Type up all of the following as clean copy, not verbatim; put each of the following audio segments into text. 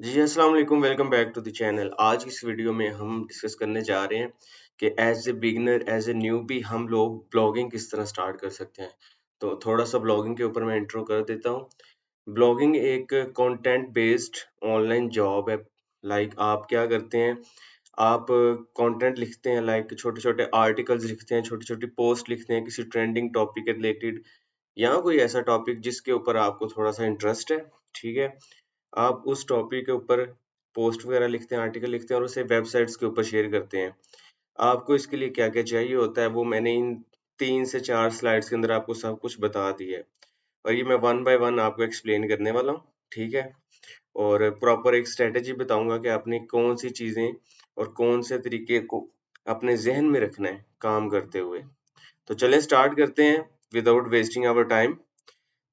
जी, अस्सलाम वालेकुम, welcome back to the channel. आज की इस वीडियो में हम डिस्कस करने जा रहे हैं कि as a beginner, as a newbie हम लोग ब्लॉगिंग किस तरह स्टार्ट कर सकते हैं। तो थोड़ा-सा ब्लॉगिंग के ऊपर मैं इंट्रो कर देता हूँ। ब्लॉगिंग एक कंटेंट बेस्ड ऑनलाइन जॉब है। लाइक आप क्या करते हैं, आप कंटेंट लिखते हैं, लाइक छोटे-छोटे आर्टिकल्स लिखते हैं, छोटी-छोटी पोस्ट लिखते हैं किसी ट्रेंडिंग टॉपिक के रिलेटेड या कोई ऐसा टॉपिक जिसके ऊपर आपको थोड़ा-सा इंटरेस्ट है, ठीक है? आप उस टॉपिक के ऊपर पोस्ट वगैरह लिखते हैं, आर्टिकल लिखते हैं और उसे वेबसाइट्स के ऊपर शेयर करते हैं। आपको इसके लिए क्या-क्या चाहिए होता है वो मैंने इन 3 से 4 स्लाइड्स के अंदर आपको सब कुछ बता दिया है और ये मैं वन बाय वन आपको एक्सप्लेन करने वाला हूँ, ठीक है? और प्रॉपर एक स्ट्रैटेजी बताऊँगा कि आपने कौन-सी चीज़ें और कौन से तरीके को अपने ज़हन में रखना है काम करते हुए। तो चलिए स्टार्ट करते हैं विदाउट वेस्टिंग आवर टाइम।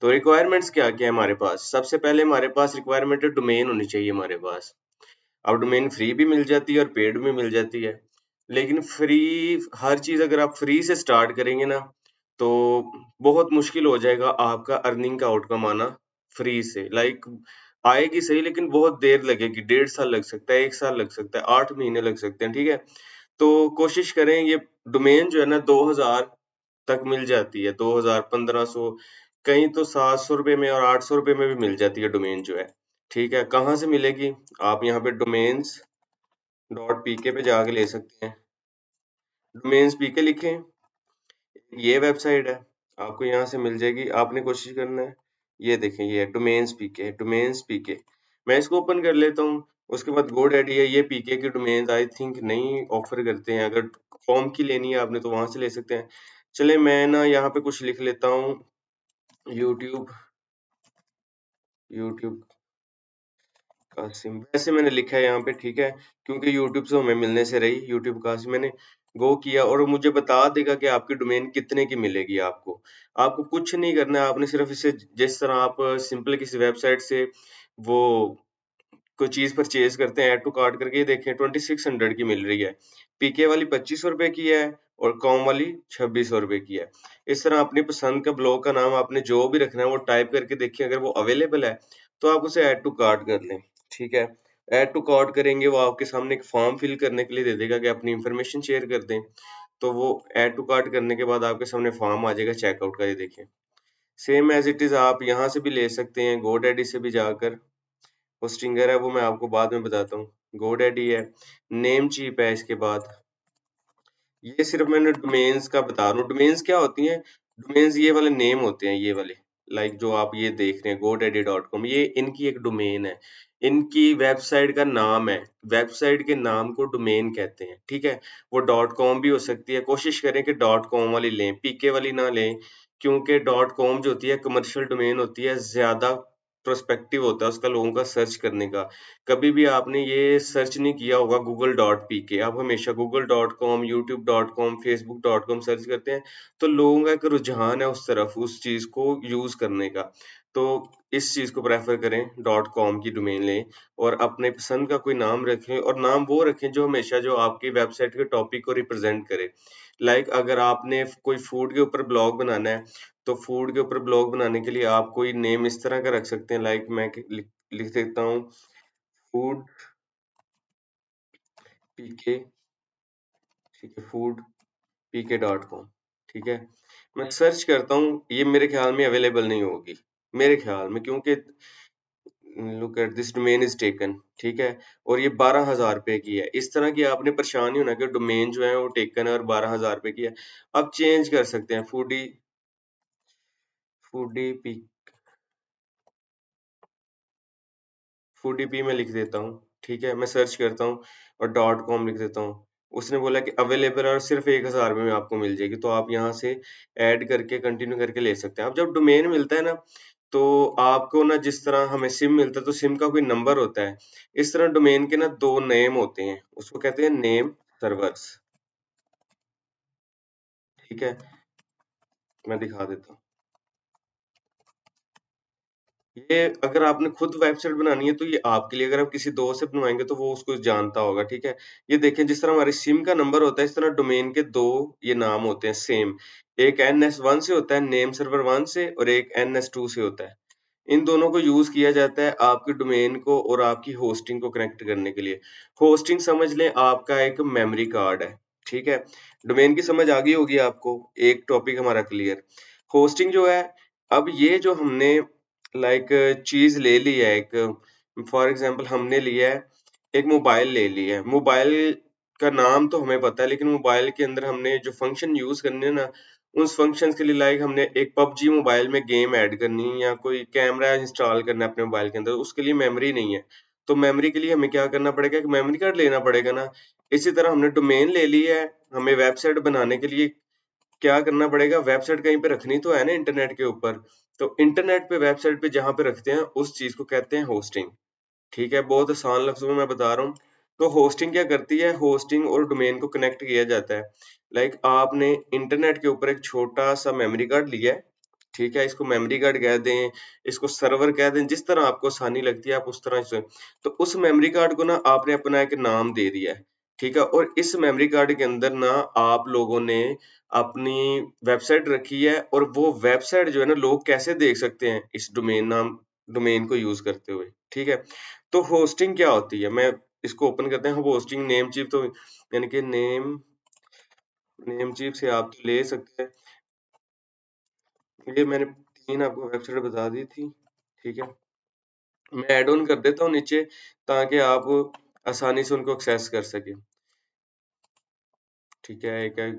तो रिक्वायरमेंट्स क्या-क्या है हमारे पास? सबसे पहले हमारे पास रिक्वायरमेंट है डोमेन होनी चाहिए हमारे पास। अब डोमेन फ्री भी मिल जाती है और पेड भी मिल जाती है। लेकिन फ्री हर चीज़ अगर आप फ्री से स्टार्ट करेंगे ना, तो बहुत मुश्किल हो जाएगा आपका अर्निंग का आउटकम आना फ्री से। लाइक आएगी सही लेकिन बहुत देर लगेगी, 1.5 साल लग सकता है, 1 साल लग सकता है, 8 महीने लग सकते हैं, ठीक है? तो कोशिश करें ये डोमेन जो है ना 2000 तक मिल जाती है, 2000, 1500 कहीं तो ₹700 में और ₹800 में भी मिल जाती है डोमेन जो है, ठीक है? कहाँ से मिलेगी? आप यहाँ पे domains.pk पे जाके ले सकते हैं। डोमेन्स पीके लिखें, ये वेबसाइट है, आपको यहाँ से मिल जाएगी, आपने कोशिश करना है, ये देखें ये है डोमेन्स पीके। मैं इसको ओपन कर लेता हूँ, उसके बाद गोडैडी है, ये पीके की डोमेन्स आई थिंक नहीं ऑफर करते हैं, अगर कॉम की लेनी है आपने तो वहाँ से ले सकते हैं। चलिए मैं ना यहाँ पे कुछ लिख लेता हूँ, यूट्यूब यूट्यूब कासिम वैसे मैंने लिखा है यहाँ पे, ठीक है? क्योंकि यूट्यूब से हमें मिलने से रही, यूट्यूब कासिम मैंने गो किया और वो मुझे बता देगा कि आपकी डोमेन कितने की मिलेगी आपको। आपको कुछ नहीं करना है, आपने सिर्फ इसे जिस तरह आप सिंपल किसी वेबसाइट से वो कोई चीज़ परचेज़ करते हैं ऐड टू कार्ट करके, ये देखें 2600 की मिल रही है। पीके वाली ₹2500 की है और कॉम वाली ₹2600 की है। इस तरह अपनी पसंद का ब्लॉग का नाम आपने जो भी रखना है वो टाइप करके देखिए, अगर वो अवेलेबल है, तो आप उसे ऐड टू कार्ट कर लें, ठीक है? ऐड टू कार्ट करेंगे, वो आपके सामने एक फॉर्म फिल करने के लिए दे देगा कि अपनी इन्फॉर्मेशन शेयर कर दें। तो वो ऐड टू कार्ट करने के बाद आपके सामने फॉर्म आ जाएगा चेकआउट का, ये देखिए। सेम एज़ इट इज़ आप यहाँ से भी ले सकते हैं, गोडैडी से भी जाकर। वो स्टिंगर है वो मैं आपको बाद में बताता हूँ। गोडैडी है, नेमचीप है इसके बाद। ये सिर्फ मैंने डोमेन्स का बता रहा हूँ। डोमेन्स क्या होती हैं? डोमेन्स ये वाले नेम होते हैं, ये वाले। लाइक जो आप ये देख रहे हैं godaddy.com, ये इनकी एक डोमेन है। इनकी वेबसाइट का नाम है। वेबसाइट के नाम को डोमेन कहते हैं, ठीक है? वो डॉट कॉम भी हो सकती है। कोशिश करें कि डॉट कॉम वाली लें, पीके वाली ना लें, क्योंकि डॉट कॉम जो होती है कमर्शियल डोमेन होती है, ज़्यादा प्रोस्पेक्टिव होता है उसका लोगों का सर्च करने का। कभी भी आपने ये सर्च नहीं किया होगा google.pk, आप हमेशा google.com, youtube.com, facebook.com सर्च करते हैं, तो लोगों का एक रुझान है उस तरफ, उस चीज़ को यूज़ करने का। तो इस चीज़ को प्रेफ़र करें, डॉट कॉम की डोमेन लें और अपने पसंद का कोई नाम रखें और नाम वो रखें जो हमेशा जो आपकी वेबसाइट के टॉपिक को रिप्रेज़ेंट करे। लाइक अगर आपने कोई फूड के ऊपर ब्लॉग बनाना है, तो फूड के ऊपर ब्लॉग बनाने के लिए आप कोई नेम इस तरह का रख सकते हैं, लाइक मैं लिख देता हूँ फूड पीके, ठीक है, फूड पीके डॉट कॉम, ठीक है। मैं सर्च करता हूँ, ये मेरे ख्याल में अवेलेबल नहीं होगी, मेरे ख्याल में, क्योंकि look at this domain is taken, ठीक है, और ये 12,000 रुपए की है। इस तरह की आपने परेशान नहीं होना कि डोमेन जो है वो टेकन है और 12,000 रुपए की है। अब चेंज कर सकते हैं, फूडी पी फूडी पी में लिख देता हूँ, ठीक है, मैं सर्च करता हूँ और डॉट कॉम लिख देता हूँ। उसने बोला कि अवेलेबल और सिर्फ 1000 में आपको मिल जाएगी, तो आप यहाँ से ऐड करके कंटिन्यू करके ले सकते हैं। अब जब डोमेन मिलता है ना, तो आपको ना जिस तरह हमें सिम मिलता है तो सिम का कोई नंबर होता है, इस तरह डोमेन के ना 2 नेम होते हैं, उसको कहते हैं नेम सर्वर्स, ठीक है? मैं दिखा देता हूँ। ये अगर आपने खुद वेबसाइट बनानी है तो ये आपके लिए, अगर आप किसी दोस्त से बनवाएँगे तो वो उसको जानता होगा, ठीक है? ये देखें जिस तरह हमारी सिम का नंबर होता है, इस तरह डोमेन के 2 ये नाम होते हैं सेम। एक एनएस1 से होता है, नेम सर्वर 1 से, और एक एनएस2 से होता है। इन दोनों को यूज किया जाता है आपके डोमेन को और आपकी होस्टिंग को कनेक्ट करने के लिए। होस्टिंग समझ लें आपका एक मेमोरी कार्ड है, ठीक है। डोमेन की समझ आ गई होगी आपको, एक टॉपिक हमारा क्लियर। होस्टिंग जो है, अब ये जो हमने लाइक चीज ले ली है, एक फॉर एग्जांपल हमने लिया है, एक मोबाइल ले लिया है। मोबाइल का नाम तो हमें पता है, लेकिन मोबाइल के अंदर हमने जो फंक्शन यूज करने हैं ना, उस फंक्शंस के लिए लाइक हमने एक पबजी मोबाइल में गेम ऐड करनी है या कोई कैमरा इंस्टॉल करना है अपने मोबाइल के अंदर, उसके लिए मेमोरी नहीं है। तो मेमोरी के लिए हमें क्या करना पड़ेगा, एक मेमोरी कार्ड लेना पड़ेगा ना। इसी तरह हमने डोमेन ले ली है, हमें वेबसाइट बनाने के लिए क्या करना पड़ेगा, वेबसाइट कहीं पे रखनी तो है ना इंटरनेट के ऊपर। तो इंटरनेट पे वेबसाइट पे जहाँ पे रखते हैं, उस चीज को कहते हैं होस्टिंग। ठीक है, बहुत आसान लफ्ज़ों में मैं बता रहा हूँ। तो होस्टिंग क्या करती है, होस्टिंग और डोमेन को कनेक्ट किया जाता है। लाइक आपने इंटरनेट के ऊपर एक छोटा-सा मेमोरी कार्ड लिया है, ठीक है? इसको मेमोरी कार्ड कह दें, इसको सर्वर कह दें, जिस तरह आपको आसानी लगती है आप उस तरह से। तो उस मेमोरी कार्ड को ना आपने अपना एक नाम दे दिया है, ठीक है? और इस मेमोरी कार्ड के अंदर ना आप लोगों ने अपनी वेबसाइट रखी है, और वो वेबसाइट जो है ना लोग कैसे देख सकते हैं इस डोमेन को यूज़ करते हुए, ठीक है? तो होस्टिंग क्या होती है? मैं इसको ओपन करते हैं। होस्टिंग नेम चीफ तो यानी कि नेम चीफ से आप तो ले सकते हैं। ये मैंने 3 आपको वेबसाइट बता दी थी, ठीक है? मैं ऐड ऑन कर देता हूँ नीचे, ताकि आप आसानी से उनको एक्सेस कर सकें, ठीक है? एक है,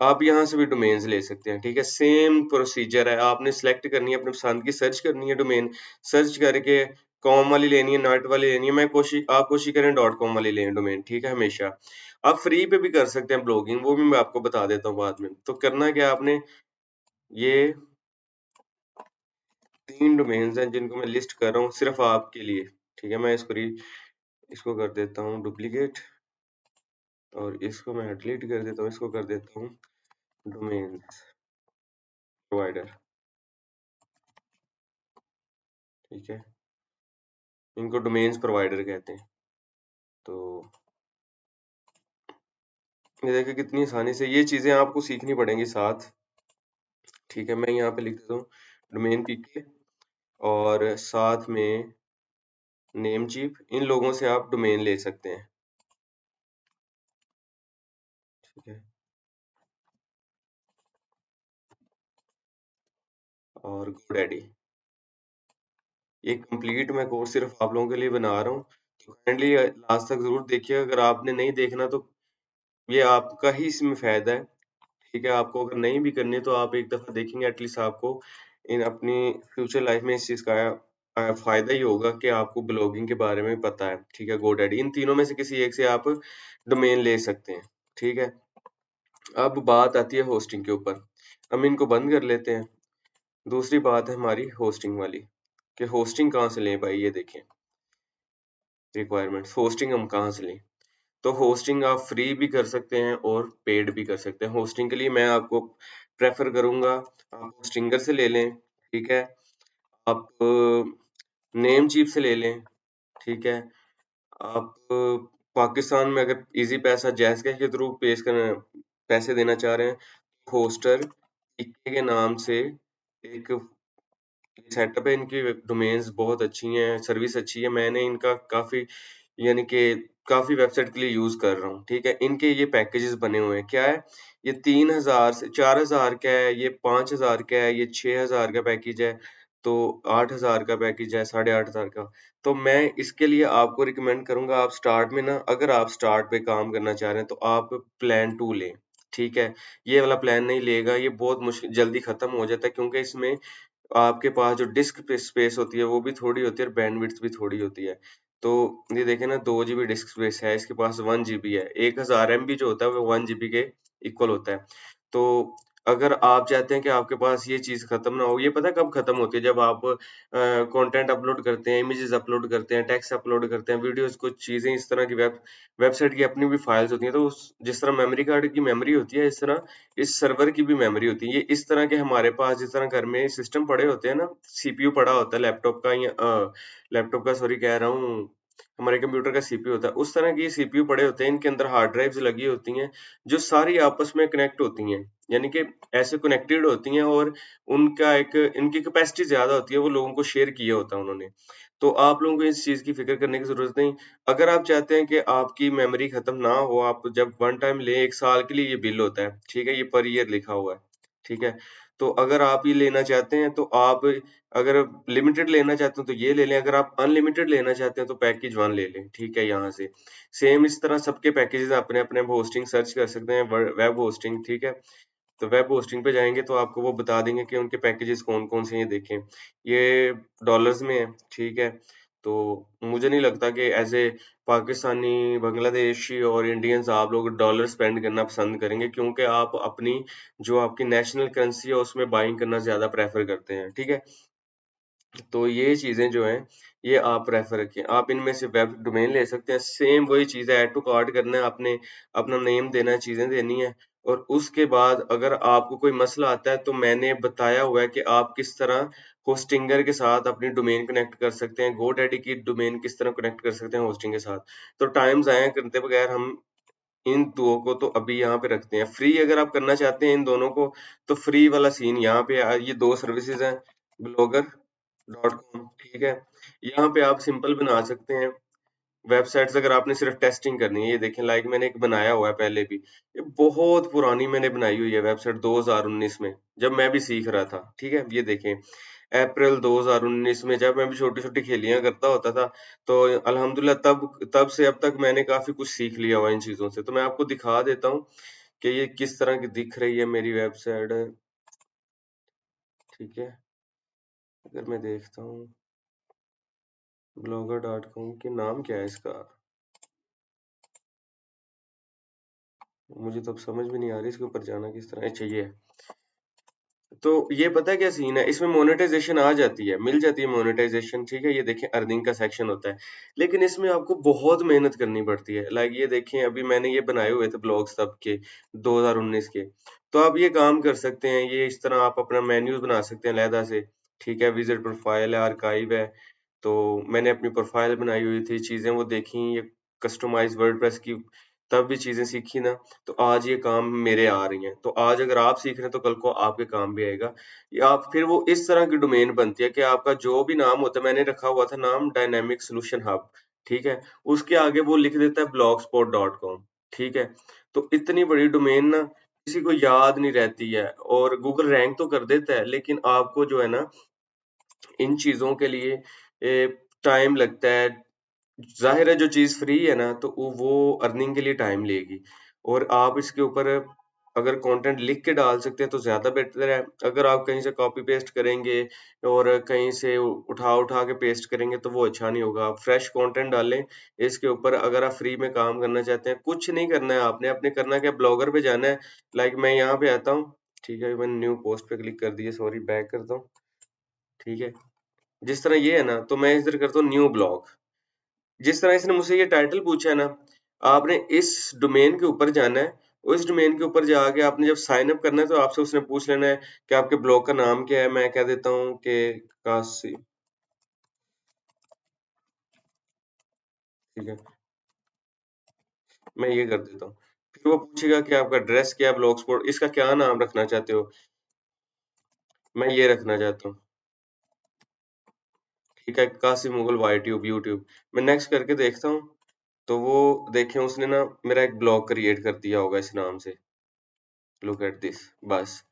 आप यहाँ से भी डोमेन्स ले सकते हैं, ठीक है? सेम प्रोसीजर है, आपने सेलेक्ट करनी है अपनी पसंद की, सर्च करनी है डोमेन, सर्च करके कॉम वाली लेनी है, नॉट वाली लेनी है। आप कोशिश करें डॉट कॉम वाली लें डोमेन, ठीक है? हमेशा आप फ्री पे भी कर सकते हैं ब्लॉगिंग, वो भी मैं आपको बता देता हूँ बाद में। तो करना क्या है आपने, ये 3 डोमेन्स हैं जिनको मैं लिस्ट कर रहा हूँ सिर्फ आपके लिए, ठीक है? मैं इसको कर देता हूँ डुप्लीकेट, और इसको मैं डिलीट कर देता हूँ, इसको कर देता हूँ डोमेन प्रोवाइडर, ठीक है? इनको डोमेन्स प्रोवाइडर कहते हैं। तो ये देखिए कितनी आसानी से ये चीजें आपको सीखनी पड़ेंगी साथ, ठीक है? मैं यहाँ पे लिख देता हूँ डोमेन पीके, और साथ में नेम चीफ, इन लोगों से आप डोमेन ले सकते हैं, ठीक है? और GoDaddy, ये कंप्लीट मैं कोर्स सिर्फ आप लोगों के लिए बना रहा हूँ, तो काइंडली लास्ट तक जरूर देखिए। अगर आपने नहीं देखना तो ये आपका ही इसमें फायदा है, ठीक है? आपको अगर नहीं भी करनी तो आप एक दफा देखेंगे, एटलीस्ट आपको इन अपनी फ्यूचर लाइफ में इस चीज का फायदा ही होगा कि आपको ब्लॉगिंग के बारे में पता है, ठीक है? GoDaddy, इन तीनों में से किसी एक से आप डोमेन ले सकते हैं, ठीक है? अब बात आती है होस्टिंग के ऊपर, हम इनको बंद कर लेते हैं। दूसरी बात है हमारी होस्टिंग वाली, कि होस्टिंग कहाँ से लें भाई, ये देखें रिक्वायरमेंट्स, होस्टिंग हम कहाँ से लें। तो होस्टिंग आप फ्री भी कर सकते हैं और पेड भी कर सकते हैं। होस्टिंग के लिए मैं आपको प्रेफर करूंगा आप होस्टिंगर से ले लें, ठीक है? आप नेम चीफ से ले लें, ठीक है? आप पाकिस्तान में अगर इजी पैसा जैज़ कैश के थ्रू पेश कर पैसे देना चाह रहे हैं, होस्टर इक्के के नाम से एक सेटअप है। इनकी डोमेन्स बहुत अच्छी हैं, सर्विस अच्छी है। मैंने इनका काफ़ी यानी कि काफ़ी वेबसाइट के लिए यूज़ कर रहा हूँ, ठीक है? इनके ये पैकेजेस बने हुए हैं। क्या है? ये 3000 से 4000 का है, ये 5000 का है, ये 6000 का पैकेज है, तो 8000 का पैकेज है, 8500 का। तो मैं इसके लिए आपको रिकमेंड करूँगा, आप स्टार्ट में ना, अगर आप स्टार्ट पे काम करना चाह रहे हैं, तो आप प्लान 2 लें, ठीक है? ये वाला प्लान नहीं लेगा, ये बहुत मुश्किल जल्दी खत्म हो जाता है, क्योंकि इसमें आपके पास जो डिस्क पे स्पेस होती है वो भी थोड़ी होती है और बैंडविड्थ भी थोड़ी होती है। तो ये देखें ना, 2 जीबी डिस्क स्पेस है, इसके पास 1 जीबी है। 1000 एमबी जो होता है वो 1 जीबी के इक्वल होता है। तो अगर आप चाहते हैं कि आपके पास ये चीज़ खत्म ना हो, ये पता है कब खत्म होती है? जब आप कंटेंट अपलोड करते हैं, इमेजेस अपलोड करते हैं, टेक्स्ट अपलोड करते हैं, वीडियोज़, कुछ चीज़ें इस तरह की वेबसाइट की अपनी भी फाइल्स होती हैं, तो उस जिस तरह मेमोरी कार्ड की मेमोरी होती है, इस तरह इस सर्वर की भी मेमोरी होती है। ये इस तरह के हमारे पास जिस तरह घर में सिस्टम पड़े होते हैं ना, सीपीयू पड़ा होता है लैपटॉप का, या लैपटॉप का सॉरी कह रहा हूँ, हमारे कंप्यूटर का सीपीयू होता है। उस तरह की सीपीयू पड़े होते हैं, इनके अंदर हार्ड ड्राइव्स लगी होती हैं, जो सारी आपस में कनेक्ट होती हैं। यानी कि ऐसे कनेक्टेड होती हैं और उनका एक इनकी कैपेसिटी ज़्यादा होती है, वो लोगों को शेयर किया होता है उन्होंने। तो आप लोगों को इस चीज़ की फ़िक्र करने की ज़रूरत नहीं। अगर आप चाहते हैं कि आपकी मेमोरी खत्म ना हो, आप जब वन टाइम लें 1 साल के लिए ये बिल होता है, ठीक है? ये पर ईयर लिखा हुआ है, ठीक है? तो अगर आप ये लेना चाहते हैं तो आप अगर लिमिटेड लेना चाहते हो तो ये ले लें, अगर आप अनलिमिटेड लेना चाहते हैं तो पैकेज 1 ले लें, ठीक है? यहाँ से। सेम इस तरह सबके पैकेजेज़ अपने-अपने होस्टिंग सर्च कर सकते हैं, व वेब होस्टिंग, ठीक है? तो वेब होस्टिंग पे जाएँगे तो आपको वो बता देंगे कि उनके पैकेजेज़ कौन-कौन से हैं, ये देखें। ये डॉलर्स में है, ठीक है? तो मुझे नहीं लगता कि ऐज़ ए पाकिस्तानी, बांग्लादेशी और इंडियंस आप लोग डॉलर स्पेंड करना पसंद करेंगे क्योंकि आप अपनी जो आपकी नेशनल करेंसी है उसमें बाइंग करना ज़्यादा प्रेफ़र करते हैं, ठीक है? तो ये चीज़ें जो हैं, ये आप प्रेफ़र रखें। आप इनमें से वेब डोमेन ले सकते हैं, सेम वही चीज़ है, ऐड टू कार्ट करना है आपने, अपना नेम देना है, चीज़ें देनी है और उसके बाद अगर आपको कोई मसला आता है, तो मैंने बताया हुआ है कि आप किस तरह होस्टिंगर के साथ अपनी डोमेन कनेक्ट कर सकते हैं, गोडैडी की डोमेन किस तरह कनेक्ट कर सकते हैं होस्टिंग के साथ। तो टाइम ज़ाया करते बगैर हम इन 2 को तो अभी यहाँ पे रखते हैं। फ्री अगर आप करना चाहते हैं इन दोनों को, तो फ्री वाला सीन यहाँ पे ये 2 सर्विसेज़ हैं, blogger.com, ठीक है? यहाँ पे आप सिंपल बना सकते हैं वेबसाइट्स अगर आपने सिर्फ टेस्टिंग करनी है। ये देखें लाइक मैंने एक बनाया हुआ है पहले भी। ये बहुत पुरानी मैंने बनाई हुई है वेबसाइट 2019 में, जब मैं भी सीख रहा था, ठीक है? ये देखें अप्रैल 2019 में जब मैं भी छोटी-छोटी खेलियाँ करता होता था, तो अल्हम्दुलिल्लाह तब तब से अब तक मैंने काफ़ी कुछ सीख लिया हुआ है इन चीज़ों से। तो मैं आपको दिखा देता हूँ कि ये किस तरह की दिख रही है मेरी वेबसाइट, ठीक है? अगर मैं देखता हूँ blogger.com कि नाम क्या है इसका? मुझे तो अब समझ में नहीं आ रही इसके ऊपर जाना किस तरह अच्छा ये है। तो ये पता है क्या सीन है? इसमें मोनेटाइज़ेशन आ जाती है, मिल जाती है मोनेटाइज़ेशन, ठीक है? ये देखें अर्निंग का सेक्शन होता है। लेकिन इसमें आपको बहुत मेहनत करनी पड़ती है। लाइक ये देखें अभी मैंने ये बनाए हुए थे ब्लॉग्स तब के 2019 के। तो आप ये काम कर सकते हैं, ये इस तरह आप अपना मेन्यूज़ बना सकते हैं अलहदा से, ठीक है? विज़िट प्रोफ़ाइल है, आर्काइव है। तो मैंने अपनी प्रोफ़ाइल बनाई हुई थी, चीज़ें वो देखी, ये कस्टमाइज़ वर्डप्रेस की तब भी चीज़ें सीखी ना, तो आज ये काम मेरे आ रही हैं। तो आज अगर आप सीख रहे हैं तो कल को आपके काम भी आएगा। या आप फिर वो इस तरह की डोमेन बनती है कि आपका जो भी नाम होता है मैंने रखा हुआ था नाम डायनामिक सॉल्यूशन हब, ठीक है? उसके आगे वो लिख देता है blogspot.com, ठीक है? तो इतनी बड़ी डोमेन ना किसी को याद नहीं रहती है और गूगल रैंक तो कर देता है, लेकिन आपको जो है ना इन चीज़ों के लिए टाइम लगता है। ज़ाहिर है जो चीज़ फ्री है ना तो वो अर्निंग के लिए टाइम लेगी और आप इसके ऊपर अगर कंटेंट लिख के डाल सकते हैं तो ज़्यादा बेहतर है। अगर आप कहीं से कॉपी पेस्ट करेंगे और कहीं से उठा-उठा के पेस्ट करेंगे तो वो अच्छा नहीं होगा। आप फ्रेश कंटेंट डालें इसके ऊपर अगर आप फ्री में काम करना चाहते हैं, कुछ नहीं करना है आपने करना क्या है ब्लॉगर पे जाना है। लाइक मैं यहाँ पे आता हूँ, ठीक है? मैंने न्यू पोस्ट पे क्लिक कर दिया सॉरी बैक करता हूँ, ठीक है? जिस तरह ये है ना तो मैं इधर करता हूँ न्यू ब्लॉग। जिस तरह इसने मुझसे ये टाइटल पूछा है ना, आपने इस डोमेन के ऊपर जाना है, उस डोमेन के ऊपर जाके आपने जब साइन अप करना है तो आपसे उसने पूछ लेना है कि आपके ब्लॉग का नाम क्या है? मैं कह देता हूँ कि काशी, ठीक है? मैं ये कर देता हूँ। फिर वो पूछेगा कि आपका एड्रेस क्या है ब्लॉग स्पॉट इसका क्या नाम रखना चाहते हो? मैं ये रखना चाहता हूँ, ठीक है? Kashi Mughal Y tube YouTube. मैं नेक्स्ट करके देखता हूँ, तो वो देखें उसने ना मेरा एक ब्लॉग क्रिएट कर दिया होगा इस नाम से, लुक एट दिस बस।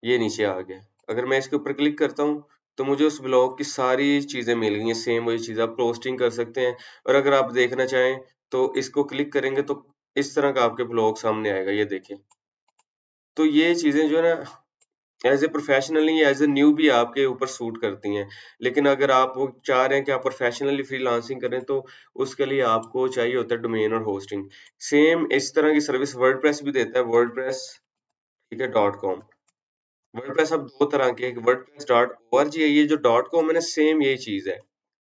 ये नीचे आ गया। अगर मैं इसके ऊपर क्लिक करता हूँ, तो मुझे उस ब्लॉग की सारी चीज़ें मिल गई हैं, सेम वही चीज़ आप पोस्टिंग कर सकते हैं और अगर आप देखना चाहें, तो इसको क्लिक करेंगे तो इस तरह का आपके ब्लॉग सामने आएगा, ये देखें। तो ये चीज़ें जो है ना एज़ ए प्रोफेशनल नहीं एज़ ए न्यूबी आपके ऊपर सूट करती हैं। लेकिन अगर आप वो चाह रहे हैं कि आप प्रोफेशनली फ्रीलांसिंग करें, तो उसके लिए आपको चाहिए होता है डोमेन और होस्टिंग। सेम इस तरह की सर्विस वर्डप्रेस भी देता है, वर्डप्रेस ठीक है, .com। वर्डप्रेस अब 2 तरह के, एक वर्डप्रेस.org है, ये जो .com है ना सेम यही चीज़ है,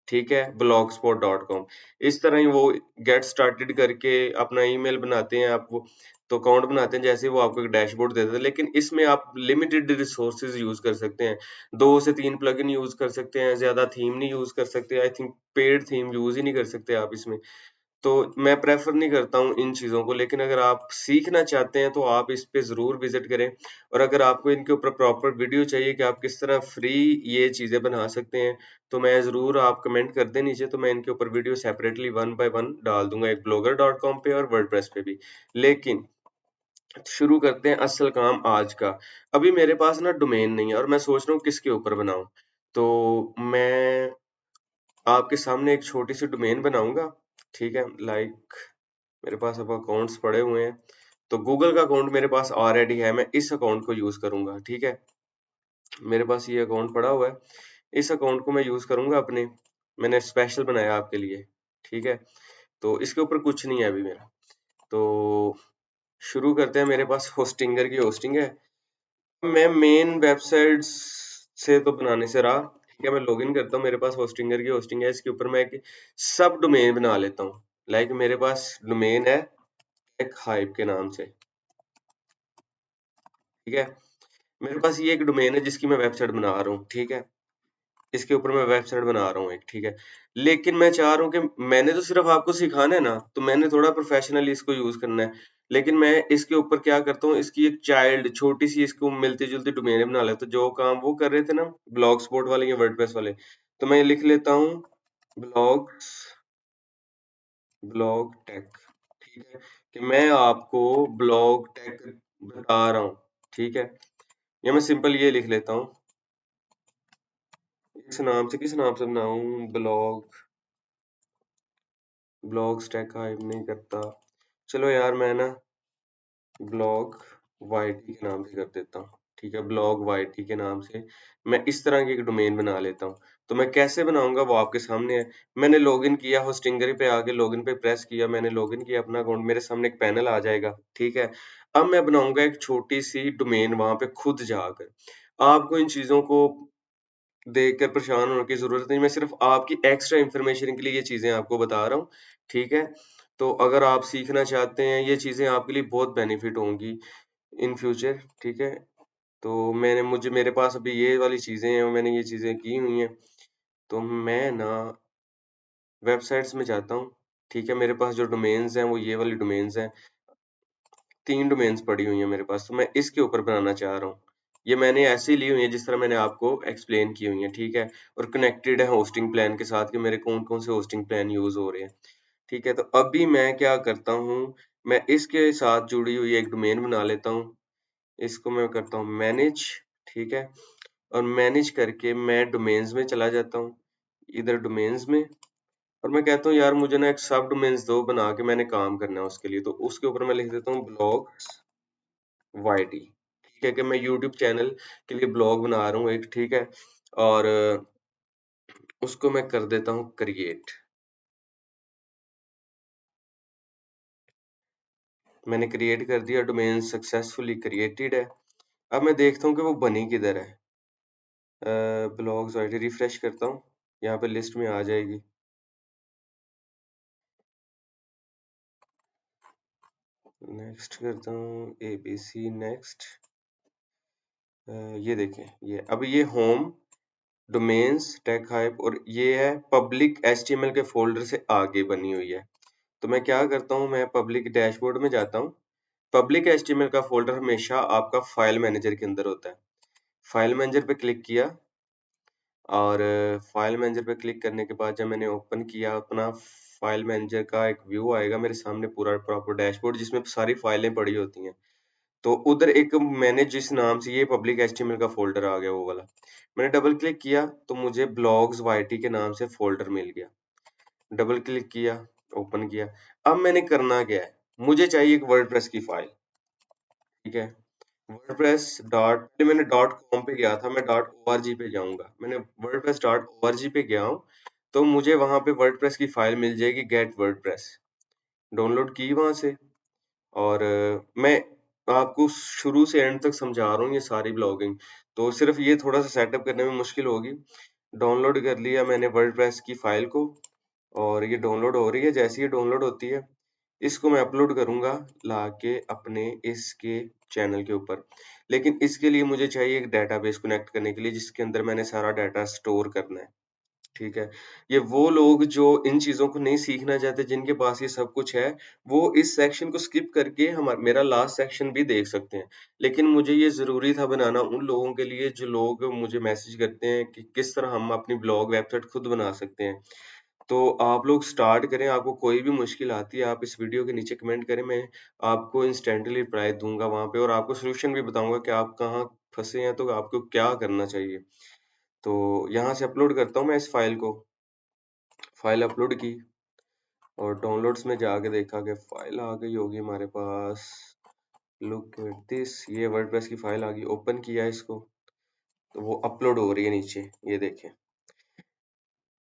ठीक है? blogspot.com इस तरह ही वो गेट स्टार्टेड करके अपना ईमेल बनाते हैं आप वो तो अकाउंट बनाते हैं जैसे वो आपको एक डैशबोर्ड दे देता है, लेकिन इसमें आप लिमिटेड रिसोर्सेज़ यूज़ कर सकते हैं। 2 से 3 प्लगइन यूज़ कर सकते हैं, ज़्यादा थीम नहीं यूज़ कर सकते, I think paid theme use ही नहीं कर सकते आप इसमें। तो मैं प्रेफर नहीं करता हूँ इन चीज़ों को, लेकिन अगर आप सीखना चाहते हैं तो आप इस पे ज़रूर विजिट करें। और अगर आपको इनके ऊपर प्रॉपर वीडियो चाहिए कि आप किस तरह फ्री ये चीज़ें बना सकते हैं, तो मैं ज़रूर, आप कमेंट कर दें नीचे, तो मैं इनके ऊपर video separately one by one डाल दूंगा, एक blogger.com पे और वर्डप्रेस पे भी। लेकिन शुरू करते हैं असल काम आज का। अभी मेरे पास ना डोमेन नहीं है और मैं सोच रहा हूँ किसके ऊपर बनाऊं। तो मैं आपके सामने एक छोटी सी डोमेन बनाऊंगा, ठीक है। लाइक मेरे पास अब अकाउंट्स पड़े हुए हैं, तो गूगल का अकाउंट मेरे पास ऑलरेडी है, मैं इस अकाउंट को यूज करूंगा, ठीक है। मेरे पास ये अकाउंट पड़ा हुआ है, इस अकाउंट को मैं यूज करूंगा अपने, मैंने स्पेशल बनाया आपके लिए, ठीक है। तो इसके ऊपर कुछ नहीं है अभी मेरा। तो शुरू करते हैं। मेरे पास होस्टिंगर की होस्टिंग है। मैं मेन वेबसाइट से तो बनाने से रहा, ठीक है। मैं लॉगिन करता हूँ, मेरे पास होस्टिंगर की होस्टिंग है, इसके ऊपर मैं एक सब डोमेन बना लेता हूँ। लाइक मेरे पास डोमेन है टेक हाइप के नाम से, ठीक है। मेरे पास ये एक डोमेन है जिसकी मैं वेबसाइट बना रहा हूँ, ठीक है। इसके ऊपर मैं वेबसाइट बना रहा हूँ एक, ठीक है। लेकिन मैं चाह रहा हूँ कि मैंने तो सिर्फ आपको सिखाना है ना, तो मैंने थोड़ा प्रोफेशनली इसको यूज करना है। लेकिन मैं इसके ऊपर क्या करता हूँ, इसकी एक चाइल्ड छोटी सी इसको मिलती जुलती डोमेन बना लेता हूँ, जो काम वो कर रहे थे ना ब्लॉग स्पॉट वाले या वर्डप्रेस वाले। तो मैं लिख लेता हूँ ब्लॉग्स, ब्लॉग टेक, ठीक है। कि मैं आपको ब्लॉग टेक बता रहा हूँ, ठीक है। या मैं सिंपल ये लिख लेता हूँ, इस नाम से, किस नाम से बनाऊं, ब्लॉग, ब्लॉग स्टैक हाइप नहीं करता, चलो यार मैं ना ब्लॉग वाईटी के नाम से कर देता हूँ, ठीक है। ब्लॉग वाईटी के नाम से मैं इस तरह की एक डोमेन बना लेता हूँ। तो मैं कैसे बनाऊंगा वो आपके सामने है। मैंने लॉगिन किया, होस्टिंगरी पे आके लॉगिन पे प्रेस किया, मैंने लॉगिन किया अपना अकाउंट, मेरे सामने एक पैनल आ जाएगा, ठीक है। अब मैं बनाऊंगा एक छोटी सी डोमेन वहां पे खुद जाकर। आपको इन चीजों को देखकर परेशान होने की ज़रूरत नहीं, मैं सिर्फ़ आपकी एक्स्ट्रा इन्फॉर्मेशन के लिए ये चीज़ें आपको बता रहा हूँ, ठीक है? तो अगर आप सीखना चाहते हैं, ये चीज़ें आपके लिए बहुत बेनिफिट होंगी इन फ्यूचर, ठीक है? तो मेरे पास अभी ये वाली चीज़ें हैं और मैंने ये चीज़ें की हुई हैं। तो मैं ना वेबसाइट्स में जाता हूँ, ठीक है? मेरे पास जो डोमेन्स हैं, वो ये वाली डोमेन्स हैं। 3 डोमेन्स पड़ी हुई हैं मेरे पास, तो मैं इसके ऊपर बनाना चाह रहा हूँ। ये मैंने ऐसे ही ली हुई है जिस तरह मैंने आपको एक्सप्लेन की हुई है, ठीक है। और कनेक्टेड है होस्टिंग प्लान के साथ कि मेरे कौन कौन से होस्टिंग प्लान यूज हो रहे हैं, ठीक है। तो अभी मैं क्या करता हूँ, मैं इसके साथ जुड़ी हुई एक डोमेन बना लेता हूँ, इसको मैं करता हूँ मैनेज, ठीक है। और मैनेज करके मैं डोमेन्स में चला जाता हूँ, इधर डोमेन्स में, और मैं कहता हूँ यार मुझे ना एक सब डोमेन्स दो बना के, मैंने काम करना है उसके लिए। तो उसके ऊपर मैं लिख देता हूँ ब्लॉग वाईटी, ठीक है। कि मैं यूट्यूब चैनल के लिए ब्लॉग बना रहा हूँ एक, ठीक है। और उसको मैं कर देता हूँ क्रिएट। मैंने क्रिएट कर दिया, डोमेन सक्सेसफुली क्रिएटेड है। अब मैं देखता हूँ कि वो बनी किधर है। ब्लॉग्स वाईटी रिफ्रेश करता हूँ, यहाँ पे लिस्ट में आ जाएगी। नेक्स्ट करता हूँ, एबीसी नेक्स्ट। ये देखें, ये अभी ये होम डोमेन्स टेक हाइप, और ये है पब्लिक एचटीएमएल के फोल्डर से आगे बनी हुई है। तो मैं क्या करता हूँ, मैं पब्लिक डैशबोर्ड में जाता हूँ। पब्लिक एचटीएमएल का फोल्डर हमेशा आपका फाइल मैनेजर के अंदर होता है। फाइल मैनेजर पे क्लिक किया, और फाइल मैनेजर पे क्लिक करने के बाद जब मैंने ओपन किया अपना फाइल मैनेजर का एक व्यू आएगा मेरे सामने, पूरा प्रॉपर डैशबोर्ड जिसमें सारी फाइलें पड़ी होती हैं। तो उधर एक मैंने जिस नाम से, ये पब्लिक एचटीएमएल का फोल्डर आ गया वो वाला, मैंने डबल क्लिक किया तो मुझे ब्लॉग्स वाईटी के नाम से फोल्डर मिल गया। डबल क्लिक किया, ओपन किया। अब मैंने करना क्या है, मुझे चाहिए एक वर्डप्रेस की फाइल, ठीक है। वर्डप्रेस डॉट, पहले मैंने डॉट कॉम पे गया था, मैं डॉट ओआरजी पे जाऊंगा। मैंने वर्डप्रेस डॉट ओआरजी पे गया हूँ, तो मुझे वहां पे वर्डप्रेस की फाइल मिल जाएगी, गेट वर्डप्रेस, डाउनलोड की वहां से। और मैं आपको शुरू से एंड तक समझा रहा हूँ ये सारी ब्लॉगिंग, तो सिर्फ ये थोड़ा सा सेटअप करने में मुश्किल होगी। डाउनलोड कर लिया मैंने वर्डप्रेस की फाइल को, और ये डाउनलोड हो रही है। जैसे ये डाउनलोड होती है, इसको मैं अपलोड करूंगा लाके अपने इसके चैनल के ऊपर। लेकिन इसके लिए मुझे चाहिए एक डेटाबेस कनेक्ट करने के लिए, जिसके अंदर मैंने सारा डाटा स्टोर करना है, ठीक है? ये वो लोग जो इन चीज़ों को नहीं सीखना चाहते, जिनके पास ये सब कुछ है, वो इस सेक्शन को स्किप करके मेरा लास्ट सेक्शन भी देख सकते हैं। लेकिन मुझे ये ज़रूरी था बनाना उन लोगों के लिए जो लोग मुझे मैसेज करते हैं कि किस तरह हम अपनी ब्लॉग वेबसाइट खुद बना सकते हैं। तो आप लोग स्टार्ट करें, आपको कोई भी मुश्किल आती है, आप इस वीडियो के नीचे कमेंट करें, मैं आपको इंस्टेंटली रिप्लाई दूँगा वहाँ पे और आपको सॉल्यूशन भी बताऊँगा कि आप कहाँ फँसे हैं, तो आपको क्या करना चाहिए। तो यहाँ से अपलोड करता हूँ मैं इस फ़ाइल को, फ़ाइल अपलोड की और डाउनलोड्स में जाके देखा कि फ़ाइल आ गई होगी हमारे पास। लुक एट दिस, ये वर्डप्रेस की फ़ाइल आ गई, ओपन किया इसको, तो वो अपलोड हो रही है नीचे, ये देखें।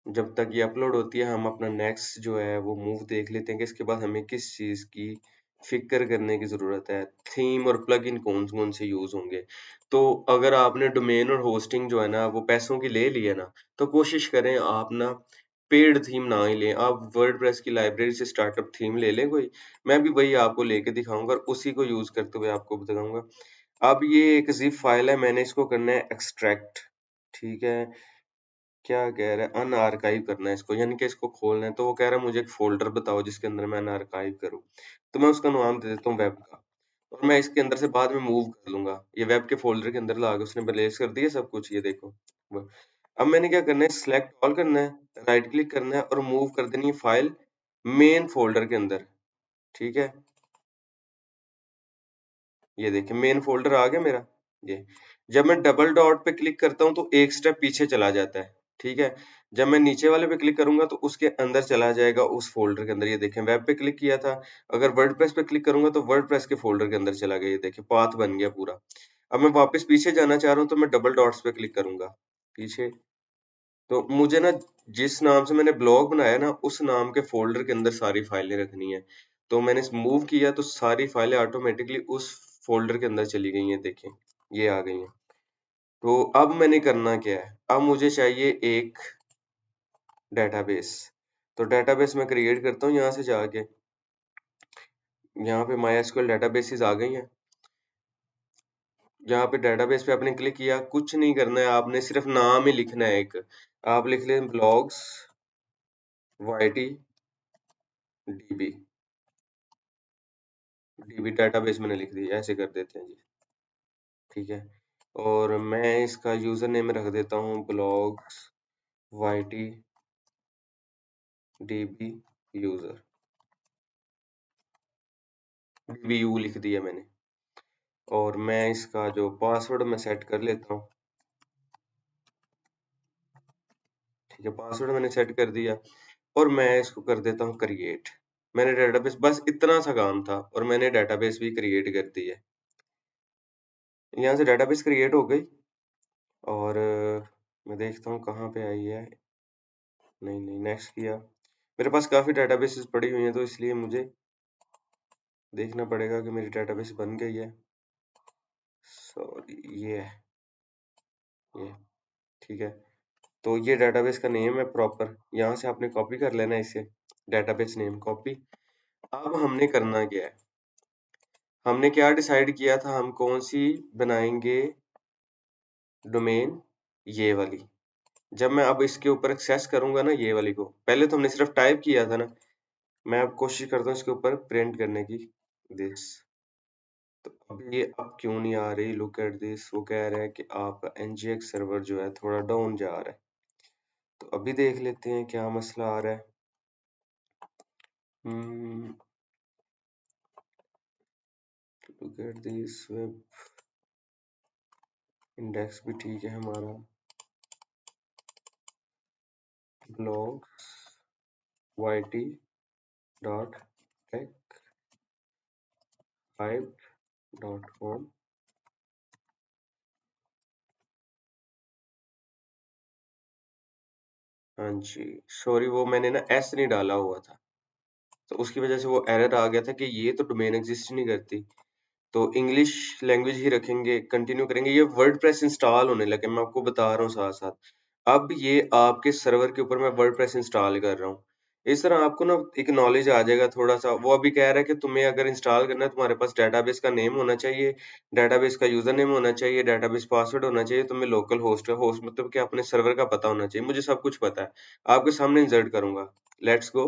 जब तक ये अपलोड होती है हम अपना नेक्स्ट जो है वो मूव देख लेते हैं कि इसके बाद हमें किस चीज़ की फ़िक्र करने की ज़रूरत है। थीम और प्लगइन कौन-कौन से यूज़ होंगे। तो अगर आपने डोमेन और होस्टिंग जो है ना वो पैसों की ले ली है ना, तो कोशिश करें आप ना पेड थीम ना ही लें। आप वर्डप्रेस की लाइब्रेरी से स्टार्टअप थीम ले लें कोई। मैं भी वही आपको लेके दिखाऊँगा और उसी को यूज़ करते हुए आपको बताऊँगा। अब ये एक ज़िप फ़ाइल है, मैंने इसको करना है एक्सट्रैक्ट, ठीक है? क्या कह रहा है अनआर्काइव करना है इसको, यानी कि इसको खोलना है, तो वो कह रहा है मुझे एक फ़ोल्डर बताओ जिसके अंदर मैं अनआर्काइव करूँ। तो मैं उसका नाम दे देता हूँ वेब का और मैं इसके अंदर से बाद में मूव कर लूँगा। ये वेब के फ़ोल्डर के अंदर लाके उसने प्लेस कर दिया सब कुछ, ये देखो। व अब मैंने क्या करना है, सिलेक्ट ऑल करना है, राइट क्लिक करना है और मूव कर देनी है फ़ाइल मेन फ़ोल्डर के अंदर, ठीक है? ये देखिए मेन फ़ोल्डर आ गया मेरा, ये। जब मैं डबल डॉट पे क्लिक करता हूँ तो एक स्टेप पीछे चला जाता है, ठीक है? जब मैं नीचे वाले पे क्लिक करूँगा तो उसके अंदर चला जाएगा उस फ़ोल्डर के अंदर, ये देखें वेब पे क्लिक किया था, अगर वर्डप्रेस पे क्लिक करूँगा तो वर्डप्रेस के फ़ोल्डर के अंदर चला गया, ये देखिए पाथ बन गया पूरा। अब मैं वापस पीछे जाना चाह रहा हूँ तो मैं डबल डॉट्स पे क्लिक करूँगा, पीछे। तो मुझे ना जिस नाम से मैंने ब्लॉग बनाया ना उस नाम के फ़ोल्डर के अंदर सारी फ़ाइलें रखनी है। तो मैंने मूव किया तो सारी फ़ाइलें ऑटोमेटिकली उस फ़ोल्डर के अंदर चली गई हैं, देखें, ये आ गई हैं। तो अब मैंने करना क्या है? अब मुझे चाहिए एक डेटाबेस। तो डेटाबेस मैं क्रिएट करता हूँ यहाँ से जाके। यहाँ पे मायस्क्यूएल डेटाबेसेस आ गई हैं। यहाँ पे डेटाबेस पे आपने क्लिक किया, कुछ नहीं करना है, आपने सिर्फ नाम ही लिखना है एक। आप लिख लें blogs YT DB. DB database मैंने लिख दिया, ऐसे कर देते हैं जी, ठीक है। और मैं इसका यूजर नेम रख देता हूँ blogs YT DB user, DBU लिख दिया मैंने। और मैं इसका जो पासवर्ड मैं सेट कर लेता हूँ, ठीक है, पासवर्ड मैंने सेट कर दिया और मैं इसको कर देता हूँ क्रिएट। मैंने डेटाबेस, बस इतना सा काम था और मैंने डेटाबेस भी क्रिएट कर दी है। यहाँ से डेटाबेस क्रिएट हो गई और मैं देखता हूँ कहाँ पे आई है। नहीं नहीं, नेक्स्ट किया। मेरे पास काफ़ी डेटाबेसेस पड़ी हुई हैं तो इसलिए मुझे देखना पड़ेगा कि मेरी डेटाबेस बन गई है। सॉरी, ये ठीक है। तो ये डेटाबेस का नेम है प्रॉपर, यहाँ से आपने कॉपी कर लेना है इसे, डेटाबेस नेम कॉपी। अब हमने करना क्या है, हमने क्या डिसाइड किया था, हम कौन सी बनाएंगे डोमेन, ये वाली। जब मैं अब इसके ऊपर एक्सेस करूंगा ना ये वाली को, पहले तो हमने सिर्फ टाइप किया था ना, मैं अब कोशिश करता हूँ इसके ऊपर प्रिंट करने की, दिस। तो अब ये अब क्यों नहीं आ रही, लुक एट दिस, वो कह रहा है कि आपका एनजीएक्स सर्वर जो है थोड़ा डाउन जा रहा है। तो अभी देख लेते हैं क्या मसला आ रहा है। Look at this, web index भी ठीक है हमारा, blog YT dot tech five dot com. हाँ जी, सॉरी वो मैंने ना एस नहीं डाला हुआ था, तो उसकी वजह से वो एरर आ गया था कि ये तो डोमेन एग्जिस्ट नहीं करती। तो इंग्लिश लैंग्वेज ही रखेंगे, कंटिन्यू करेंगे। ये वर्डप्रेस इंस्टॉल होने लगे, मैं आपको बता रहा हूँ साथ साथ। अब ये आपके सर्वर के ऊपर मैं वर्डप्रेस इंस्टॉल कर रहा हूँ, इस तरह आपको ना एक नॉलेज आ जाएगा थोड़ा-सा। वो अभी कह रहा है कि तुम्हें अगर इंस्टॉल करना है, तुम्हारे पास डेटाबेस का नेम होना चाहिए, डेटाबेस का यूज़र नेम होना चाहिए, डेटाबेस पासवर्ड होना चाहिए, तुम्हें लोकल होस्ट है, होस्ट मतलब कि अपने सर्वर का पता होना चाहिए। मुझे सब कुछ पता है। आपके सामने इंसर्ट करूँगा। Let's go.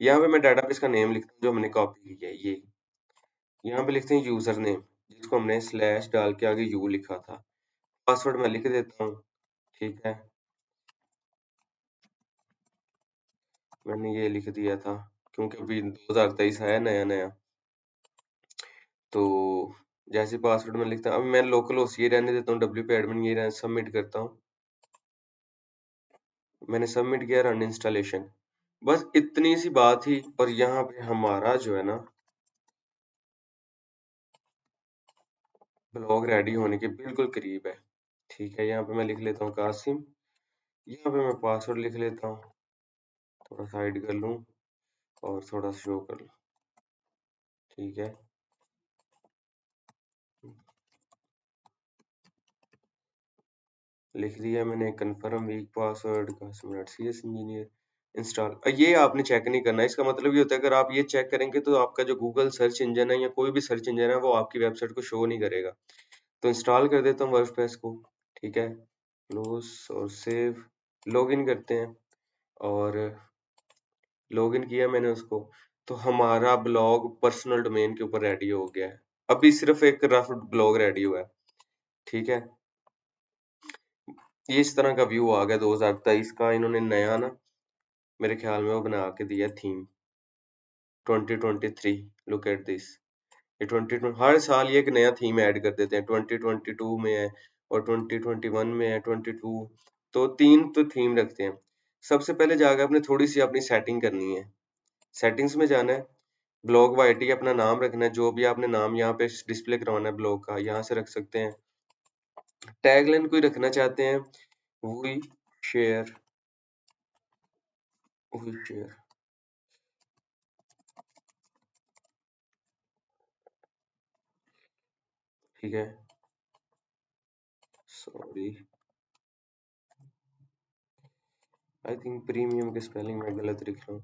यहाँ पे मैं डेटाबेस का नेम लिखता हूँ जो हमने कॉपी की है, ये। यहाँ पे लिखते हैं यूज़र नेम, जिसको हमने स्लैश डाल के आगे यू लिखा था। पासवर्ड मैं लिख देता हूँ, ठीक है? मैंने ये लिख दिया था, क्योंकि अभी 2023 आया नया-नया। तो जैसे पासवर्ड में लिखता हूँ, अब मैं लोकल होस्ट ये रहने देता हूँ, WP एडमिन ये रहने, सबमिट करता हूँ। मैंने सबमिट किया, रन इंस्टॉलेशन। बस इतनी सी बात ही, और यहाँ पे हमारा जो है ना ब्लॉग रेडी होने के बिल्कुल करीब है। ठीक है, यहाँ पे मैं लिख लेता हूँ कासिम। यहाँ पे मैं पासवर्ड लिख लेता हूँ, थोड़ा सा हाइड कर लूँ और थोड़ा शो कर लूँ। ठीक है, लिख दिया मैंने confirm week password CSS engineer install. ये आपने चेक नहीं करना, इसका मतलब ये होता है अगर आप ये चेक करेंगे तो आपका जो गूगल सर्च इंजन है या कोई भी सर्च इंजन है वो आपकी वेबसाइट को शो नहीं करेगा। तो इंस्टॉल कर देता हूँ वर्डप्रेस को। ठीक है, क्लोज और सेव। लॉगिन करते हैं, और लॉगिन किया मैंने उसको। तो हमारा ब्लॉग पर्सनल डोमेन के ऊपर रेडी हो गया है। अभी सिर्फ एक रफ ब्लॉग रेडी हुआ है। ठीक है, ये इस तरह का व्यू आ गया 2023 का। इन्होंने नया ना मेरे ख्याल में वो बना के दिया थीम 2023। Look at this. ये 2020 हर साल ये एक नया थीम ऐड कर देते हैं। 2022 में है और 2021 में है 22। तो तीन तो थीम रखते हैं। सबसे पहले जाकर आपने थोड़ी सी अपनी सेटिंग करनी है। सेटिंग्स में जाना है, ब्लॉग वाइटी अपना नाम रखना है, जो भी आपने नाम यहाँ पे डिस्प्ले करवाना है ब्लॉग का यहाँ से रख सकते हैं। टैगलाइन कोई रखना चाहते हैं, वी शेयर, वी शेयर। ठीक है, सॉरी, आई थिंक प्रीमियम के स्पेलिंग मैं गलत लिख रहा हूँ।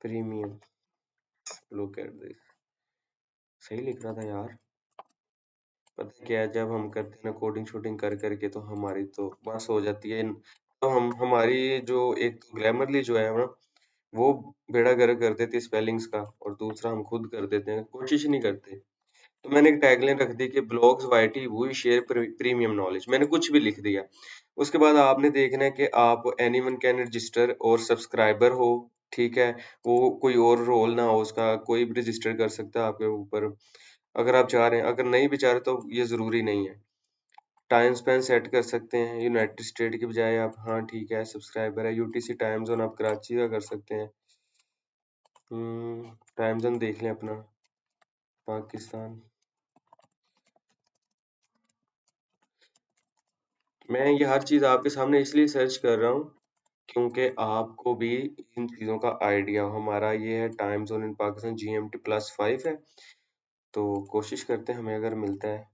Premium, look at this. सही लिख रहा था यार। पता क्या है, जब हम करते हैं ना कोडिंग शूटिंग कर करके तो हमारी तो बस हो जाती है। तो हम हमारी जो एक ग्रामरली जो है ना वो बेड़ा गर्क कर देती है स्पेलिंग्स का, और दूसरा हम खुद कर देते हैं, कोशिश नहीं करते। तो मैंने एक टैगलाइन रख दी कि blogs YT we share premium knowledge. मैंने कुछ भी लिख दिया। उसके बाद आपने देखना है कि आप एनीवन कैन रजिस्टर और सब्सक्राइबर हो। ठीक है, वो कोई और रोल ना हो उसका, कोई भी रजिस्टर कर सकता है आपके ऊपर अगर आप चाह रहे हैं। अगर नहीं भी चाह रहे तो ये ज़रूरी नहीं है। टाइम स्पेन सेट कर सकते हैं, यूनाइटेड स्टेट की बजाय आप, हाँ ठीक है, सब्सक्राइबर है। यूटीसी टाइम जोन आप कराची का कर सकते हैं। टाइम जोन देख लें अपना, पाकिस्तान। मैं ये हर चीज़ आपके सामने इसलिए सर्च कर रहा हूँ क्योंकि आपको भी इन चीज़ों का आइडिया हो। हमारा ये है टाइम जोन इन पाकिस्तान GMT +5 है। तो कोशिश करते हैं हमें अगर मिलता है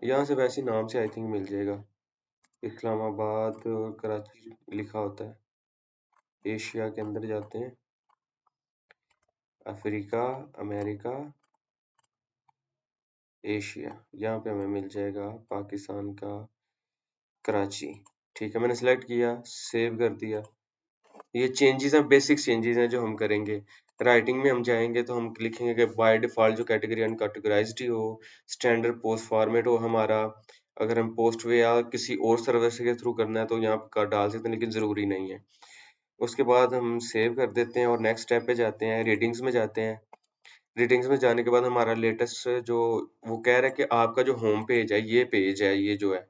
यहाँ से, वैसे नाम से आई थिंक मिल जाएगा। इस्लामाबाद और कराची लिखा होता है। एशिया के अंदर जाते हैं, अफ्रीका, अमेरिका, एशिया। यहाँ पे हमें मिल जाएगा पाकिस्तान का कराची। ठीक है, मैंने सेलेक्ट किया, सेव कर दिया। ये चेंजेस हैं, बेसिक चेंजेस हैं जो हम करेंगे। राइटिंग में हम जाएंगे तो हम लिखेंगे कि बाय डिफॉल्ट जो कैटेगरी अनकैटेगराइज्ड ही हो, स्टैंडर्ड पोस्ट फॉर्मेट हो हमारा। अगर हम पोस्ट वे या किसी और सर्विस के थ्रू करना है तो यहाँ पर डाल सकते हैं, लेकिन ज़रूरी नहीं है। उसके बाद हम सेव कर देते हैं और नेक्स्ट स्टेप पे जाते हैं, रीडिंग्स में जाते हैं। रीडिंग्स में जाने के बाद हमारा लेटेस्ट जो वो कह रहा है कि आपका जो होम पेज है, ये पेज है, ये जो है,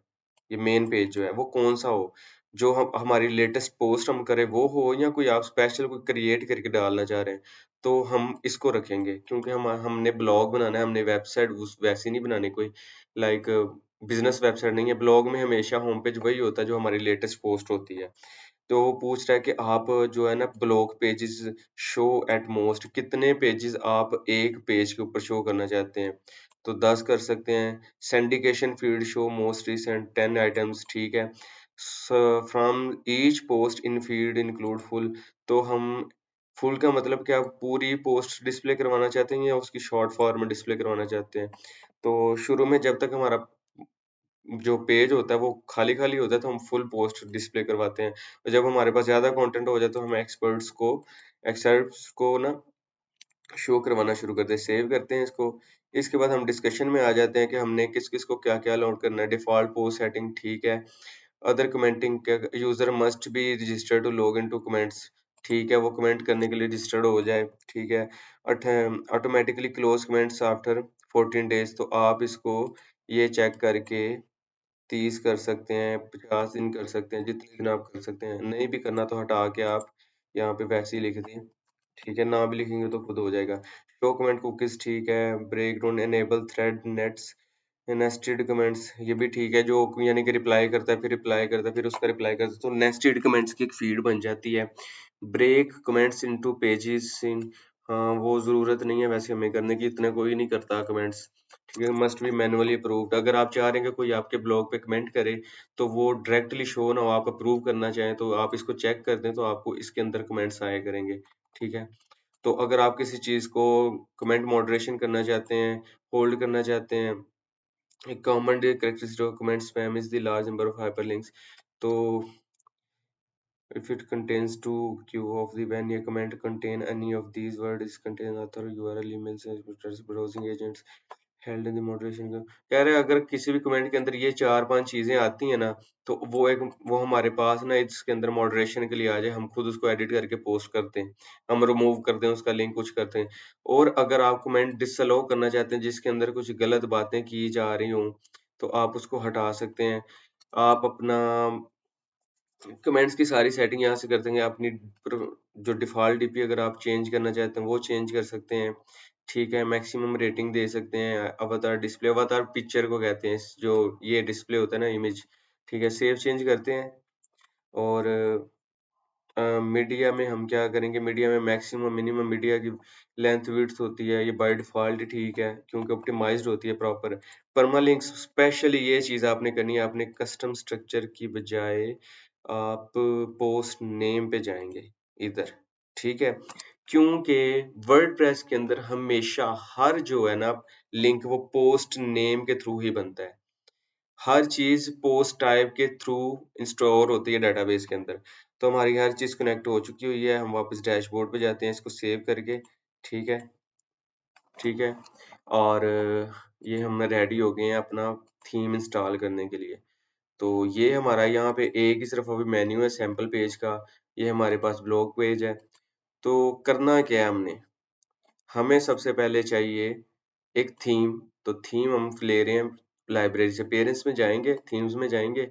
ये मेन पेज जो है वो कौन सा हो, जो हम हमारी लेटेस्ट पोस्ट हम करें वो हो, या कोई आप स्पेशल कोई क्रिएट करके डालना चाह रहे हैं तो हम इसको रखेंगे। क्योंकि हम हमने ब्लॉग बनाना है, हमने वेबसाइट उस वैसी नहीं बनानी कोई लाइक बिजनेस वेबसाइट नहीं है। ब्लॉग में हमेशा होम पेज वही होता है जो हमारी लेटेस्ट पोस्ट होती है। तो वो पूछ रहा है कि आप जो है ना blog pages show at most, कितने पेजेस आप एक पेज के ऊपर शो करना चाहते हैं। तो 10 कर सकते हैं। Syndication feed show most recent 10 items, ठीक है। From each post in feed include full, तो हम फुल का मतलब क्या, पूरी पोस्ट डिस्प्ले करवाना चाहते हैं या उसकी शॉर्ट फॉर्म में डिस्प्ले करवाना चाहते हैं। तो शुरू में जब तक हमारा जो पेज होता है वो खाली खाली होता है तो हम फुल पोस्ट डिस्प्ले करवाते हैं, और जब हमारे पास ज्यादा कंटेंट हो जाए तो हम एक्सपर्ट्स को ना शो करवाना शुरू करते हैं, सेव करते हैं इसको। इसके बाद हम डिस्कशन में आ जाते हैं कि हमने किस किस को क्या क्या लोड करना है। डिफॉल्ट पोस्ट सेटिंग, ठीक है। Other commenting, user must be registered to log in to comments, ठीक है, वो कमेंट करने के लिए रजिस्टर्ड हो जाए, ठीक है। Automatically close comments after 14 days, तो आप इसको ये चेक करके 30 कर सकते हैं, 50 दिन कर सकते हैं, जितने दिन आप कर सकते हैं। नहीं भी करना तो हटा के आप यहाँ पे वैसे ही लिख दें, ठीक है। ना भी लिखेंगे तो खुद हो जाएगा। शो कमेंट कुकीज, ठीक है। Break down, enable thread nets, nested comments, ये भी ठीक है। जो यानी कि रिप्लाई करता है, फिर रिप्लाई करता है, फिर उसका रिप्लाई करता है, तो नेस्टेड कमेंट्स की एक फीड बन जाती है। Break comments into pages in, हाँ वो जरूरत नहीं है वैसे हमें करने की, इतना कोई नहीं करता कमेंट्स, ठीक है। मस्ट बी मैनुअली अप्रूव्ड, अगर आप चाह रहे हैं कि कोई आपके ब्लॉग पे कमेंट करे तो वो डायरेक्टली शो ना हो, आप अप्रूव करना चाहें तो आप इसको चेक कर दें तो आपको इसके अंदर कमेंट्स आया करेंगे, ठीक है। तो अगर आप किसी चीज को कमेंट मॉडरेशन करना चाहते हैं, होल्ड करना चाहते हैं, एक common characteristic of comment spam is the large number of hyperlinks, तो if it contains two q of the when a comment contain any of these words contain author url emails browsing agents held in the moderation का कह रहे हैं, अगर किसी भी comment के अंदर ये चार पांच चीजें आती हैं ना, तो वो हमारे पास ना इसके अंदर मॉडरेशन के लिए आ जाए, हम खुद उसको एडिट करके पोस्ट करते हैं, हम रिमूव करते हैं उसका लिंक, कुछ करते हैं। और अगर आप कमेंट डिसअलाउ करना चाहते हैं जिसके अंदर कुछ गलत बातें की जा रही हों, तो आप उसको हटा सकते हैं। आप अपना कमेंट्स की सारी सेटिंग यहाँ से कर देंगे, अपनी जो डिफ़ॉल्ट डीपी अगर आप चेंज करना चाहते हैं वो चेंज कर सकते हैं, ठीक है। मैक्सिमम रेटिंग दे सकते हैं। अवतार डिस्प्ले, अवतार पिक्चर को कहते हैं, जो ये डिस्प्ले होता है ना इमेज, ठीक है। सेव चेंज करते हैं। और मीडिया में हम क्या करेंगे, मीडिया में मैक्सिमम मिनिमम मीडिया की लेंथ विड्थ होती है, ये बाय डिफ़ॉल्ट ठीक है क्योंकि ऑप्टिमाइज्ड होती है प्रॉपर। परमालिंक्स, स्पेशली ये चीज़ आपने करनी है, आपने कस्टम स्ट्रक्चर की बजाय आप पोस्ट नेम पे जाएंगे इधर, ठीक है। क्योंकि वर्डप्रेस के अंदर हमेशा हर जो है ना लिंक, वो पोस्ट नेम के थ्रू ही बनता है। हर चीज पोस्ट टाइप के थ्रू इंस्टोर होती है डेटाबेस के अंदर। तो हमारी हर चीज कनेक्ट हो चुकी हुई है, हम वापस डैशबोर्ड पे जाते हैं इसको सेव करके, ठीक है, ठीक है। और ये हम रेडी हो गए हैं अपना थीम इंस्टॉल करने के लिए। तो ये हमारा यहाँ पे एक ही सिर्फ अभी मेन्यू है सैम्पल पेज का, ये हमारे पास ब्लॉग पेज है। तो करना क्या है हमने, हमें सबसे पहले चाहिए एक थीम। तो थीम हम ले रहे हैं लाइब्रेरी से, पेरेंट्स में जाएंगे, थीम्स में जाएंगे,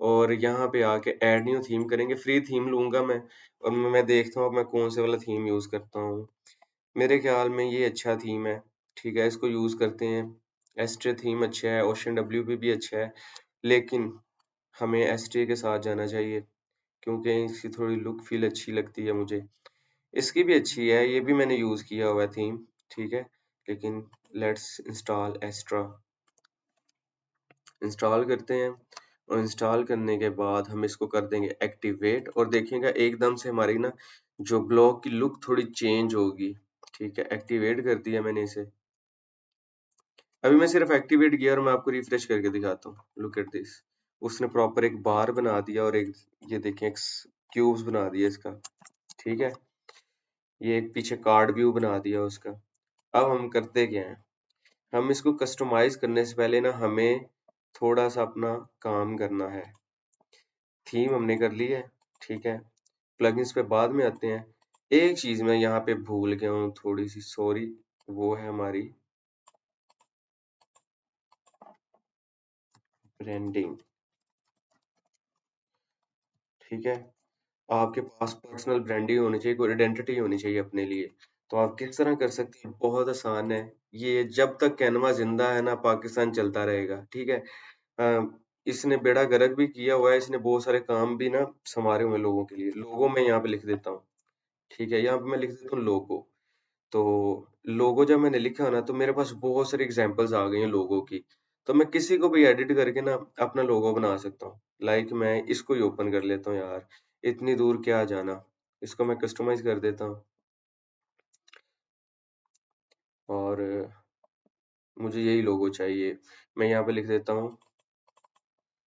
और यहाँ पे आके ऐड न्यू थीम करेंगे। फ्री थीम लूंगा मैं, और मैं देखता हूँ अब मैं कौन से वाला थीम यूज करता हूँ। मेरे ख्याल में ये अच्छा थीम है, ठीक है, इसको यूज करते हैं। एस्ट्रे थीम अच्छा है, ओशन डब्ल्यू भी अच्छा है, लेकिन हमें एस्ट्रे के साथ जाना चाहिए क्योंकि इसकी थोड़ी लुक फील अच्छी लगती है मुझे। इसकी भी अच्छी है, ये भी मैंने यूज किया हुआ है थीम, ठीक है। लेकिन लेट्स इंस्टॉल एस्ट्रा, इंस्टॉल करते हैं, और इंस्टॉल करने के बाद हम इसको कर देंगे एक्टिवेट, और देखिएगा एकदम से हमारी ना जो ब्लॉग की लुक थोड़ी चेंज होगी, ठीक है। एक्टिवेट कर दिया मैंने इसे, अभी मैं सिर्फ एक्टिवेट किया और मैं आपको रिफ्रेश करके दिखाता हूँ। लुक एट दिस, उसने प्रॉपर एक बार बना दिया, और एक ये देखें एक क्यूब्स बना दिया इसका, ठीक है। ये एक पीछे कार्ड व्यू बना दिया उसका। अब हम करते क्या हैं, हम इसको कस्टमाइज करने से पहले ना हमें थोड़ा सा अपना काम करना है। थीम हमने कर ली है, ठीक है। प्लगइन्स पे बाद में आते हैं। एक चीज मैं यहाँ पे भूल गया हूँ थोड़ी सी, सॉरी, वो है हमारी ब्रांडिंग, ठीक है। आपके पास पर्सनल ब्रांडिंग होनी चाहिए, कोई आइडेंटिटी होनी चाहिए अपने लिए। तो आप किस तरह कर सकते हैं, बहुत आसान है। ये जब तक कैनवा जिंदा है ना, पाकिस्तान चलता रहेगा, ठीक है। इसने बेड़ा गर्क भी किया हुआ है, इसने बहुत सारे काम भी ना संवारे हुए हैं लोगों के लिए। लोगों में यहाँ पे लिख देता हूँ, ठीक है, यहाँ पे मैं लिख देता हूँ लोगो। तो लोगो जब मैंने लिखा ना तो मेरे पास बहुत सारी एग्जांपल्स आ गई हैं लोगो की। तो मैं किसी को भी एडिट करके ना अपना लोगो बना सकता हूँ। लाइक मैं इसको ही ओपन कर लेता हूँ यार, इतनी दूर क्या जाना। इसको मैं कस्टमाइज कर देता हूँ और मुझे यही लोगो चाहिए। मैं यहाँ पे लिख देता हूँ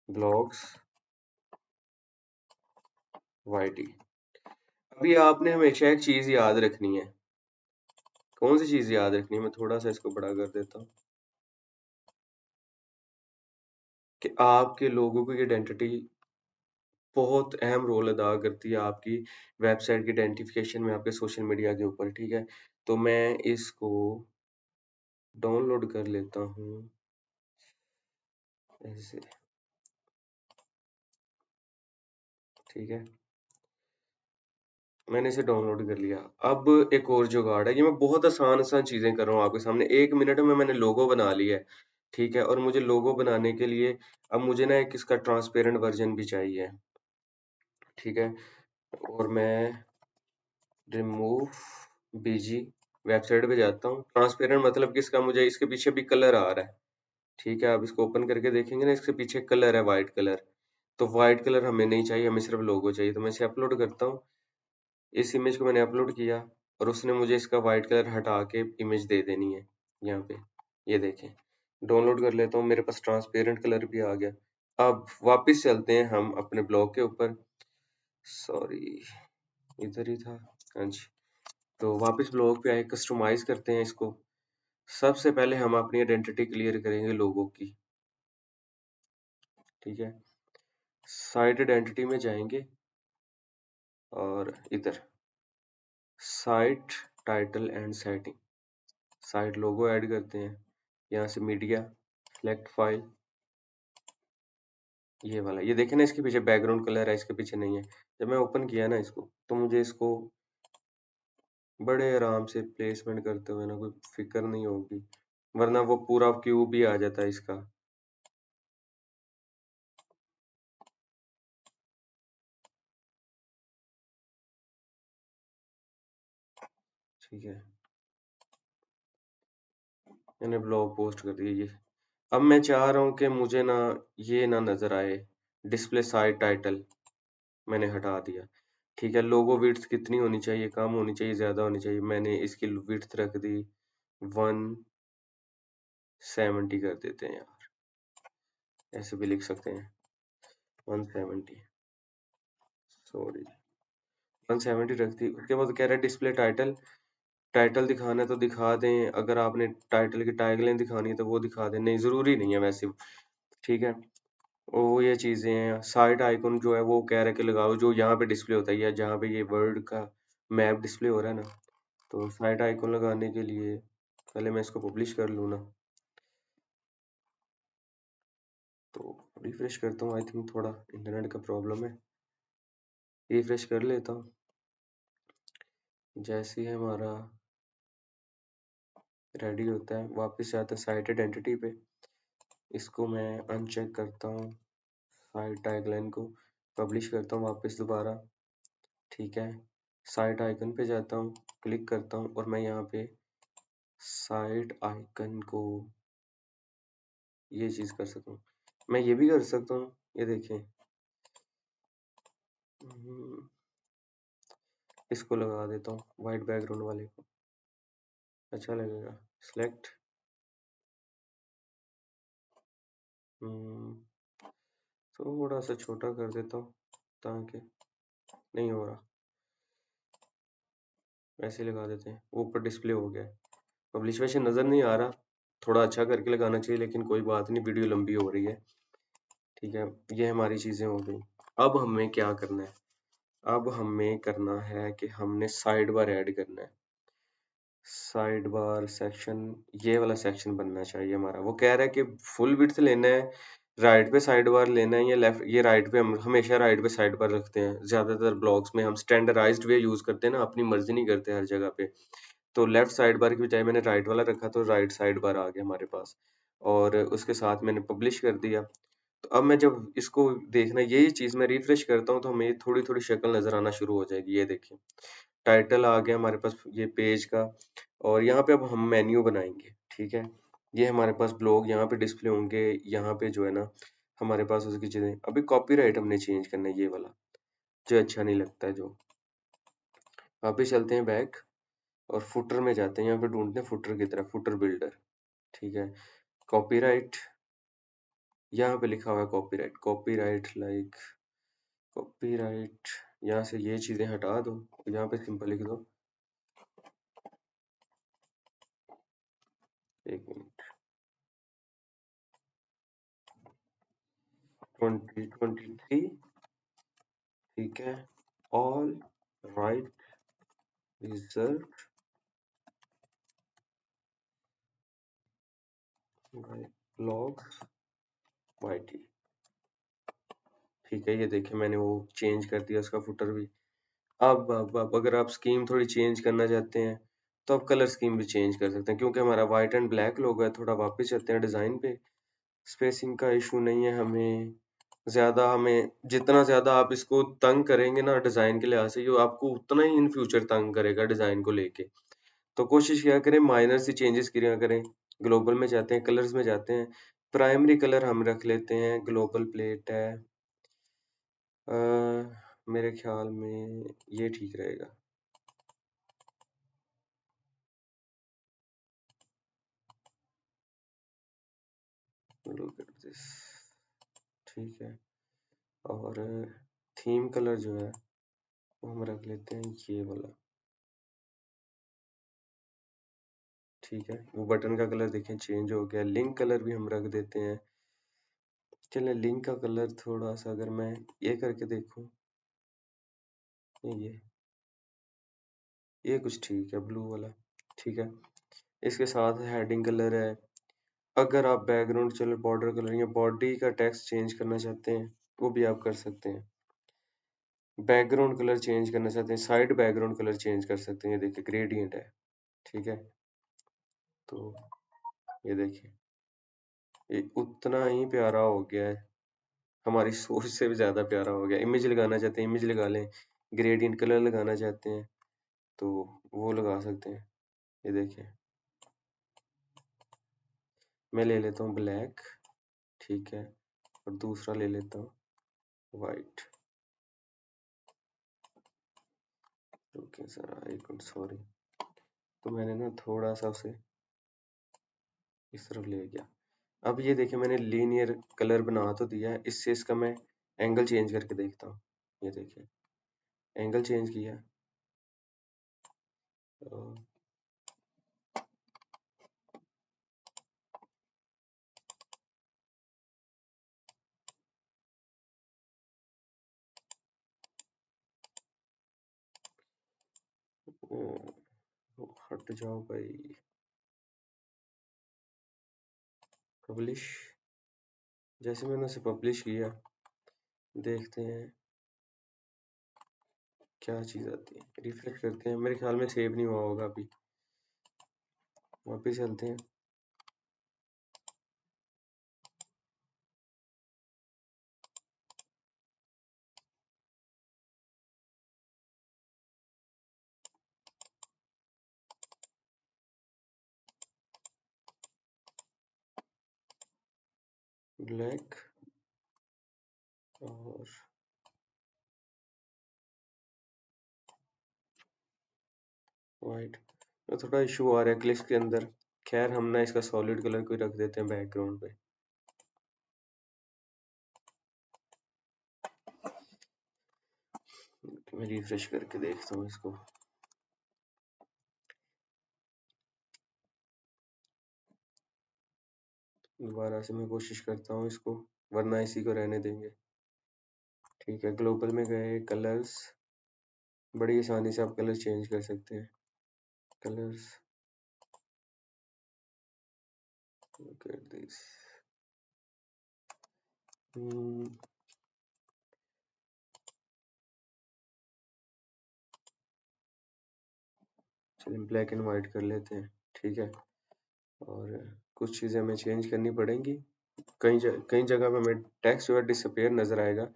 ब्लॉग्स वाईटी। अभी आपने हमेशा एक चीज याद रखनी है। कौन सी चीज याद रखनी है? मैं थोड़ा सा इसको बड़ा कर देता हूँ कि आपके लोगों की आइडेंटिटी बहुत अहम रोल अदा करती है आपकी वेबसाइट की आइडेंटिफिकेशन में, आपके सोशल मीडिया के ऊपर, ठीक है? तो मैं इसको डाउनलोड कर लेता हूँ ऐसे, ठीक है? मैंने इसे डाउनलोड कर लिया। अब एक और जुगाड़ है, ये मैं बहुत आसान आसान चीजें कर रहा हूँ आपके सामने। 1 मिनट में मैंने लोगो बना लिया है, ठीक है? और मुझे लोगो बनाने के लिए अब मुझे ना एक इसका ट्रांसपेरेंट वर्जन भी चाहिए, ठीक है? और मैं रिमूव बीजी वेबसाइट पे जाता हूँ। ट्रांसपेरेंट मतलब कि इसका मुझे इसके पीछे भी कलर आ रहा है, ठीक है? आप इसको ओपन करके देखेंगे ना, इसके पीछे कलर है वाइट कलर। तो वाइट कलर हमें नहीं चाहिए, हमें सिर्फ लोगो चाहिए। तो मैं इसे अपलोड करता हूँ। इस इमेज को मैंने अपलोड किया और उसने मुझे इसका वाइट कलर हटा के इमेज दे देनी है यहाँ पे। ये देखें, डाउनलोड कर लेता हूँ, मेरे पास ट्रांसपेरेंट कलर भी आ गया। अब वापस चलते हैं हम अपने ब्लॉग के ऊपर। सॉरी, इधर ही था। हाँ जी। तो वापस ब्लॉग पे आए, कस्टमाइज करते हैं इसको। सबसे पहले हम अपनी आइडेंटिटी क्लियर करेंगे लोगो की, ठीक है? साइट आइडेंटिटी में जाएंगे और इधर site title and setting, site logo add करते हैं। यहाँ से मीडिया, सेलेक्ट फाइल, ये वाला। ये देखे ना, इसके पीछे बैकग्राउंड कलर है, इसके पीछे नहीं है। जब मैं ओपन किया ना इसको, तो मुझे इसको बड़े आराम से प्लेसमेंट करते हुए ना कोई फिक्र नहीं होगी, वरना वो पूरा क्यूब भी आ जाता है इसका। ठीक है, मैंने ब्लॉग पोस्ट कर दिया ये। अब मैं चाह रहा हूँ कि मुझे ना ये ना नजर आए, डिस्प्ले साइट टाइटल मैंने हटा दिया। ठीक है, लोगो विड्थ कितनी होनी चाहिए? कम होनी चाहिए, ज्यादा होनी चाहिए? मैंने इसकी विड्थ रख दी 170 कर देते हैं यार, ऐसे भी लिख सकते हैं 170। सॉरी, 170 रख दी। उसके बाद कह रहा है डिस्प्ले टाइटल। टाइटल दिखाना है तो दिखा दें, अगर आपने टाइटल की टैगलाइन दिखानी है तो वो दिखा दें, नहीं जरूरी नहीं है वैसे, ठीक है? वो ये चीजें हैं। साइट आइकन जो है वो कह रहा है कि लगाओ जो यहाँ पे डिस्प्ले होता है, या जहाँ पे ये वर्ड का मैप डिस्प्ले हो रहा है ना। तो साइट आइकन लगाने के लिए पहले मैं इसको पब्लिश कर लूँ ना, तो रिफ्रेश करता हूँ। आई थिंक थोड़ा इंटरनेट का प्रॉब्लम है, रिफ्रेश कर लेता हूँ। जैसे ही हमारा रेडी होता है, वापस जाता है साइट आइडेंटिटी पे। इसको मैं अनचेक करता हूँ, साइट टैगलाइन को पब्लिश करता हूँ वापस दोबारा, ठीक है? साइट आइकन पे जाता हूँ, क्लिक करता हूँ और मैं यहाँ पे साइट आइकन को ये चीज कर सकता हूँ। मैं ये भी कर सकता हूँ, ये देखें। इसको लगा देता हूँ वाइट बैकग्राउंड वाले को, अच्छा लगेगा। सिलेक्ट, थोड़ा सा छोटा कर देता हूँ ताकि नहीं हो रहा, वैसे लगा देते हैं। ऊपर डिस्प्ले हो गया, पब्लिश वैसे नजर नहीं आ रहा, थोड़ा अच्छा करके लगाना चाहिए, लेकिन कोई बात नहीं, वीडियो लंबी हो रही है, ठीक है? ये हमारी चीजें हो गई। अब हमें क्या करना है? अब हमें करना है कि हमने साइड बार ऐड करना है। साइड बार सेक्शन, ये वाला सेक्शन बनना चाहिए हमारा। वो कह रहा है कि फुल विड्थ लेना है, राइट पे साइड बार लेना है या लेफ्ट। ये राइट पे, हम हमेशा राइट पे साइड बार रखते हैं ज्यादातर ब्लॉग्स में। हम स्टैंडर्डाइज्ड वे यूज करते हैं ना, अपनी मर्जी नहीं करते हर जगह पे। तो लेफ्ट साइड बार की बजाय मैंने राइट वाला रखा, तो राइट साइड बार आ गया हमारे पास। और उसके साथ मैंने पब्लिश कर दिया। तो अब मैं जब इसको देखना, यही चीज मैं रिफ्रेश करता हूँ तो हमें थोड़ी थोड़ी शक्ल नजर आना शुरू हो जाएगी। ये देखिए, टाइटल आ गया हमारे पास ये पेज का, और यहाँ पे अब हम मेन्यू बनाएंगे, ठीक है। ये हमारे पास ब्लॉग यहाँ पे डिस्प्ले होंगे, यहाँ पे जो है ना हमारे पास उसकी चीजें। अभी कॉपीराइट हमने चेंज करना है, ये वाला जो अच्छा नहीं लगता है जो। वापिस चलते हैं बैक और फुटर में जाते हैं, यहाँ पे ढूंढते हैं फुटर की तरफ, फुटर बिल्डर, ठीक है। कॉपीराइट, यहाँ पे लिखा हुआ है कॉपीराइट, कॉपीराइट लाइक कॉपीराइट, यहाँ से ये चीजें हटा दो, यहाँ पे सिंपल लिख दो, एक मिनट, 2023, ठीक है। All right reserve by blog YT, ठीक है। ये देखिए मैंने वो चेंज कर दिया उसका फुटर भी। अब अगर आप स्कीम थोड़ी चेंज करना चाहते हैं तो आप कलर स्कीम भी चेंज कर सकते हैं, क्योंकि हमारा व्हाइट एंड ब्लैक लोगो है। थोड़ा वापस चलते हैं डिजाइन पे। स्पेसिंग का इशू नहीं है हमें ज्यादा, हमें जितना ज्यादा आप इसको तंग करेंगे ना डिजाइन के लिहाज से, ये आपको उतना ही इन फ्यूचर तंग करेगा डिजाइन को लेके। तो कोशिश किया करें माइनर सी चेंजेस किया करें। ग्लोबल में जाते हैं, कलर्स में जाते हैं, प्राइमरी कलर हम रख लेते हैं, ग्लोबल प्लेट है। अ, मेरे ख्याल में ये ठीक रहेगा। लुक एट दिस, ठीक है। और थीम कलर जो है वो हम रख लेते हैं ये वाला, ठीक है। वो बटन का कलर देखें चेंज हो गया। लिंक कलर भी हम रख देते हैं। चलिए लिंक का कलर थोड़ा सा अगर मैं ये करके देखूं, ये कुछ ठीक है, ब्लू वाला, ठीक है। इसके साथ हेडिंग कलर है। अगर आप बैकग्राउंड, चलो बॉर्डर कलर या बॉडी का टेक्स्ट चेंज करना चाहते हैं वो भी आप कर सकते हैं। बैकग्राउंड कलर चेंज करना चाहते हैं, साइड बैकग्राउंड कलर चेंज कर सकते हैं। ये देखिए ग्रेडियंट है, ठीक है। तो ये देखिए ये उतना ही प्यारा हो गया है, हमारी सोच से भी ज्यादा प्यारा हो गया। इमेज लगाना चाहते हैं इमेज लगा लें, ग्रेडियंट कलर लगाना चाहते हैं तो वो लगा सकते हैं। ये देखिए मैं ले लेता हूँ ब्लैक, ठीक है, और दूसरा ले लेता हूँ वाइट। ओके सर, आई सॉरी, तो मैंने ना थोड़ा सा उसे इस तरफ ले गया। अब ये देखिए मैंने लीनियर कलर बना तो दिया है, इससे इसका मैं एंगल चेंज करके देखता हूँ। ये देखिए एंगल चेंज किया, हट जाओ भाई। पब्लिश, जैसे मैंने उसे पब्लिश किया, देखते हैं क्या चीज़ आती है। रिफ्रेश करते हैं, मेरे ख्याल में सेव नहीं हुआ होगा अभी। वापिस चलते हैं, ब्लैक और वाइट। तो थोड़ा इशू आ रहा है क्लिप्स के अंदर। खैर हम ना इसका सॉलिड कलर कोई रख देते हैं बैकग्राउंड पे। मैं रिफ्रेश करके देखता हूँ इसको। दोबारा से मैं कोशिश करता हूँ इसको, वरना इसी को रहने देंगे। ठीक है, ग्लोबल में गए, कलर्स, बड़ी आसानी से आप कलर चेंज कर सकते हैं। कलर्स, look at this, चलिए ब्लैक एंड वाइट कर लेते हैं, ठीक है। और कुछ चीज़ें हमें चेंज करनी पड़ेंगी। कई जगह पे हमें टेक्स्ट जो है डिसअपियर नजर आएगा।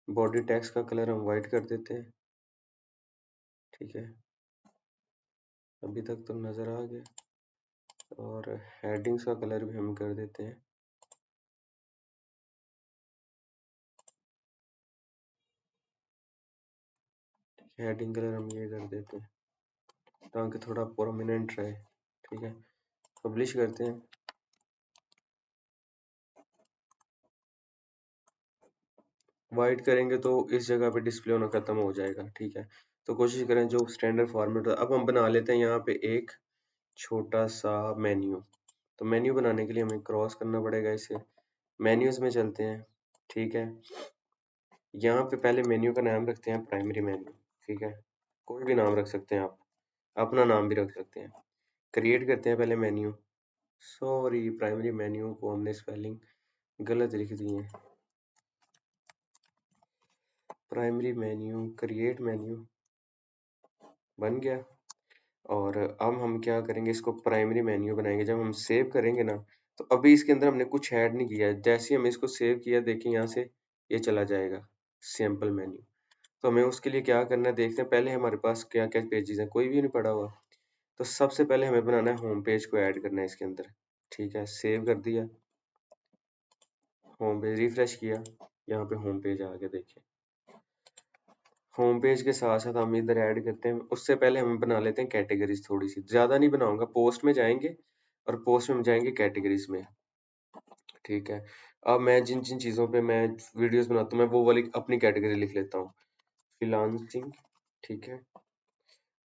बॉडी टेक्स्ट का कलर हम वाइट कर देते हैं, ठीक है। अभी तक तो नज़र आ गया। और हेडिंग्स का कलर भी हम कर देते हैं, हेडिंग कलर हम ये कर देते हैं ताकि थोड़ा प्रोमिनेंट रहे। ठीक है, पब्लिश करते हैं। वाइट करेंगे तो इस जगह पे डिस्प्ले होना खत्म हो जाएगा। ठीक है, तो कोशिश करें जो स्टैंडर्ड फॉर्मेट। अब हम बना लेते हैं यहाँ पे एक छोटा सा मेन्यू। तो मेन्यू बनाने के लिए हमें क्रॉस करना पड़ेगा इसे, मेन्यूज में चलते हैं। ठीक है, यहाँ पे पहले मेन्यू का नाम रखते हैं प्राइमरी मेन्यू। ठीक है, कोई भी नाम रख सकते हैं आप, अपना नाम भी रख सकते हैं। क्रिएट करते हैं पहले मेन्यू। सॉरी, प्राइमरी मेन्यू को हमने स्पेलिंग गलत लिख दी है। प्राइमरी मेन्यू, क्रिएट मेन्यू बन गया। और अब हम क्या करेंगे, इसको प्राइमरी मेन्यू बनाएंगे। जब हम सेव करेंगे ना, तो अभी इसके अंदर हमने कुछ ऐड नहीं किया है। जैसे ही हम इसको सेव किया, देखिए यहाँ से ये चला जाएगा सैम्पल मेन्यू। तो हमें उसके लिए क्या करना है देखते हैं। पहले हमारे पास क्या क्या पेजेस हैं, कोई भी नहीं पड़ा हुआ। तो सबसे पहले हमें बनाना है होम पेज को ऐड करना है इसके अंदर। ठीक है, सेव कर दिया, होम पेज रिफ्रेश किया, यहाँ पे होम पेज आ गया। देखिए, होम पेज के साथ साथ हम इधर ऐड करते हैं। उससे पहले हम बना लेते हैं कैटेगरीज, थोड़ी सी ज़्यादा नहीं बनाऊंगा। पोस्ट में जाएंगे और पोस्ट में हम जाएंगे कैटेगरीज में। ठीक है, अब मैं जिन जिन चीज़ों पे मैं वीडियोस बनाता हूँ, मैं वो वाली अपनी कैटेगरी लिख लेता हूँ, फ्रीलांसिंग। ठीक है,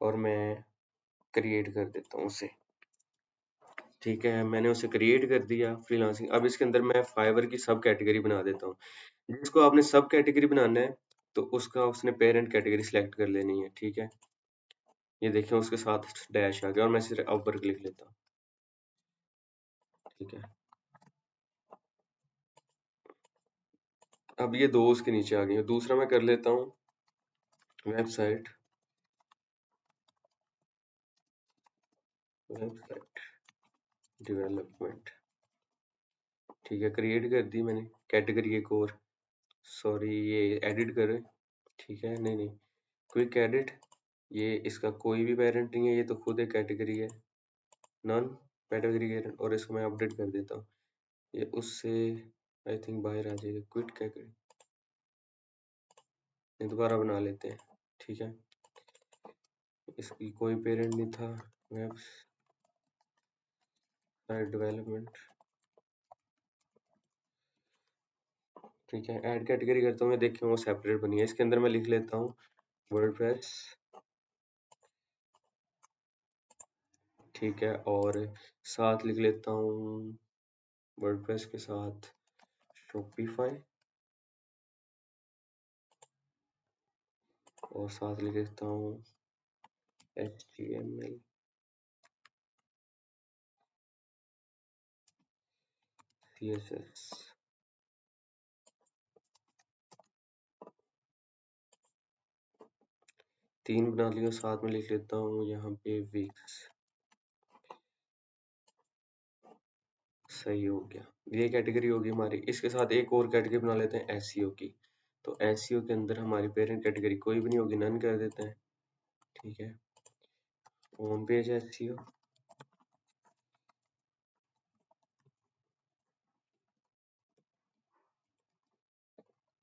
और मैं क्रिएट कर देता हूँ उसे। ठीक है, मैंने उसे क्रिएट कर दिया फ्रीलांसिंग। अब इसके अंदर मैं फाइवर की सब कैटेगरी बना देता हूँ। जिसको आपने सब कैटेगरी बनाना है, तो उसका उसने पेरेंट कैटेगरी सिलेक्ट कर लेनी है। ठीक है, ये देखें उसके साथ डैश आ गया, और मैं सिर्फ ऊपर क्लिक लेता हूँ। ठीक है, अब ये दो उसके नीचे आ गई हैं। दूसरा मैं कर लेता हूँ वेबसाइट, वेबसाइट डेवलपमेंट। ठीक है, क्रिएट कर दी मैंने कैटेगरी एक और। सॉरी, ये एडिट करें। ठीक है, नहीं नहीं, क्विक एडिट। ये इसका कोई भी पेरेंट नहीं है, ये तो खुद एक कैटेगरी है, नॉन कैटेगरी। और इसको मैं अपडेट कर देता हूँ, ये उससे आई थिंक बाहर आ जाएगा। क्विट कैटेगरी, ये दोबारा बना लेते हैं। ठीक है, इसकी कोई पेरेंट नहीं था, वेबसाइट डेवलपमेंट। ठीक है, ऐड कैटेगरी करता हूँ, मैं देखिए वो सेपरेट बनी है। इसके अंदर मैं लिख लेता हूँ वर्डप्रेस। ठीक है, और साथ लिख लेता हूँ वर्डप्रेस के साथ शॉपिफाई, और साथ लिख लेता हूँ HTML, CSS। तीन बना लिया, साथ में लिख लेता हूँ यहाँ पे विक्स। सही हो गया, ये कैटेगरी होगी हमारी। इसके साथ एक और कैटेगरी बना लेते हैं एसईओ की। तो एसईओ के अंदर हमारी पेरेंट कैटेगरी कोई भी नहीं होगी, नन कर देते हैं। ठीक है, होम पेज एसईओ,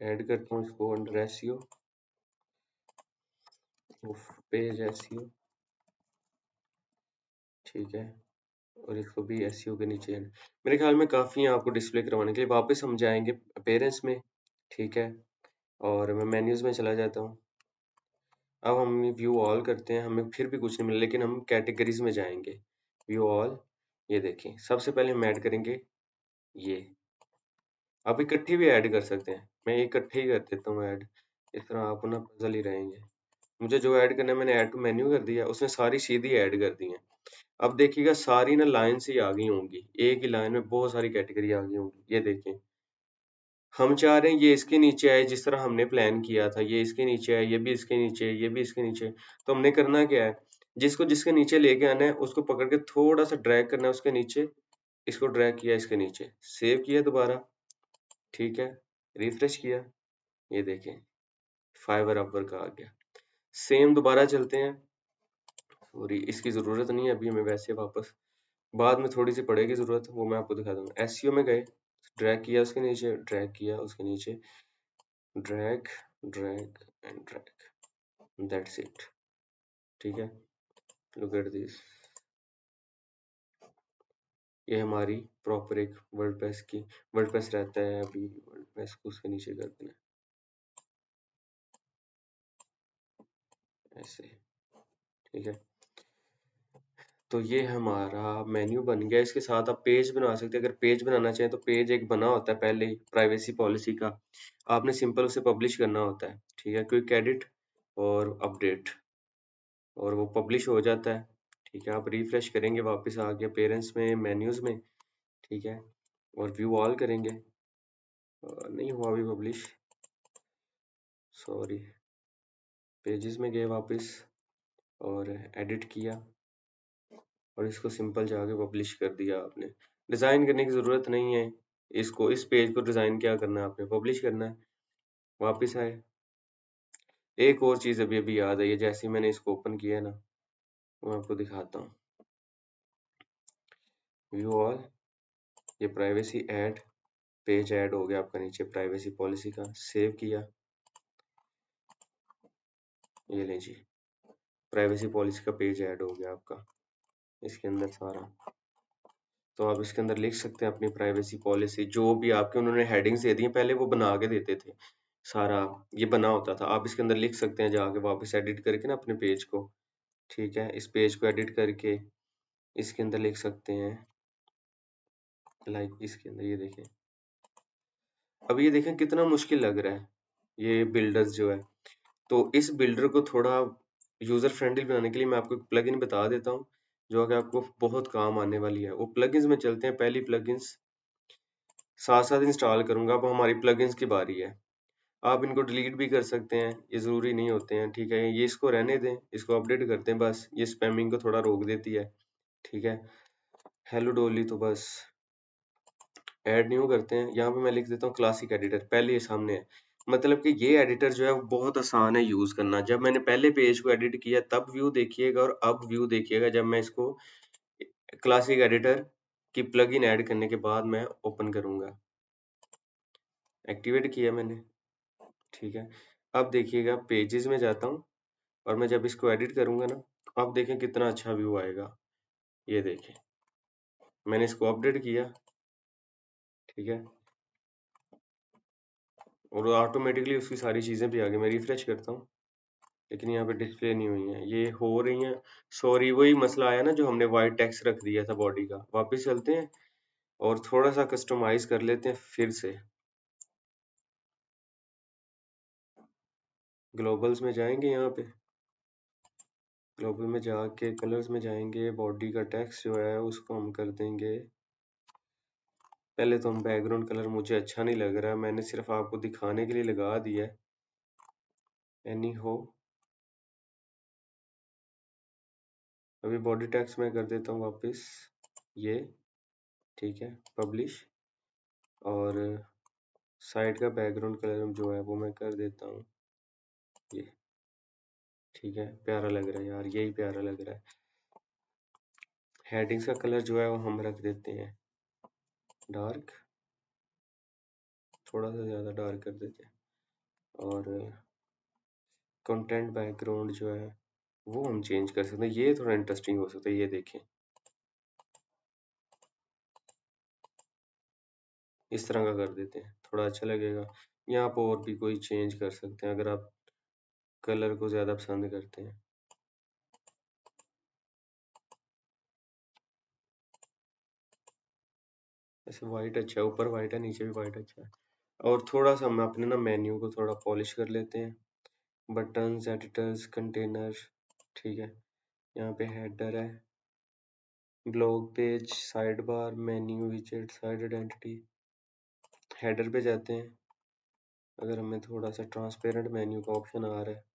ऐड करता हूँ इसको अंडर एसईओ, पेज एसईओ। ठीक है, और इसको भी एसईओ के नीचे है। मेरे ख्याल में काफ़ी है आपको डिस्प्ले करवाने के लिए। वापस हम जाएंगे पेरेंट्स में। ठीक है, और मैं मेन्यूज में चला जाता हूँ। अब हम व्यू ऑल करते हैं, हमें फिर भी कुछ नहीं मिला, लेकिन हम कैटेगरीज में जाएंगे। व्यू ऑल, ये देखें, सबसे पहले हम ऐड करेंगे ये। आप इकट्ठी भी ऐड कर सकते हैं, मैं इकट्ठे ही कर देता हूँ ऐड। इस तरह आप ना पजल ही रहेंगे। मुझे जो ऐड करना है मैंने ऐड टू मेन्यू कर दिया, उसने सारी सीधी ऐड कर दी है। अब देखिएगा सारी ना लाइन से ही आ गई होंगी, एक ही लाइन में बहुत सारी कैटेगरी आ गई होंगी। ये देखें, हम चाह रहे हैं ये इसके नीचे आए, जिस तरह हमने प्लान किया था। ये इसके नीचे आए, ये भी इसके नीचे, ये भी इसके नीचे। तो हमने करना क्या है, जिसको जिसके नीचे लेके आना है उसको पकड़ के थोड़ा सा ड्रैग करना है उसके नीचे। इसको ड्रैग किया इसके नीचे, सेव किया दोबारा। ठीक है, रिफ्रेश किया, ये देखें फाइवर अपवर्क आ गया। सेम दोबारा चलते हैं, सॉरी, इसकी ज़रूरत नहीं है अभी हमें, वैसे वापस बाद में थोड़ी सी पड़ेगी ज़रूरत, वो मैं आपको दिखा दूंगा। एसईओ में गए, ड्रैग किया उसके नीचे, ड्रैग किया उसके नीचे, drag drag and drag, that's it. ठीक है, लुक एट दिस, ये हमारी प्रॉपर एक वर्डप्रेस की, वर्डप्रेस रहता है अभी, वर्डप्रेस को उसके नीचे कर देना ऐसे। ठीक है, तो ये हमारा मेन्यू बन गया। इसके साथ आप पेज बना सकते हैं, अगर पेज बनाना चाहें तो पेज एक बना होता है पहले ही प्राइवेसी पॉलिसी का, आपने सिंपल उसे पब्लिश करना होता है। ठीक है, क्विक एडिट और अपडेट, और वो पब्लिश हो जाता है। ठीक है, आप रिफ्रेश करेंगे, वापस आ गया पेरेंट्स में, मेन्यूज में। ठीक है, और व्यू ऑल करेंगे, नहीं हुआ अभी पब्लिश, सॉरी, पेजेस में गए वापस और एडिट किया, और इसको सिंपल जाके पब्लिश कर दिया आपने। डिज़ाइन करने की ज़रूरत नहीं है, इसको, इस पेज को डिज़ाइन क्या करना है आपने, पब्लिश करना है। वापस आए, एक और चीज़ अभी अभी याद आई है, जैसे ही मैंने इसको ओपन किया है ना, मैं आपको दिखाता हूँ। व्यू ऑल, ये प्राइवेसी ऐड, पेज ऐड हो गया आपका नीचे प्राइवेसी पॉलिसी का, सेव किया, ये लें जी, प्राइवेसी पॉलिसी का पेज ऐड हो गया आपका इसके अंदर सारा। तो आप इसके अंदर लिख सकते हैं अपनी प्राइवेसी पॉलिसी, जो भी आपके उन्होंने हेडिंग्स दे दी हैं, पहले वो बना के देते थे, सारा ये बना होता था, आप इसके अंदर लिख सकते हैं जाके वापस एडिट करके ना अपने पेज को। ठीक है, इस पेज को एडिट करके इसके अंदर लिख सकते हैं, लाइक इसके अंदर ये देखें, अब ये देखें कितना मुश्किल लग रहा है ये बिल्डर्स जो है। तो इस बिल्डर को थोड़ा यूजर फ्रेंडली बनाने के लिए मैं आपको एक प्लगइन बता देता हूँ, जो कि आपको बहुत काम आने वाली है। वो प्लगइन्स में चलते हैं, पहली प्लगइन्स साथ साथ इंस्टॉल करूंगा। अब हमारी प्लगइन्स की बारी है, आप इनको डिलीट भी कर सकते हैं, ये ज़रूरी नहीं होते हैं। ठीक है, ये इसको रहने दें, इसको अपडेट करते हैं बस, ये स्पैमिंग को थोड़ा रोक देती है। ठीक है, हेलो डॉली तो बस ऐड न्यू करते हैं, यहाँ पे मैं लिख देता हूँ क्लासिक एडिटर, पहले ये सामने है। मतलब कि ये एडिटर जो है वो बहुत आसान है यूज़ करना। जब मैंने पहले पेज को एडिट किया तब व्यू देखिएगा, और अब व्यू देखिएगा जब मैं इसको क्लासिक एडिटर की प्लगइन ऐड करने के बाद मैं ओपन करूँगा। एक्टिवेट किया मैंने। ठीक है, अब देखिएगा पेजेस में जाता हूँ, और मैं जब इसको एडिट करूँगा ना, अब देखें कितना अच्छा व्यू आएगा। ये देखें, मैंने इसको अपडेट किया। ठीक है, और ऑटोमेटिकली उसकी सारी चीज़ें भी आ गई। मैं रिफ्रेश करता हूँ, लेकिन यहाँ पे डिस्प्ले नहीं हुई हैं, ये हो रही हैं। सॉरी, वही मसला आया ना जो हमने वाइट टेक्स्ट रख दिया था बॉडी का। वापस चलते हैं और थोड़ा सा कस्टमाइज कर लेते हैं फिर से। ग्लोबल्स में जाएंगे, यहाँ पे ग्लोबल में जाके कलर्स में जाएंगे, बॉडी का टेक्स्ट जो है उसको हम कर देंगे, पहले तो हम बैकग्राउंड कलर, मुझे अच्छा नहीं लग रहा है, मैंने सिर्फ आपको दिखाने के लिए लगा दिया है। एनी हो, अभी बॉडी टेक्स्ट में कर देता हूँ वापस ये। ठीक है, पब्लिश, और साइड का बैकग्राउंड कलर जो है वो मैं कर देता हूँ ये। ठीक है, प्यारा लग रहा है यार, यही प्यारा लग रहा है। हेडिंग्स का कलर जो है वो हम रख देते हैं डार्क, थोड़ा सा ज़्यादा डार्क कर देते हैं, और कंटेंट बैकग्राउंड जो है वो हम चेंज कर सकते हैं, ये थोड़ा इंटरेस्टिंग हो सकता है। ये देखें, इस तरह का कर देते हैं, थोड़ा अच्छा लगेगा। यहाँ पर और भी कोई चेंज कर सकते हैं अगर आप कलर को ज़्यादा पसंद करते हैं। ऐसे वाइट अच्छा है, ऊपर वाइट है, नीचे भी वाइट अच्छा है। और थोड़ा सा हम अपने ना मेन्यू को थोड़ा पॉलिश कर लेते हैं, बटन्स, एडिटर्स, कंटेनर। ठीक है, यहाँ पे हेडर है, blog page, side bar, menu, विजेट, साइड आइडेंटिटी। हेडर पे जाते हैं, अगर हमें थोड़ा सा ट्रांसपेरेंट मेन्यू का ऑप्शन आ रहा है।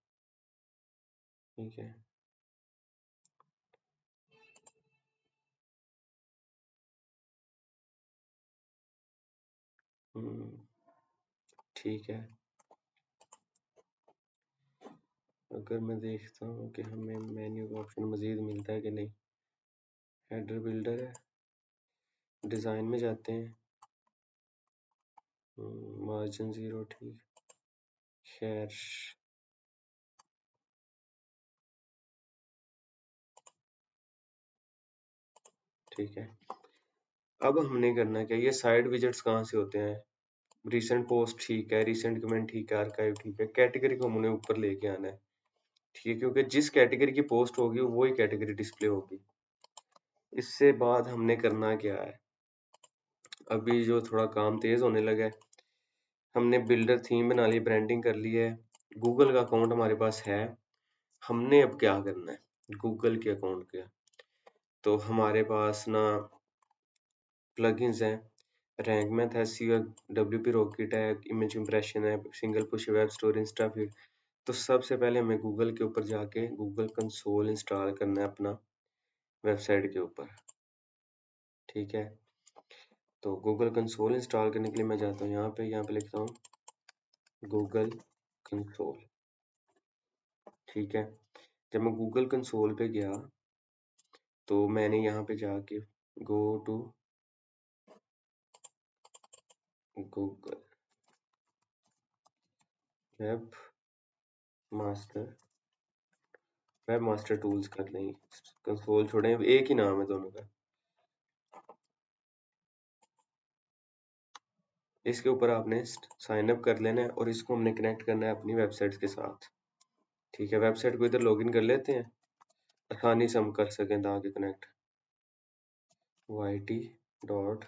ठीक है, ठीक है, अगर मैं देखता हूँ कि हमें मेन्यू का ऑप्शन मज़ीद मिलता है कि नहीं। हेडर बिल्डर है, डिज़ाइन में जाते हैं, मार्जिन ज़ीरो, ठीक, खैर, ठीक है। अब हमने करना क्या, ये साइड विजेट्स कहाँ से होते हैं? रीसेंट पोस्ट ठीक है, रीसेंट कमेंट ठीक है, आर्काइव ठीक है, कैटेगरी को हमने ऊपर लेके आना है, ठीक है, क्योंकि जिस कैटेगरी की पोस्ट होगी वही कैटेगरी डिस्प्ले होगी। इससे बाद हमने करना क्या है, अभी जो थोड़ा काम तेज होने लगा है, हमने बिल्डर थीम बना ली, ब्रांडिंग कर ली है, गूगल का अकाउंट हमारे पास है। हमने अब क्या करना है गूगल के अकाउंट के, तो हमारे पास ना प्लगइन्स हैं, रैंक मैथ है, सी डब्ल्यू पी रॉकेट है, इमेज इंप्रेशन है, single push web store, Insta feed. तो सबसे पहले हमें गूगल के ऊपर जाके गूगल कंसोल इंस्टॉल करना है अपना वेबसाइट के ऊपर, ठीक है। तो गूगल कंसोल इंस्टॉल करने के लिए मैं जाता हूँ यहाँ पे लिखता हूँ गूगल कंसोल, ठीक है। जब मैं गूगल कंसोल पे गया तो मैंने यहाँ पे जाके go to Google web master, web master tools कर लेंगे, कंसोल छोड़े, एक ही नाम है दोनों का। इसके ऊपर आपने साइन अप कर लेना है और इसको हमने कनेक्ट करना है अपनी वेबसाइट के साथ, ठीक है। वेबसाइट को इधर लॉगिन कर लेते हैं, आसानी से हम कर सकें ताकि कनेक्ट, वाई डॉट,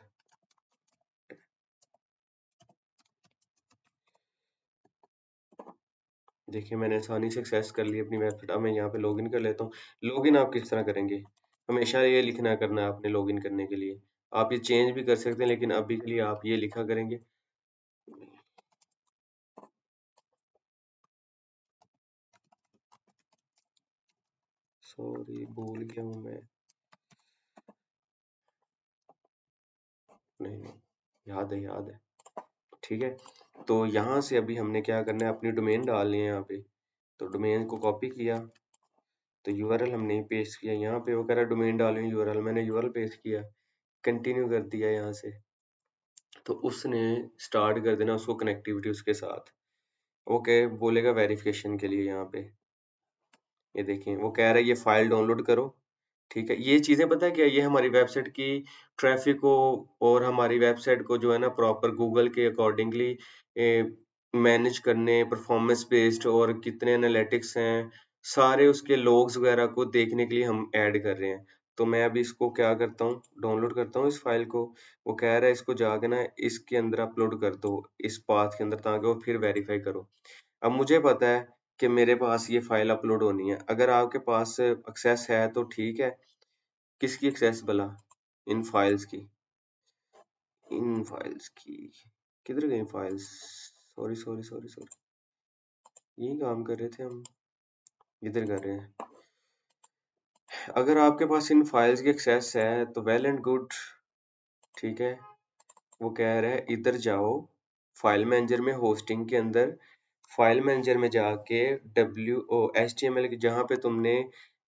देखिए मैंने आसानी से एक्सेस कर ली अपनी वेबसाइट। अब मैं यहाँ पे लॉगिन कर लेता हूँ। लॉगिन आप किस तरह करेंगे, हमेशा ये लिखना करना है आपने लॉगिन करने के लिए। आप ये चेंज भी कर सकते हैं लेकिन अभी के लिए आप ये लिखा करेंगे। सॉरी भूल गया हूँ मैं, नहीं नहीं, याद है, ठीक है। तो यहाँ से अभी हमने क्या करना है, अपनी डोमेन डालनी है यहाँ पे। तो डोमेन को कॉपी किया, तो यूआरएल हमने पेस्ट किया यहाँ पे, वो कह रहा है डोमेन डालो यूआरएल, मैंने यूआरएल पेस्ट किया, कंटिन्यू कर दिया यहाँ से। तो उसने स्टार्ट कर देना उसको कनेक्टिविटी उसके साथ। ओके, बोलेगा वेरिफिकेशन के लिए यहाँ पे, ये देखें वो कह रहा है ये फाइल डाउनलोड करो, ठीक है। ये चीजें पता है क्या, ये हमारी वेबसाइट की ट्रैफिक को और हमारी वेबसाइट को जो है ना प्रॉपर गूगल के अकॉर्डिंगली मैनेज करने, परफॉर्मेंस बेस्ड और कितने एनालिटिक्स हैं, सारे उसके लॉग्स वगैरह को देखने के लिए हम ऐड कर रहे हैं। तो मैं अभी इसको क्या करता हूँ, डाउनलोड करता हूँ इस फाइल को। वो कह रहा है इसको जाके ना इसके अंदर अपलोड कर दो, इस पाथ के अंदर, ताकि वो फिर वेरीफाई करो। अब मुझे पता है कि मेरे पास ये फाइल अपलोड होनी है, अगर आपके पास एक्सेस है तो ठीक है। किसकी एक्सेस भला, इन फाइल्स की, इन फाइल्स की, किधर गई files, sorry sorry sorry sorry, यही काम कर रहे थे हम, इधर कर रहे हैं। अगर आपके पास इन फाइल्स की एक्सेस है तो वेल एंड गुड, ठीक है। वो कह रहा है इधर जाओ, फाइल मैनेजर में, होस्टिंग के अंदर फाइल मैनेजर में जाके W O H T M L की, जहाँ पे तुमने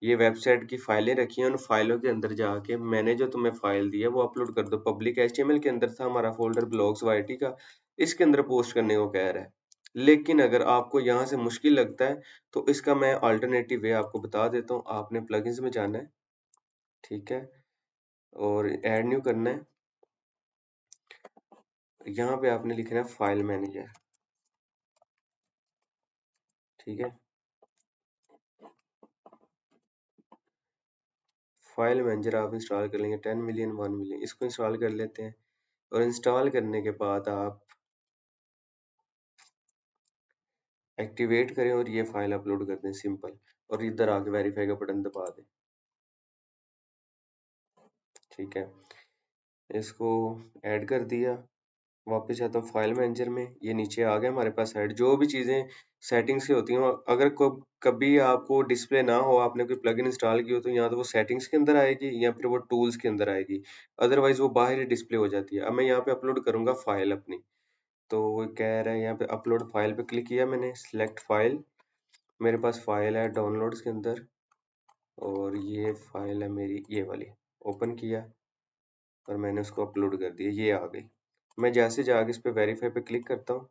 ये वेबसाइट की फाइलें रखी हैं, उन फाइलों के अंदर जाके मैंने जो तुम्हें फाइल दी है वो अपलोड कर दो। Public H T M L के अंदर था हमारा फोल्डर ब्लॉग्स वाईटी का, इसके अंदर पोस्ट करने को कह रहा है। लेकिन अगर आपको यहाँ से मुश्किल लगता है तो इसका मैं अल्टरनेटिव वे आपको बता देता हूँ। आपने प्लगइन्स में जाना है, ठीक है, और ऐड न्यू करना है। यहाँ पे आपने लिखना है फाइल मैनेजर, ठीक है। फाइल मैनेजर आप इंस्टॉल कर लेंगे, 10 मिलियन 1 मिलियन, इसको इंस्टॉल कर लेते हैं। और इंस्टॉल करने के बाद आप एक्टिवेट करें और ये फाइल अपलोड कर दें, सिंपल। और इधर आके वेरीफाई का बटन दबा दें, ठीक है। इसको ऐड कर दिया, वापस आता हूँ फाइल मैनेजर में, ये नीचे आ गया हमारे पास साइड, जो भी चीज़ें सेटिंग्स की होती हैं। अगर कभी आपको डिस्प्ले ना हो, आपने कोई प्लगइन इंस्टॉल की हो, तो या तो वो सेटिंग्स के अंदर आएगी या फिर वो टूल्स के अंदर आएगी, अदरवाइज वो बाहर ही डिस्प्ले हो जाती है। अब मैं यहाँ पे अपलोड करूंगा फाइल अपनी, तो वो कह रहा है यहाँ पे अपलोड फाइल पे क्लिक किया मैंने, सिलेक्ट फाइल, मेरे पास फाइल है डाउनलोड्स के अंदर, और ये फाइल है मेरी, ये वाली। ओपन किया और मैंने उसको अपलोड कर दिया, ये आ गई। मैं जैसे जाके इस पे वेरीफाई पे क्लिक करता हूँ,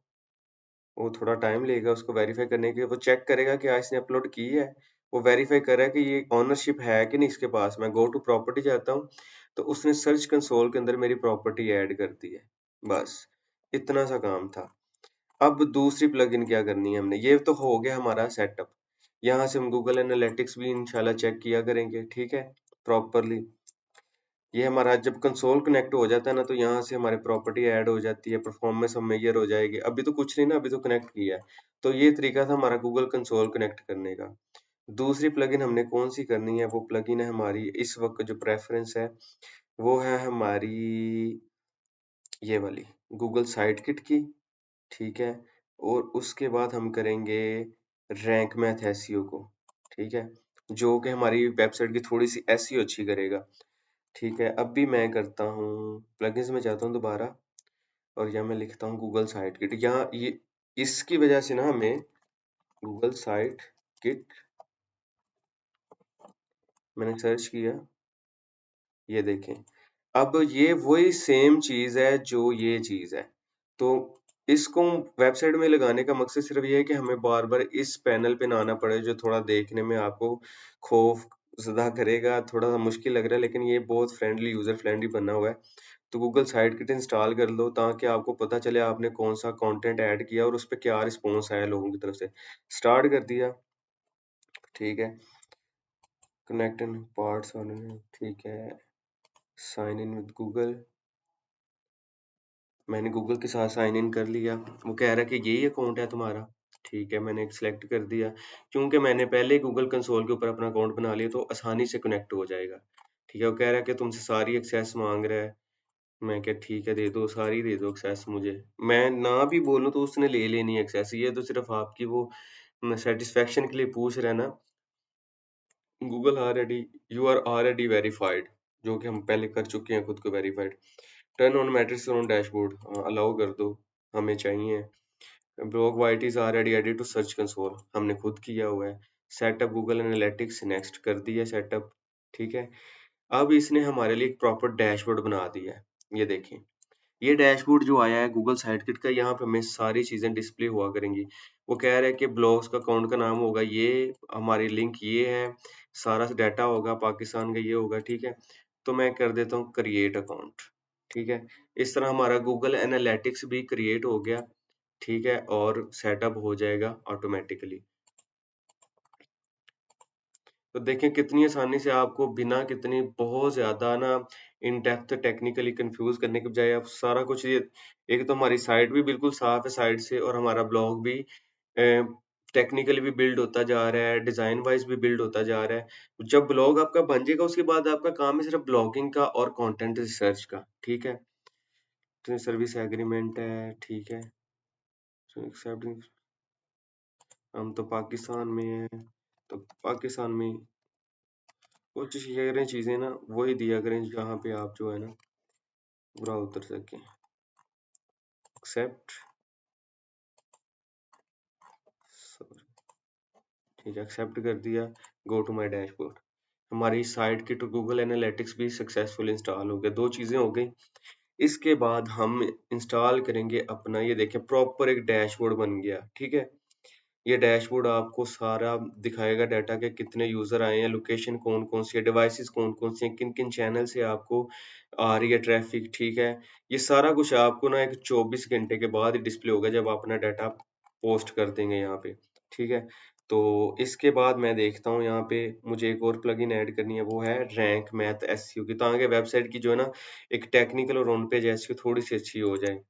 वो थोड़ा टाइम लेगा उसको वेरीफाई करने के लिए। वो चेक करेगा कि हाँ इसने अपलोड की है, वो वेरीफाई कर रहा है कि ये ऑनरशिप है कि नहीं इसके पास। मैं गो टू प्रॉपर्टी जाता हूँ, तो उसने सर्च कंसोल के अंदर मेरी प्रॉपर्टी ऐड कर दी है। बस इतना सा काम था। अब दूसरी प्लगइन क्या करनी है हमने, ये तो हो गया हमारा सेटअप। यहाँ से हम गूगल एनालिटिक्स भी इंशाल्लाह चेक किया करेंगे, ठीक है, प्रॉपरली। ये हमारा जब कंसोल कनेक्ट हो जाता है ना, तो यहाँ से हमारी प्रॉपर्टी ऐड हो जाती है, परफॉर्मेंस हम मेजर हो जाएगी। अभी तो कुछ नहीं ना, अभी तो कनेक्ट किया है। तो ये तरीका था हमारा गूगल कंसोल कनेक्ट करने का। दूसरी प्लगइन हमने कौन सी करनी है, वो प्लगइन है हमारी इस वक्त जो प्रेफरेंस है, वो है हमारी ये वाली, गूगल साइट किट की, ठीक है। और उसके बाद हम करेंगे रैंक मैथ एसईओ को, ठीक है, जो कि हमारी वेबसाइट की थोड़ी सी एसईओ अच्छी करेगा। ठीक है, अब भी मैं करता हूँ, प्लगइन्स में जाता हूँ दोबारा, और यहाँ मैं लिखता हूँ गूगल साइट किट। यहाँ ये इसकी वजह से ना हमें गूगल साइट किट, मैंने सर्च किया, ये देखें। अब ये वही सेम चीज़ है जो ये चीज़ है। तो इसको वेबसाइट में लगाने का मकसद सिर्फ ये है कि हमें बार-बार इस पैनल पे ना आना पड़े, जो थोड़ा देखने में आपको खौफ ज़दा करेगा, थोड़ा-सा मुश्किल लग रहा है, लेकिन ये बहुत फ्रेंडली, यूज़र फ्रेंडली बना हुआ है। तो गूगल साइट किट इंस्टॉल कर लो, ताकि आपको पता चले आपने कौन-सा कंटेंट ऐड किया और उस पे क्या रिस्पॉन्स आया लोगों की तरफ से। स्टार्ट कर दिया, ठीक है। कनेक्ट इन पार्ट्स, ठीक है। साइन इन विद गूगल, मैंने गूगल के साथ साइन इन कर लिया। वो कह रहा है कि यही अकाउंट है तुम्हारा, ठीक है, मैंने सेलेक्ट कर दिया। क्योंकि मैंने पहले ही गूगल कंसोल के ऊपर अपना अकाउंट बना लिया, तो आसानी से कनेक्ट हो जाएगा। ठीक है, वो कह रहा है कि तुमसे सारी एक्सेस मांग रहा है। मैं क्या, ठीक है, दे दो, सारी दे दो एक्सेस मुझे। मैं ना भी बोलूँ तो उसने ले लेनी एक्सेस, ये तो सिर्फ आपकी वो सेटिस्फेक्शन के लिए पूछ रहा है ना। Google already, you are already verified, जो कि हम पहले कर चुके हैं खुद को verified. Turn on matrix on dashboard, allow कर दो, हमें चाहिए। Blog YT is already edit to search console, हमने खुद किया हुआ है। सेटअप गूगल एनालिटिक्स, नेक्स्ट कर दिया सेटअप, ठीक है। अब इसने हमारे लिए एक प्रॉपर डैशबोर्ड बना दिया है, ये देखें। ये डैशबोर्ड जो आया है गूगल साइट किट का, यहाँ पे हमें सारी चीजें डिस्प्ले हुआ करेंगी। वो कह रहा है कि ब्लॉग्स का अकाउंट का नाम होगा ये, हमारी लिंक ये है, सारा डाटा होगा पाकिस्तान का, ये होगा, ठीक है। तो मैं कर देता हूँ क्रिएट अकाउंट, ठीक है। इस तरह हमारा गूगल एनालिटिक्स भी क्रिएट हो गया, ठीक है, और सेटअप हो जाएगा ऑटोमेटिकली। तो देखें कितनी आसानी से, आपको बिना कितनी बहुत ज़्यादा ना इन डेप्थ टेक्निकली कंफ्यूज करने के बजाय, आप सारा कुछ ये, एक तो हमारी साइट भी बिल्कुल साफ है साइड से, और हमारा ब्लॉग भी टेक्निकली भी बिल्ड होता जा रहा है, डिज़ाइन वाइज भी बिल्ड होता जा रहा है। जब ब्लॉग आपका बन जाएगा, उसके बाद आपका काम है सिर्फ ब्लॉगिंग का और कंटेंट रिसर्च का, ठीक है। तो सर्विस एग्रीमेंट है, ठीक है। तो एक्सेप्टिंग, हम तो पाकिस्तान में हैं, तो पाकिस्तान में कोशिश ये करें चीज़ें ना वही दिया करें जहाँ पे आप जो है ना पूरा उतर सकें। एक्सेप्ट, ठीक है, एक्सेप्ट कर दिया। गो टू माय डैशबोर्ड, हमारी साइट की तो गूगल एनालिटिक्स भी सक्सेसफुल इंस्टॉल हो गया, दो चीज़ें हो गई। इसके बाद हम इंस्टॉल करेंगे अपना, ये देखें प्रॉपर एक डैशबोर्ड बन गया, ठीक है। ये डैशबोर्ड आपको सारा दिखाएगा डाटा के कितने यूजर आए हैं, लोकेशन कौन कौन सी है, डिवाइसेस कौन कौन सी हैं, किन किन चैनल से आपको आ रही है ट्रैफिक, ठीक है। ये सारा कुछ आपको ना एक 24 घंटे के बाद ही डिस्प्ले होगा, जब आप अपना डाटा पोस्ट कर देंगे यहाँ पे, ठीक है। तो इसके बाद मैं देखता हूँ यहाँ पे मुझे एक और प्लगइन ऐड करनी है, वो है रैंक मैथ एसईओ की, ताकि वेबसाइट की जो है ना एक टेक्निकल और ऑन पेज एसईओ थोड़ी सी अच्छी हो जाए।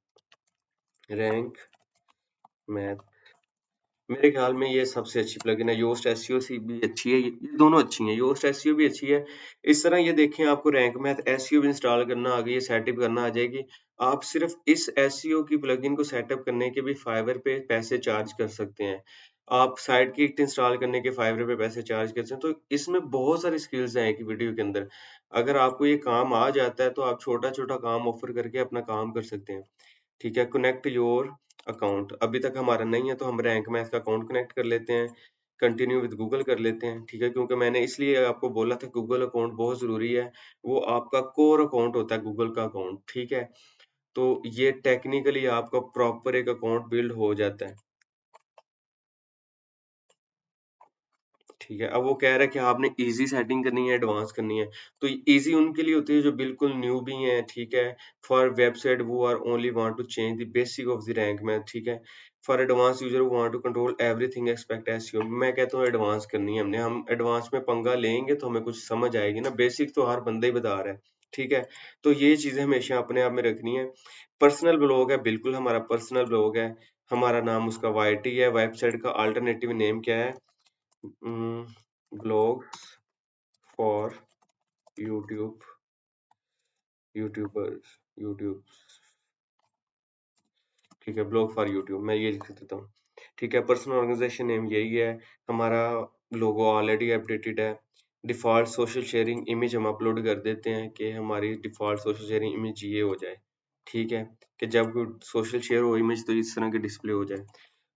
रैंक मैथ, मेरे ख्याल में ये सबसे अच्छी प्लगइन है। योस्ट एसईओ सी भी अच्छी है, ये दोनों अच्छी हैं, योस्ट एसईओ भी अच्छी है। इस तरह ये देखें, आपको रैंक मैथ एसईओ भी इंस्टॉल करना आ गई, ये सेटअप करना आ जाएगी। आप सिर्फ इस एसईओ की प्लगइन को सेटअप करने के भी फाइवर पे पैसे चार्ज कर सकते हैं। आप साइट किट इंस्टॉल करने के फाइवर पे पैसे चार्ज कर सकते हैं। तो इसमें बहुत सारी स्किल्स हैं एक वीडियो के अंदर। अगर आपको ये काम आ जाता है, तो आप छोटा छोटा काम ऑफर करके अपना काम कर सकते हैं, ठीक है। कनेक्ट योर अकाउंट, अभी तक हमारा नहीं है, तो हम रैंक मैथ का अकाउंट कनेक्ट कर लेते हैं। कंटिन्यू विद गूगल कर लेते हैं, ठीक है? क्योंकि मैंने इसलिए आपको बोला था गूगल अकाउंट बहुत ज़रूरी है, वो आपका कोर अकाउंट होता है गूगल का अकाउंट, ठीक है? तो ये टेक्निकली आपका प्रॉपर एक अकाउंट बिल्ड हो जाता है। ठीक है, अब वो कह रहा है कि आपने ईज़ी सेटिंग करनी है, एडवांस करनी है। तो ईज़ी उनके लिए होती है जो बिल्कुल न्यूबी हैं, ठीक है? For website who are only want to change the basic of the rank math, ठीक है? For advance user who want to control everything expect SEO. मैं कहता हूँ एडवांस करनी है हमने, हम एडवांस में पंगा लेंगे तो हमें कुछ समझ आएगी ना, बेसिक तो हर बंदा ही बता रहा है, ठीक है? तो ये चीज़ें हमेशा अपने आप में रखनी है। पर्सनल ब्लॉग है, बिल्कुल हमारा पर्सनल ब्लॉग है, हमारा नाम उसका वाईटी है, वेबसाइट का अल्टरनेटिव नेम क्या है? Blogs for YouTube YouTubers YouTube ठीक है, ब्लॉग फॉर यूट्यूब मैं ये लिख देता हूँ। ठीक है, पर्सनल ऑर्गेनाइजेशन नेम यही है, हमारा लोगो ऑलरेडी अपडेटेड है। डिफ़ॉल्ट सोशल शेयरिंग इमेज हम अपलोड कर देते हैं कि हमारी डिफ़ॉल्ट सोशल शेयरिंग इमेज ये हो जाए, ठीक है? कि जब कोई सोशल शेयर हो इमेज तो इस तरह की डिस्प्ले हो जाए।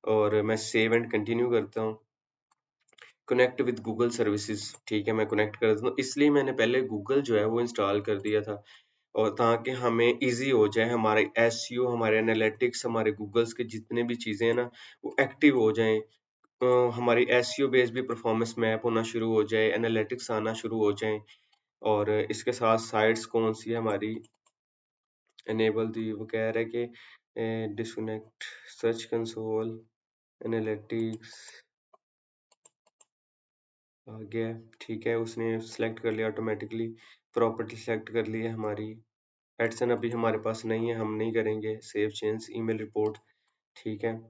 और मैं सेव एंड कंटिन्यू करता हूँ। कनेक्ट विद गूगल सर्विसेज, ठीक है, मैं कनेक्ट कर देता हूँ, इसलिए मैंने पहले गूगल जो है वो इंस्टॉल कर दिया था, और ताकि हमें इजी हो जाए, हमारे एसईओ, हमारे एनालिटिक्स, हमारे गूगल्स के जितने भी चीज़ें हैं ना वो एक्टिव हो जाएं। हमारी एसईओ बेस भी परफॉर्मेंस मैप होना शुरू हो जाए, एनालिटिक्स आना शुरू हो जाएं, और इसके साथ साइट्स कौन सी है हमारी एनेबल दी, वो कह रहा है कि डिस्कनेक्ट सर्च कंसोल एनालिटिक्स आ गया है, ठीक है, उसने सेलेक्ट कर लिया ऑटोमेटिकली, प्रॉपर्टी सेलेक्ट कर ली है हमारी। एडसन अभी हमारे पास नहीं है, हम नहीं करेंगे। सेव चेंज ईमेल रिपोर्ट, ठीक है।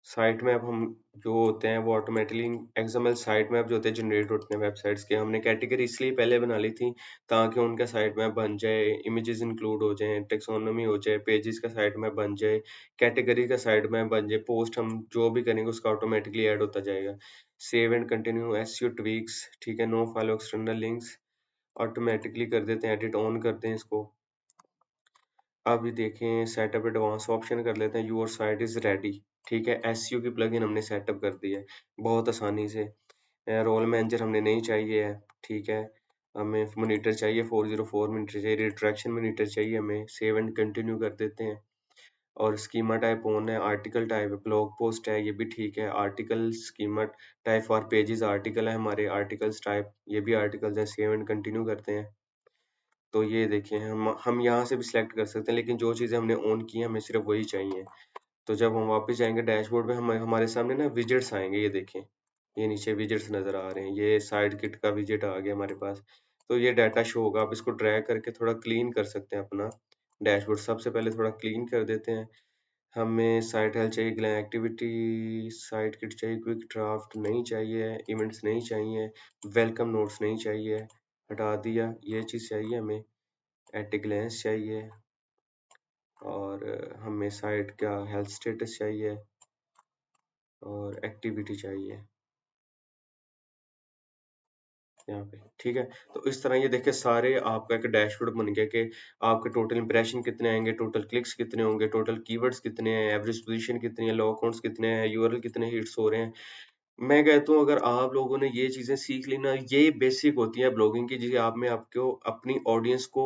साइट मैप हम जो होते हैं वो ऑटोमेटिकली एक्सएमएल साइट मैप जो होते हैं जनरेट होते हैं वेबसाइट्स के, हमने कैटेगरी इसलिए पहले बना ली थी ताकि उनका साइट मैप बन जाए, इमेजेस इंक्लूड हो जाएं, टेक्सोनोमी हो जाए, पेजेस का साइट मैप बन जाए, कैटेगरी का साइट मैप बन जाए, पोस्ट हम जो भी करेंगे उसका ऑटोमेटिकली ऐड होता जाएगा। Save and continue SEO tweaks, ठीक है, no follow external links automatically कर देते हैं, एडिट ऑन करते हैं इसको। अभी देखें सेटअप एडवांस ऑप्शन कर लेते हैं, योर साइट इज रेडी, ठीक है, एसईओ की प्लगइन हमने सेटअप कर दी है बहुत आसानी से। रोल मैनेजर हमने नहीं चाहिए है, ठीक है, हमें मॉनिटर चाहिए 404 मॉनिटर चाहिए, रिट्रैक्शन मॉनिटर चाहिए हमें। सेव एंड कंटिन्यू कर देते हैं, और स्कीमा टाइप ऑन है, आर्टिकल टाइप ब्लॉग पोस्ट है, ये भी ठीक है। Article schema type for pages article है हमारे, आर्टिकल्स टाइप ये भी आर्टिकल्स है। सेव एंड कंटिन्यू करते हैं, तो ये देखिए हम यहाँ से भी सिलेक्ट कर सकते हैं, लेकिन जो चीज़ें हमने ऑन की हैं हमें सिर्फ वही चाहिए। तो जब हम वापस जाएंगे डैशबोर्ड में, हम हमारे सामने ना विजेट्स आएंगे, ये देखें, ये नीचे विजेट्स नज़र आ रहे हैं, ये साइड किट का विजेट आ गया हमारे पास। तो ये डाटा शो होगा, आप इसको ड्रैग करके थोड़ा क्लीन कर सकते हैं अपना डैशबोर्ड। सबसे पहले थोड़ा क्लीन कर देते हैं। हमें साइट हेल्थ चाहिए, ग्लैम एक्टिविटी साइट किट चाहिए, क्विक ड्राफ्ट नहीं चाहिए, इवेंट्स नहीं चाहिए, वेलकम नोट्स नहीं चाहिए, हटा दिया। ये चीज़ चाहिए हमें, एट ए ग्लैंस चाहिए, और हमें साइट का हेल्थ स्टेटस चाहिए, और एक्टिविटी चाहिए यहाँ पे, ठीक है। तो इस तरह ये देखिए सारे आपका एक डैशबोर्ड बन गया कि आपके टोटल इंप्रेशन कितने आएंगे, टोटल क्लिक्स कितने होंगे, टोटल कीवर्ड्स कितने हैं, एवरेज पोजीशन कितनी है, लॉग काउंट्स कितने हैं, यूआरएल कितने हिट्स हो रहे हैं। मैं कहता हूँ अगर आप लोगों ने ये चीज़ें सीख ली ना, ये बेसिक होती है ब्लॉगिंग की, जिसे आप में आपको अपनी ऑडियंस को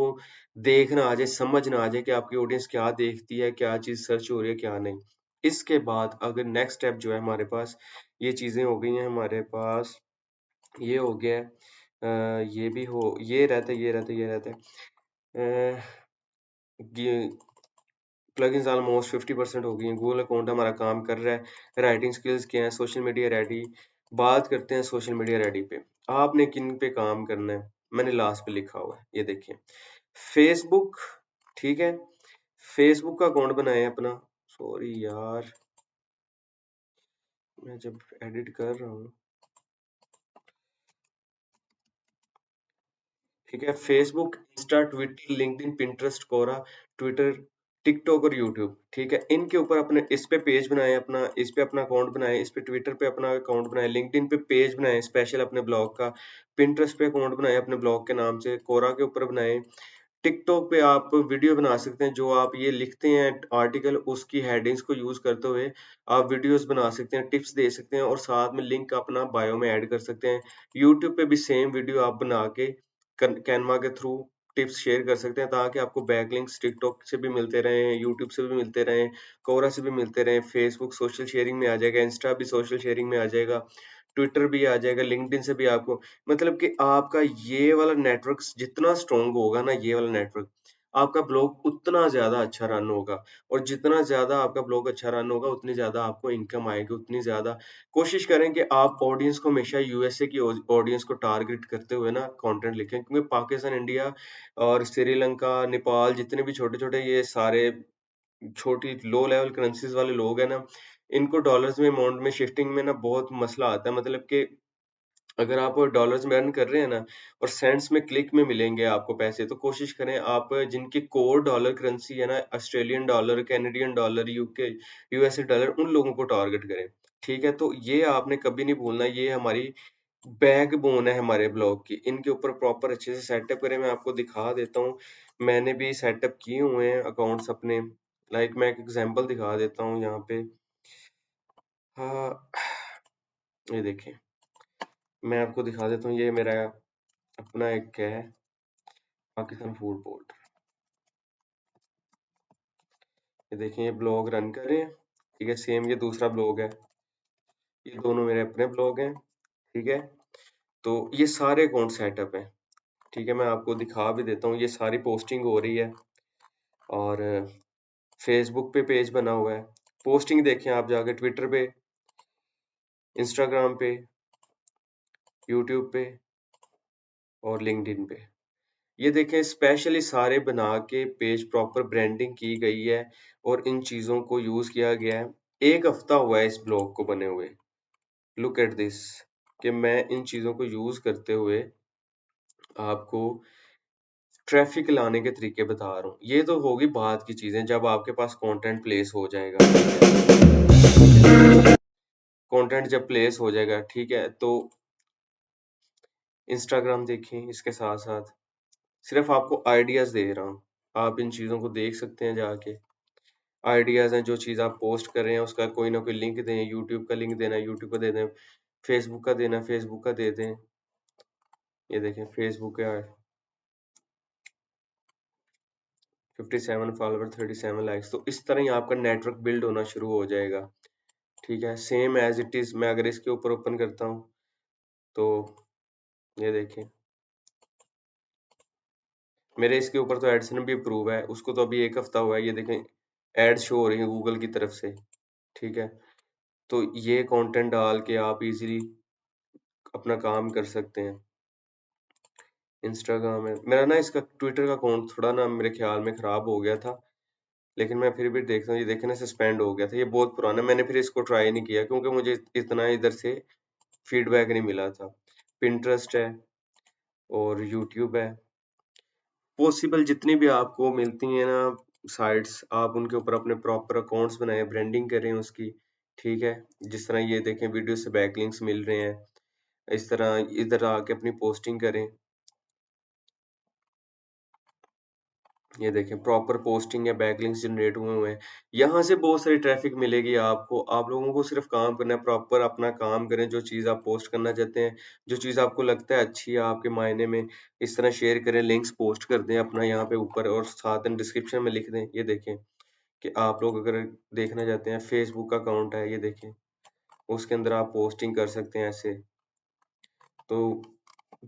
देखना आ जाए, समझ ना आ जाए कि आपकी ऑडियंस क्या देखती है, क्या चीज़ सर्च हो रही है, क्या नहीं। इसके बाद अगर नेक्स्ट स्टेप जो है हमारे पास, ये चीज़ें हो गई हैं हमारे पास, ये हो गया है, ये भी हो, ये रहता है, ये रहता है, ये रहता है। ये प्लगइन्स ऑलमोस्ट 50% हो गई हैं, गूगल अकाउंट हमारा काम कर रहा है, राइटिंग स्किल्स क्या हैं, सोशल मीडिया रेडी। बात करते हैं सोशल मीडिया रेडी पे, आपने किन पे काम करना है, मैंने लास्ट पे लिखा हुआ है, ये देखिए, फेसबुक, ठीक है, फेसबुक का अकाउंट बनाए अपना। सॉरी यार, मैं जब एडिट कर रहा हूँ, ठीक है, Facebook, Insta, Twitter, LinkedIn, Pinterest, Quora, Twitter, TikTok और यूट्यूब, ठीक है, इनके ऊपर अपने इस पे पेज बनाए अपना, इस पे अपना अकाउंट बनाए, इस पे ट्विटर पे अपना अकाउंट बनाए, लिंक्डइन पे पेज बनाए स्पेशल अपने ब्लॉग का, पिंटरेस्ट पे अकाउंट बनाए अपने ब्लॉग के नाम से, कोरा के ऊपर बनाए, टिकटॉक पे आप वीडियो बना सकते हैं, जो आप ये लिखते हैं आर्टिकल, उसकी हेडिंग्स को यूज़ करते हुए आप वीडियोज़ बना सकते हैं, टिप्स दे सकते हैं और साथ में लिंक अपना बायो में ऐड कर सकते हैं। यूट्यूब पे भी सेम वीडियो आप बना के कैनवा के थ्रू टिप्स शेयर कर सकते हैं, ताकि आपको बैकलिंक्स टिकटॉक से भी मिलते रहें, यूट्यूब से भी मिलते रहें, कोरा से भी मिलते रहें, फेसबुक सोशल शेयरिंग में आ जाएगा, इंस्टा भी सोशल शेयरिंग में आ जाएगा, ट्विटर भी आ जाएगा, लिंक्डइन से भी आपको, मतलब कि आपका ये वाला नेटवर्क जितना स्ट्रॉन्ग होगा ना, ये वाला नेटवर्क, आपका ब्लॉग उतना ज़्यादा अच्छा रन होगा, और जितना ज़्यादा आपका ब्लॉग अच्छा रन होगा, उतनी ज़्यादा आपको इनकम आएगी, उतनी ज़्यादा कोशिश करें कि आप ऑडियंस को हमेशा यूएसए की ऑडियंस को टारगेट करते हुए ना कंटेंट लिखें, क्योंकि पाकिस्तान, इंडिया और श्रीलंका, नेपाल, जितने भी छोटे-छोटे ये सारे छोटी लो लेवल करेंसीज वाले लोग हैं ना, इनको डॉलर्स में अमाउंट में शिफ्टिंग में ना बहुत मसला आता है, मतलब कि अगर आप डॉलर्स में अर्न कर रहे हैं ना और सेंट्स में क्लिक में मिलेंगे आपको पैसे, तो कोशिश करें आप जिनकी कोर डॉलर करेंसी है ना, Australian dollar, Canadian dollar, UK, USA dollar, उन लोगों को टारगेट करें। ठीक है, तो ये आपने कभी नहीं भूलना, ये हमारी बैकबोन है हमारे ब्लॉग की। इनके ऊपर प्रॉपर अच्छे से सेटअप करें, मैं आपको दिखा देता हूँ। मैंने भी सेटअप किए हुए हैं अकाउंट्स अपने, लाइक मैं एक एग्जांपल दिखा देता हूँ यहाँ पे। हाँ, ये देखें, मैं आपको दिखा देता हूँ, ये मेरा अपना एक है पाकिस्तान फूड बोर्ड। ये देखें, ये ब्लॉग रन कर रहे हैं, ठीक है, सेम ये दूसरा ब्लॉग है, ये दोनों मेरे अपने ब्लॉग हैं, ठीक है। तो ये सारे अकाउंट सेटअप हैं, ठीक है, मैं आपको दिखा भी देता हूँ, ये सारी पोस्टिंग हो रही है, और फेसबुक पे पेज बना हुआ है, पोस्टिंग देखें आप जाके ट्विटर पे, इंस्टाग्राम पे, यूट्यूब पे और लिंक्डइन पे। ये देखें, स्पेशली सारे बना के पेज प्रॉपर ब्रांडिंग की गई है और इन चीज़ों को यूज़ किया गया है। 1 हफ्ता हुआ है इस ब्लॉग को बने हुए। लुक एट दिस, कि मैं इन चीज़ों को यूज़ करते हुए आपको ट्रैफिक लाने के तरीके बता रहा हूँ। ये तो होगी बात की चीज़ें, जब आपके पास कंटेंट प्लेस हो जाएगा, कंटेंट जब प्लेस हो जाएगा, ठीक है, तो इंस्टाग्राम देखें इसके साथ-साथ, सिर्फ आपको आइडियाज़ दे रहा हूँ। आप इन चीज़ों को देख सकते हैं जाके। आइडियाज़ हैं, जो चीज़ आप पोस्ट कर रहे हैं उसका कोई ना कोई लिंक दें, यूट्यूब का लिंक देना है यूट्यूब का दे दें, फेसबुक का देना है फेसबुक का दे दें। ये देखें, फेसबुक का 57 फॉलोवर, 37 लाइक्स, तो इस तरह ही आपका नेटवर्क बिल्ड होना शुरू हो जाएगा। ठीक है, सेम एज़ इट इज़ मैं अगर इसके ऊपर ओपन करता हूँ, तो ये देखें, मेरे इसके ऊपर तो एडसन भी अप्रूव है, उसको तो अभी 1 हफ्ता हुआ है, ये देखें एड्स शो हो रही है गूगल की तरफ से। ठीक है, तो ये कंटेंट डाल के आप इजीली अपना काम कर सकते हैं। इंस्टाग्राम है मेरा ना, इसका ट्विटर का अकाउंट थोड़ा ना मेरे ख्याल में खराब हो गया था, लेकिन मैं फिर भी देखता हूँ, ये देखे ना सस्पेंड हो गया था, ये बहुत पुराना, मैंने फिर इसको ट्राई नहीं किया क्योंकि मुझे इतना इधर से फीडबैक नहीं मिला था। पिंटरेस्ट है और यूट्यूब है, पॉसिबल जितनी भी आपको मिलती हैं ना साइट्स, आप उनके ऊपर अपने प्रॉपर अकाउंट्स बनाएं, ब्रांडिंग करें उसकी। ठीक है, जिस तरह ये देखें वीडियो से बैकलिंक्स मिल रहे हैं, इस तरह इधर आके अपनी पोस्टिंग करें। ये देखें प्रॉपर पोस्टिंग है, बैकलिंक्स जनरेट हुए हुए हैं, यहाँ से बहुत सारी ट्रैफिक मिलेगी आपको। आप लोगों को सिर्फ काम करना है, प्रॉपर अपना काम करें, जो चीज़ आप पोस्ट करना चाहते हैं, जो चीज़ आपको लगता है अच्छी है आपके मायने में, इस तरह शेयर करें, लिंक्स पोस्ट कर दें अपना यहाँ पे ऊपर, और साथ में डिस्क्रिप्शन में लिख दें। ये देखें कि आप लोग अगर देखना चाहते हैं, फेसबुक का अकाउंट है, ये देखें, उसके अंदर आप पोस्टिंग कर सकते हैं ऐसे। तो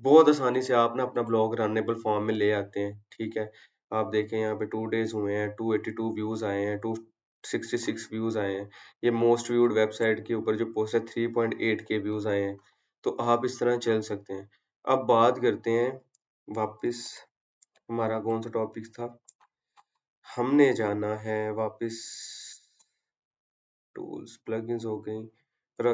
बहुत आसानी से आप ना अपना ब्लॉग रनेबल फॉर्म में ले आते हैं, ठीक है। आप देखें यहाँ पे 2 डेज़ हुए हैं, 282 व्यूज़ आए हैं, 266 व्यूज़ आए हैं। ये मोस्ट व्यूड वेबसाइट के ऊपर जो पोस्ट है, 3.8 के व्यूज़ आए हैं। तो आप इस तरह चल सकते हैं। अब बात करते हैं वापस, हमारा कौन-सा टॉपिक था? हमने जाना है वापस टूल्स, प्लगइन्स हो गई। र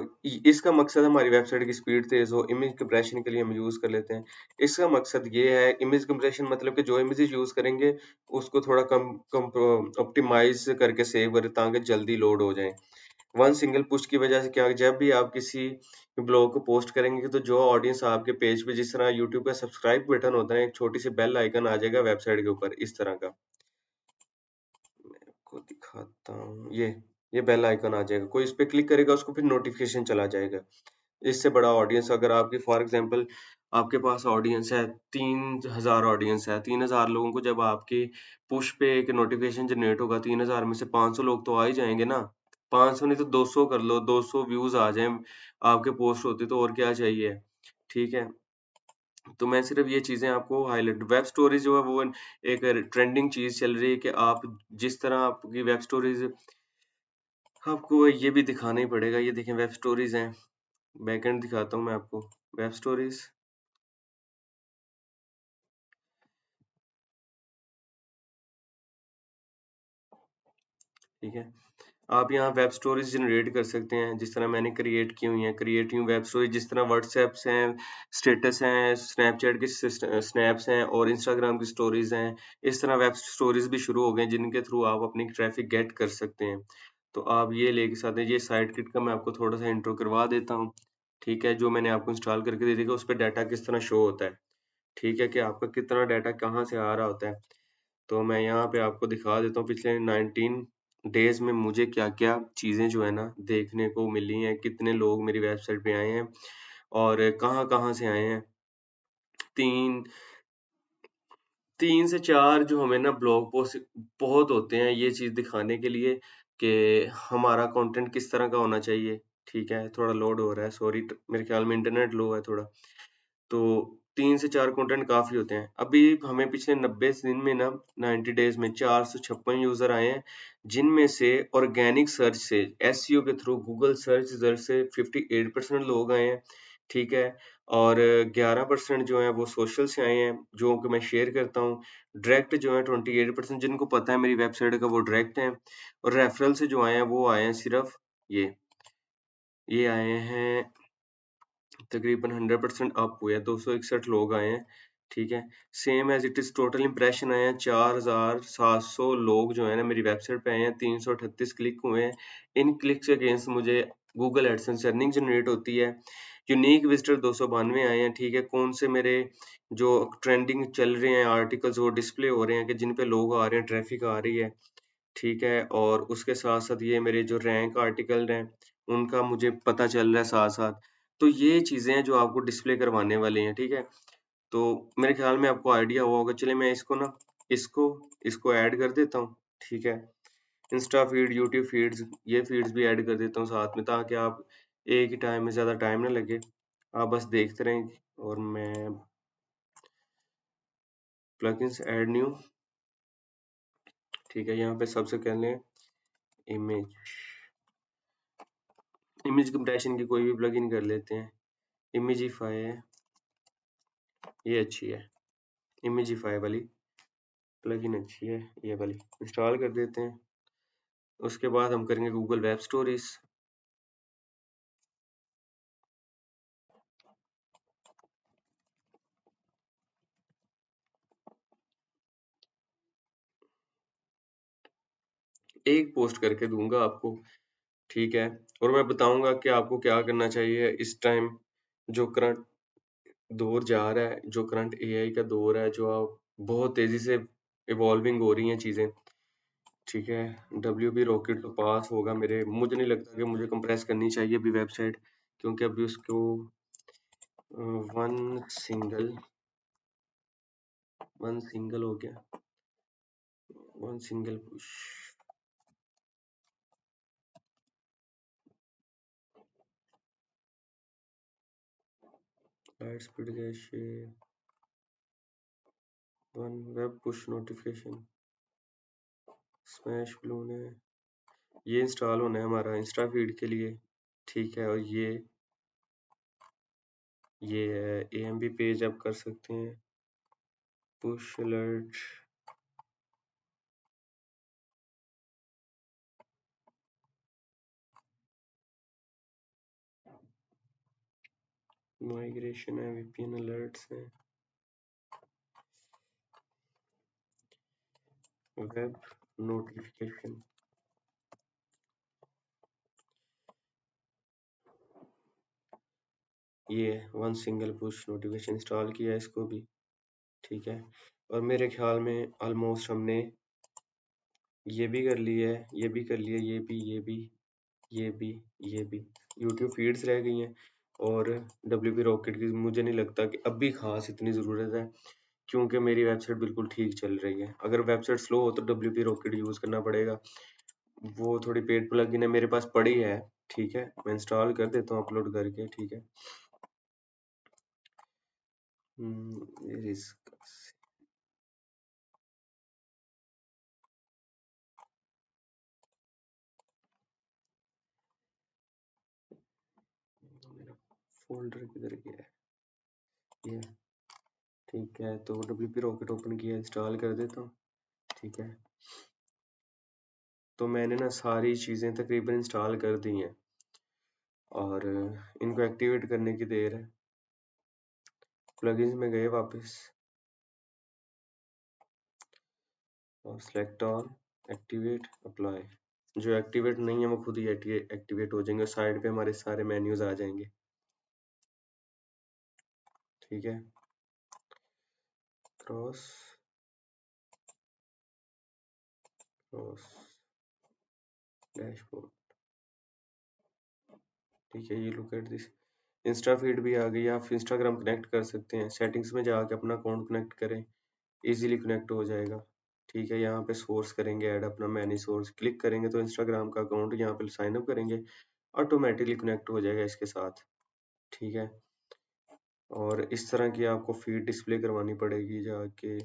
इसका मकसद हमारी वेबसाइट की स्पीड तेज़ हो, इमेज कंप्रेशन के लिए हम यूज़ कर लेते हैं। इसका मकसद ये है, इमेज कंप्रेशन मतलब कि जो इमेजेस यूज़ करेंगे, उसको थोड़ा कम कम ऑप्टिमाइज़ करके सेव करें ताकि जल्दी लोड हो जाएँ। वन सिंगल पुश की वजह से क्या, जब भी आप किसी ब्लॉग को पोस्ट करेंगे तो जो ऑडियंस आपके पेज पे, जिस तरह यूट्यूब का सब्सक्राइब बटन होता है, एक छोटी सी बेल आइकन आ जाएगा वेबसाइट के ऊपर इस तरह का, को दिखाता हूँ, ये बेल आइकन आ जाएगा, कोई इस पे क्लिक करेगा उसको फिर नोटिफिकेशन चला जाएगा। इससे बड़ा ऑडियंस अगर आपकी फॉर एग्जांपल आपके पास ऑडियंस है 3000 ऑडियंस है, 3000 लोगों को जब आपकी पुश पे एक नोटिफिकेशन जनरेट होगा, 3000 में से 500 लोग तो आ ही जाएंगे ना, 500 नहीं तो 200 कर लो, 200 व्यूज आ जाए आपके पोस्ट होते तो और क्या चाहिए। ठीक है, तो मैं सिर्फ ये चीजें आपको हाईलाइट, वेब स्टोरीज जो है वो एक ट्रेंडिंग चीज चल रही है कि आप जिस तरह आपकी वेब स्टोरीज, आपको ये भी दिखाना ही पड़ेगा, ये देखें वेब स्टोरीज हैं, बैकएंड दिखाता हूँ मैं आपको, वेब स्टोरीज, ठीक है। आप यहाँ वेब स्टोरीज जनरेट कर सकते हैं, जिस तरह मैंने क्रिएट की हुई हैं, क्रिएट की वेब स्टोरी, जिस तरह व्हाट्सएप्स हैं, स्टेटस हैं, स्नैपचैट के स्नैप्स हैं और इंस्टाग्राम की स्टोरीज हैं, इस तरह वेब स्टोरीज भी शुरू हो गए जिनके थ्रू आप अपनी ट्रैफिक गेट कर सकते हैं। तो आप ये लेके साथ हैं, ये साइट किट का मैं आपको थोड़ा सा इंट्रो करवा देता हूँ, ठीक है, जो मैंने आपको इंस्टॉल करके दे देगा, उस पर डाटा किस तरह शो होता है, ठीक है, कि आपका कितना डाटा कहाँ से आ रहा होता है। तो मैं यहाँ पे आपको दिखा देता हूँ पिछले 19 डेज में मुझे क्या-क्या चीज़ें जो है ना देखने को मिली हैं, कितने लोग मेरी वेबसाइट पे आए हैं और कहाँ-कहाँ से आए हैं। 3 3 से 4 जो हमें ना ब्लॉग पोस्ट बहुत होते हैं ये चीज़ दिखाने के लिए कि हमारा कंटेंट किस तरह का होना चाहिए। ठीक है, थोड़ा लोड हो रहा है, सॉरी, मेरे ख्याल में इंटरनेट लो है थोड़ा। तो 3 से 4 कंटेंट काफ़ी होते हैं। अभी हमें पिछले 90 दिन में ना 90 डेज़ में 456 यूज़र आए हैं, जिनमें से ऑर्गेनिक सर्च से एसईओ के थ्रू गूगल सर्च रिजल्ट से 58% लोग आए हैं, ठीक है? और 11% जो हैं वो सोशल से आए हैं, जो कि मैं शेयर करता हूँ। डायरेक्ट जो है 28% जिनको पता है मेरी वेबसाइट का वो डायरेक्ट हैं और रेफरल से जो आए हैं वो आए हैं सिर्फ़ ये, ये आए हैं तकरीबन 100% अप हुए हैं, 261 लोग आए हैं, ठीक है। Same as it is total impression आए हैं 4700 लोग जो है ना मेरी वेबसाइट पे आए हैं, 338 क्लिक हुए हैं। इन क्लिक्स के अगेंस्ट मुझे गूगल एडसेंस से अर्निंग जनरेट होती है। यूनिक विजिटर 292 आए हैं, ठीक है। कौन से मेरे जो ट्रेंडिंग चल रहे हैं आर्टिकल्स वो डिस्प्ले हो रहे हैं कि जिन पे लोग आ रहे हैं, ट्रैफिक आ रही है। ठीक है, और उसके साथ-साथ ये मेरे जो रैंक आर्टिकल हैं, उनका मुझे पता चल रहा है साथ-साथ। तो ये चीज़ें हैं जो आपको डिस्प्ले करवाने वाले हैं, ठीक है? तो मेरे ख़्याल में आपको आइडिया हुआ होगा। चलिए मैं इसको ना इसको इसको ऐड कर देता हूँ, ठीक है? इंस्टा फ़ीड, यूट्यूब फ़ीड्स, ये फ़ीड्स भी ऐड कर देता हूँ साथ में, ताकि आप एक ही टाइम में ज़्यादा टाइम ना लगे। आप बस देखते रहें और मैं प्लगइन्स ऐड न्यू, ठीक है? यहाँ पे सबसे पहले इमेज इमेज कंप्रेशन की कोई भी प्लगइन कर लेते हैं। इमेजिफाई है, ये अच्छी है, इमेजिफाई वाली प्लगइन अच्छी है, ये वाली इंस्टॉल कर देते हैं। उसके बाद हम करेंगे गूगल वेब स्टोरीज। एक पोस्ट करके दूंगा आपको, ठीक है, और मैं बताऊंगा कि आपको क्या करना चाहिए इस टाइम, जो करंट दौर जा रहा है, जो करंट एआई का दौर है, जो आप बहुत तेजी से इवॉल्विंग हो रही हैं चीजें, ठीक है। डब्ल्यू बी रॉकेट तो पास होगा मेरे, मुझे नहीं लगता कि मुझे कंप्रेस करनी चाहिए अभी वेबसाइट, क्योंकि अभी उसको वन सिंगल वन सिंगल हो गया, one single push, light speed cache, one web push notification, smash balloon है, ये इंस्टॉल होना है हमारा इंस्टा फीड के लिए, ठीक है। और ये है एएमबी पेज आप कर सकते हैं, पुश अलर्ट, माइग्रेशन है, वीपीएन अलर्ट्स है, वेब नोटिफिकेशन, ये one single push notification install किया है इसको भी, ठीक है। और मेरे ख्याल में ऑलमोस्ट हमने ये भी कर लिया है, ये भी कर लिया, ये भी, ये भी, ये भी, ये भी। यूट्यूब फीड्स रह गई हैं और WP रॉकेट की मुझे नहीं लगता कि अभी खास इतनी ज़रूरत है, क्योंकि मेरी वेबसाइट बिल्कुल ठीक चल रही है। अगर वेबसाइट स्लो हो तो WP रॉकेट यूज़ करना पड़ेगा। वो थोड़ी पेड प्लगइन है, मेरे पास पड़ी है, ठीक है। मैं इंस्टॉल कर देता हूँ अपलोड करके, ठीक है। इसका मेरा फोल्डर किधर गया है? ये ठीक है, तो WP रॉकेट ओपन किया, इंस्टॉल कर देता हूँ, ठीक है। तो मैंने ना सारी चीज़ें तकरीबन इंस्टॉल कर दी हैं और इनको एक्टिवेट करने की देर है। प्लगइन्स में गए वापस और सिलेक्ट ऑल, एक्टिवेट, अप्लाई। जो एक्टिवेट नहीं है वो खुद ही एक्टिवेट हो जाएंगे, साइड पे हमारे सारे मेन्यूज आ जाएंगे, ठीक है। क्रॉस क्रॉस डैशबोर्ड, ठीक है। ये look at this, Insta feed भी आ गई, आप इंस्टाग्राम कनेक्ट कर सकते हैं। सेटिंग्स में जाके अपना अकाउंट कनेक्ट करें, इजीली कनेक्ट हो जाएगा, ठीक है। यहाँ पे सोर्स करेंगे ऐड अपना मैनी सोर्स, क्लिक करेंगे तो इंस्टाग्राम का अकाउंट यहाँ पे साइन अप करेंगे, ऑटोमेटिकली कनेक्ट हो जाएगा इसके साथ, ठीक है। और इस तरह की आपको फीड डिस्प्ले करवानी पड़ेगी जाके,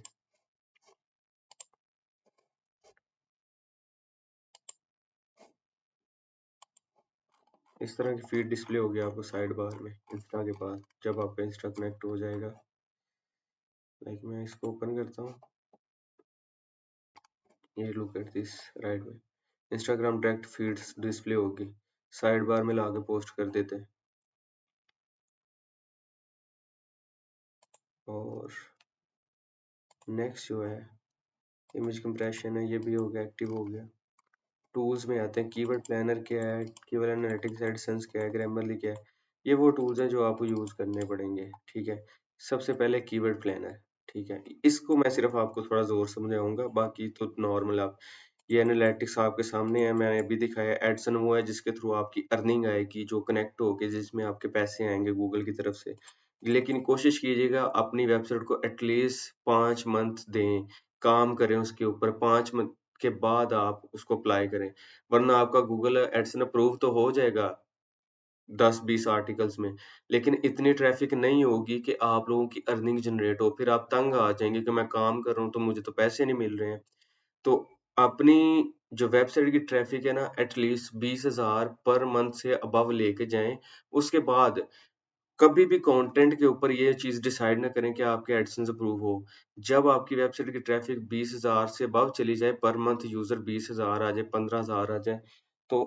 इस तरह की फीड डिस्प्ले होगी आपको साइड बार में इंस्टा के पास जब आपका इंस्टा कनेक्ट हो जाएगा। लाइक मैं इसको ओपन करता हूँ, ये लुक एट दिस, राइट में इंस्टाग्राम डायरेक्ट फीड्स डिस्प्ले होगी, साइड बार में ला के पोस्ट कर देते हैं। और नेक्स्ट जो है इमेज कंप्रेशन है, ये भी हो गया, एक्टिव हो गया। टूल्स में आते हैं, कीवर्ड प्लानर क्या है, कीवर्ड एनालिटिक्स, एडसेंस क्या है, ग्रामरली क्या है। ये वो टूल्स हैं जो आपको यूज करने पड़ेंगे, ठीक है। सबसे पहले कीवर्ड प्लानर, ठीक है। इसको मैं सिर्फ आपको थोड़ा जोर समझाऊंगा, बाकी तो नॉर्मल आप, ये एनालिटिक्स आपके सामने है, मैंने अभी दिखाया। एडसन वो है जिसके थ्रू आपकी अर्निंग आएगी, जो कनेक्ट होके जिसमें आपके पैसे आएंगे गूगल की तरफ से। लेकिन कोशिश कीजिएगा अपनी वेबसाइट को एटलीस्ट 5 मंथ दें, काम करें उसके ऊपर, 5 मंथ के बाद आप उसको अप्लाई करें, वरना आपका गूगल एडसन अप्रूव तो हो जाएगा 10-20 आर्टिकल्स में, लेकिन इतनी ट्रैफिक नहीं होगी कि आप लोगों की अर्निंग जनरेट हो। फिर आप तंग आ जाएंगे कि मैं काम कर रहा हूँ तो मुझे तो पैसे नहीं मिल रहे हैं। तो अपनी जो वेबसाइट की ट्रैफिक है ना, एटलीस्ट 20,000 पर मंथ से अबव लेके जाएं। उसके बाद कभी भी कंटेंट के ऊपर ये चीज़ डिसाइड ना करें कि आपके एडसेंस अप्रूव हो। जब आपकी वेबसाइट की ट्रैफिक 20,000 से अबव चली जाए, पर मंथ यूज़र 20,000 आ जाए, 15,000 आ जाए, तो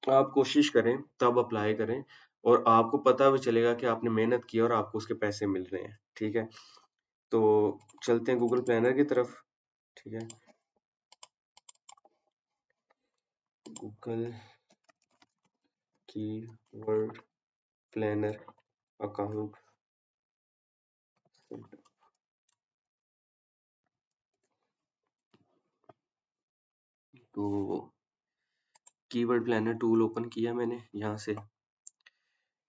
आप कोशिश करें तब अप्लाई करें, और आपको पता भी चलेगा कि आपने मेहनत की है और आपको उसके पैसे मिल रहे हैं, ठीक है। तो चलते हैं गूगल प्लानर की तरफ, ठीक है। गूगल कीवर्ड प्लानर अकाउंट, तो कीवर्ड प्लानर टूल ओपन किया मैंने यहाँ से।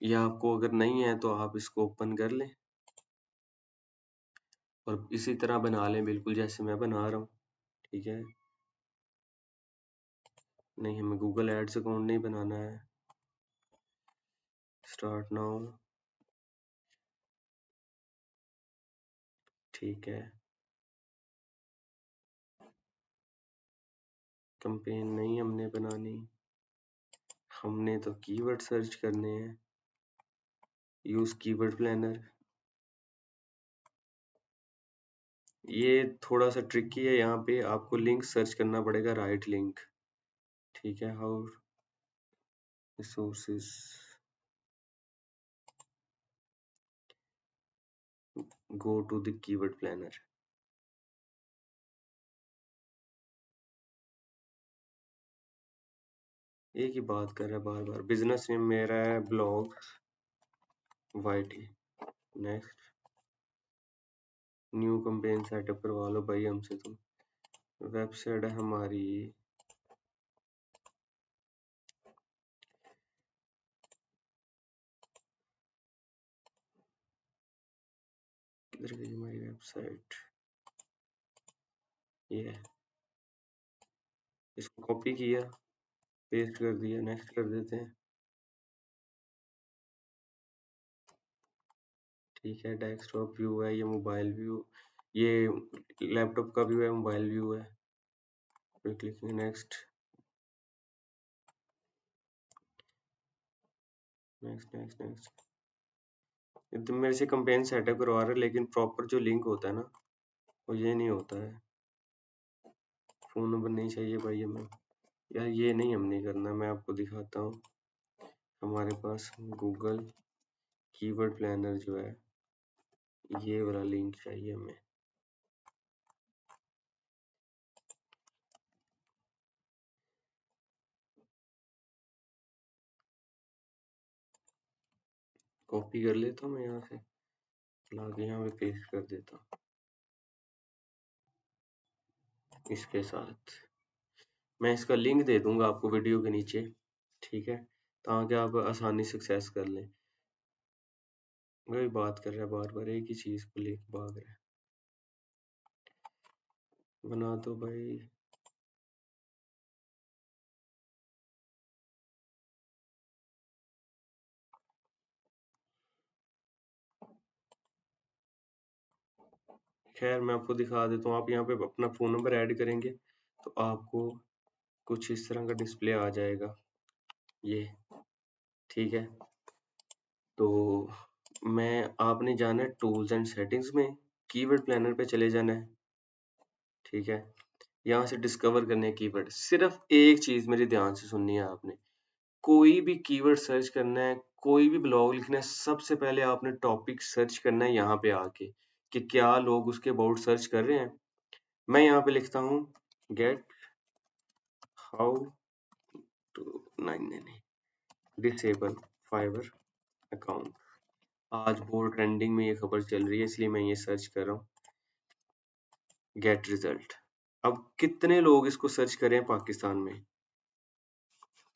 ये आपको अगर नहीं है तो आप इसको ओपन कर लें और इसी तरह बना लें, बिल्कुल जैसे मैं बना रहा हूँ, ठीक है। नहीं, हमें गूगल एड्स अकाउंट नहीं बनाना है। स्टार्ट नाउ, ठीक है। कैंपेन नहीं हमने बनानी, हमने तो कीवर्ड सर्च करने हैं। यूज कीवर्ड प्लानर, ये थोड़ा सा ट्रिकी है, यहाँ पे आपको लिंक सर्च करना पड़ेगा, राइट लिंक, ठीक है। How resources, go to the keyword planner. एक ही बात कर रहा है बार बार। बिजनेस नेम मेरा है blog, YT। Next, new campaign setup करवा लो भाई हमसे तुम। वेबसाइट है हमारी, किधर गई हमारी वेबसाइट? ये है, इसको कॉपी किया, पेस्ट कर दिया, नेक्स्ट कर देते हैं। ठीक है, डेस्कटॉप व्यू है, ये मोबाइल व्यू, ये लैपटॉप का व्यू है, मोबाइल व्यू है। फिर click next, next next next. एकदम मेरे से कंपेन सेटअप करवा रहे, लेकिन प्रॉपर जो लिंक होता है ना, वो ये नहीं होता है। फोन नंबर नहीं चाहिए भाई हमें यार, ये नहीं, हम नहीं करना। मैं आपको दिखाता हूँ, हमारे पास गूगल कीवर्ड प्लानर जो है, ये वाला लिंक चाहिए हमें। कॉपी कर लेता हूँ मैं यहाँ से, ला के यहाँ पे पेस्ट कर देता हूँ इसके साथ। मैं इसका लिंक दे दूंगा आपको वीडियो के नीचे, ठीक है, ताकि आप आसानी से एक्सेस कर लें। वही बात कर रहा है, बार बार एक ही चीज को लेकर भाग रहा है। बना दो भाई। खैर मैं आपको दिखा देता हूँ, आप यहाँ पे अपना फ़ोन नंबर ऐड करेंगे तो आपको कुछ इस तरह का डिस्प्ले आ जाएगा ये, ठीक है। तो मैं, आपने जाना है टूल्स एंड सेटिंग्स में, कीवर्ड प्लानर पे चले जाना है, ठीक है। यहाँ से डिस्कवर करने कीवर्ड, सिर्फ एक चीज़ मेरी ध्यान से सुननी है आपने। कोई भी कीवर्ड सर्च करना है, कोई भी ब्लॉग लिखना है, सबसे पहले आपने टॉपिक सर्च करना है यहाँ पे आके, कि क्या लोग उसके अबाउट सर्च कर रहे हैं। मैं यहाँ पे लिखता हूँ गेट हाउ टू, नहीं नहीं नहीं, डिसेबल फाइवर अकाउंट। आज बहुत ट्रेंडिंग में ये खबर चल रही है, इसलिए मैं ये सर्च कर रहा हूँ, गेट रिजल्ट। अब कितने लोग इसको सर्च कर रहे हैं पाकिस्तान में,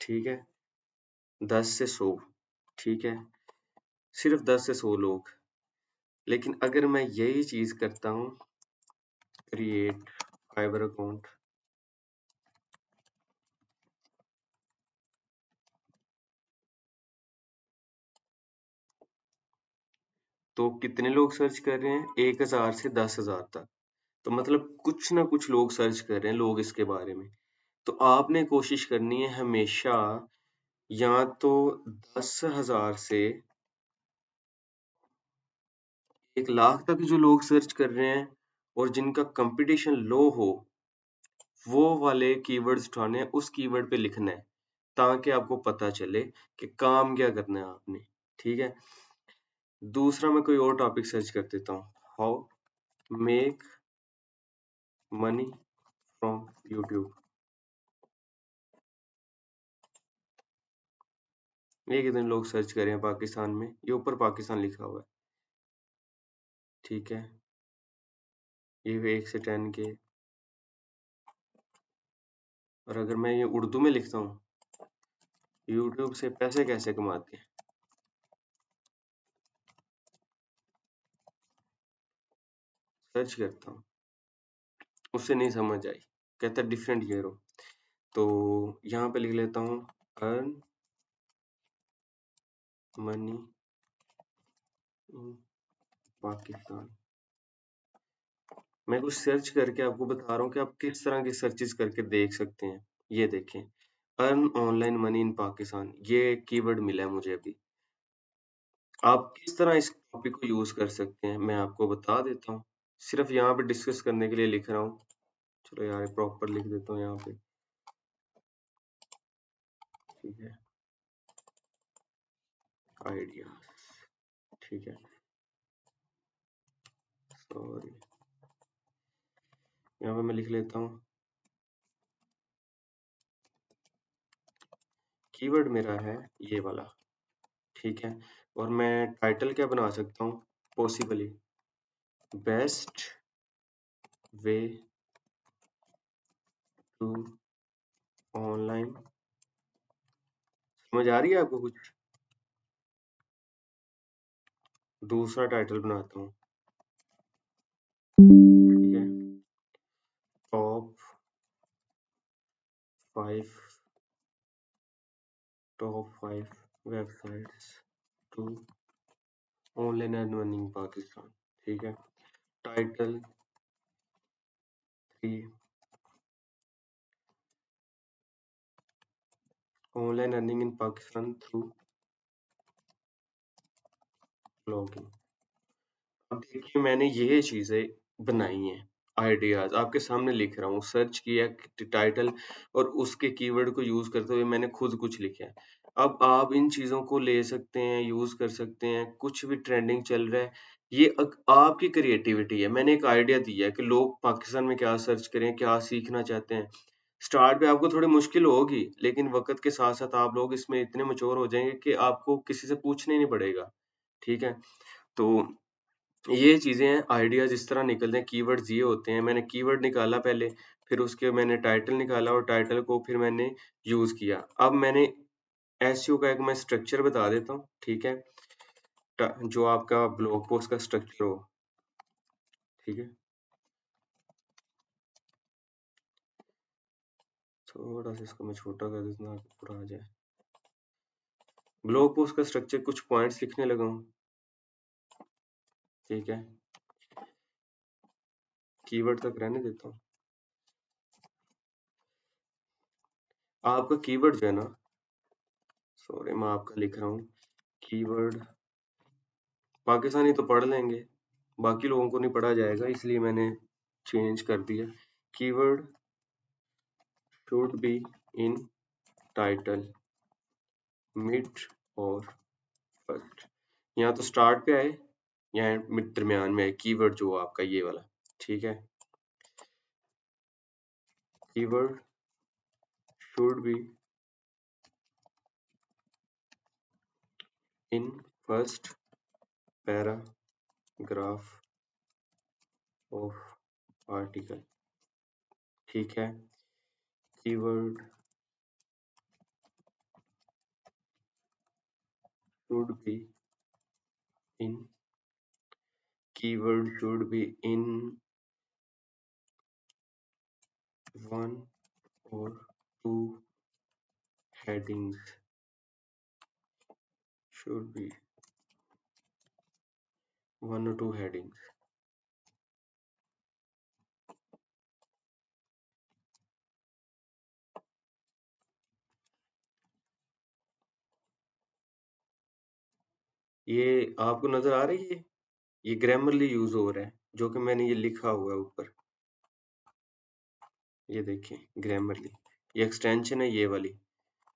ठीक है, 10 से 100, ठीक है, सिर्फ 10 से 100 लोग। लेकिन अगर मैं यही चीज करता हूँ, क्रिएट फाइबर अकाउंट, तो कितने लोग सर्च कर रहे हैं, 1000 से 10,000 तक। तो मतलब कुछ ना कुछ लोग सर्च कर रहे हैं, लोग इसके बारे में। तो आपने कोशिश करनी है हमेशा, या तो 10,000 से 1 लाख तक जो लोग सर्च कर रहे हैं और जिनका कंपटीशन लो हो, वो वाले कीवर्ड्स उठाने हैं, उस कीवर्ड पे लिखना है, ताकि आपको पता चले कि काम क्या करना है आपने, ठीक है। दूसरा मैं कोई और टॉपिक सर्च कर देता हूँ, how make money from YouTube. ये कितने लोग सर्च कर रहे हैं पाकिस्तान में, ये ऊपर पाकिस्तान लिखा हुआ है, ठीक है। ये 1 से 10 के। और अगर मैं ये उर्दू में लिखता हूँ, यूट्यूब से पैसे कैसे कमाते हैं, सर्च करता हूँ, उससे नहीं समझ आई, कहता डिफरेंट हीरो। तो यहाँ पे लिख लेता हूँ अर्न मनी इन पाकिस्तान। मैं कुछ सर्च करके आपको बता रहा हूँ कि आप किस तरह की सर्चेस करके देख सकते हैं। ये देखें, earn online money in Pakistan, ये कीवर्ड मिला है मुझे अभी। आप किस तरह इस टॉपिक को यूज कर सकते हैं, मैं आपको बता देता हूँ, सिर्फ यहाँ पे डिस्कस करने के लिए लिख रहा हूँ। चलो यार प्रॉपर लिख देता हूँ यहाँ पे, ठीक है, आइडिया, ठीक है, सॉरी, यहाँ पे मैं लिख लेता हूँ, कीवर्ड मेरा है ये वाला, ठीक है। और मैं टाइटल क्या बना सकता हूँ possibly, best way to online. समझ आ रही है आपको कुछ? दूसरा टाइटल बनाता हूँ, ठीक है। Top 5, top 5 websites to online earning Pakistan, ठीक है। Title 3, online earning in Pakistan through blogging. अब देखिए मैंने ये चीजें बनाई हैं, आइडियाज आपके सामने लिख रहा हूँ, सर्च किया टाइटल और उसके कीवर्ड को यूज करते हुए मैंने खुद कुछ लिखा है। अब आप इन चीजों को ले सकते हैं, यूज कर सकते हैं, कुछ भी ट्रेंडिंग चल रहा है, ये आपकी क्रिएटिविटी है। मैंने एक आइडिया दिया है कि लोग पाकिस्तान में क्या सर्च करें, क्या सीखना चाहते हैं। स्टार्ट पे आपको थोड़ी मुश्किल होगी, लेकिन वक्त के साथ साथ आप लोग इसमें इतने मैच्योर हो जाएंगे कि आपको किसी से पूछना ही नहीं पड़ेगा, ठीक है। तो ये चीज़ें हैं, आइडियाज़ इस तरह निकलते हैं, कीवर्ड्स ये होते हैं। मैंने कीवर्ड निकाला पहले, फिर उसके मैंने टाइटल निकाला और टाइटल को फिर मैंने यूज़ किया। अब मैंने एसईओ का एक मैं स्ट्रक्चर बता देता हूँ, ठीक है? जो आपका ब्लॉग पोस्ट का स्ट्रक्चर हो, ठीक है? थोड़ा सा इसको मैं छोटा कर देता हूँ, आपको पूरा आ जाए। ब्लॉग पोस्ट का स्ट्रक्चर कुछ पॉइंट्स लिखने लगा हूँ, ठीक है? कीवर्ड तक रहने देता हूँ। आपका कीवर्ड जो है ना, सॉरी मैं आपका लिख रहा हूँ, कीवर्ड पाकिस्तानी तो पढ़ लेंगे, बाकी लोगों को नहीं पढ़ा जाएगा, इसलिए मैंने चेंज कर दिया। Keyword should be in title, mid और फर्स्ट। यहाँ तो स्टार्ट पे आए या मिड दरमियान में आए कीवर्ड जो आपका ये वाला, ठीक है। Keyword should be in first paragraph of article, ठीक है। Keyword should be in, keyword should be in 1 or 2 headings, should be 1 or 2 headings। ये आपको नजर आ रही है, ये ग्रामरली यूज हो रहा है, जो कि मैंने ये लिखा हुआ है ऊपर, ये देखिए ग्रामरली, ये एक्सटेंशन है ये वाली,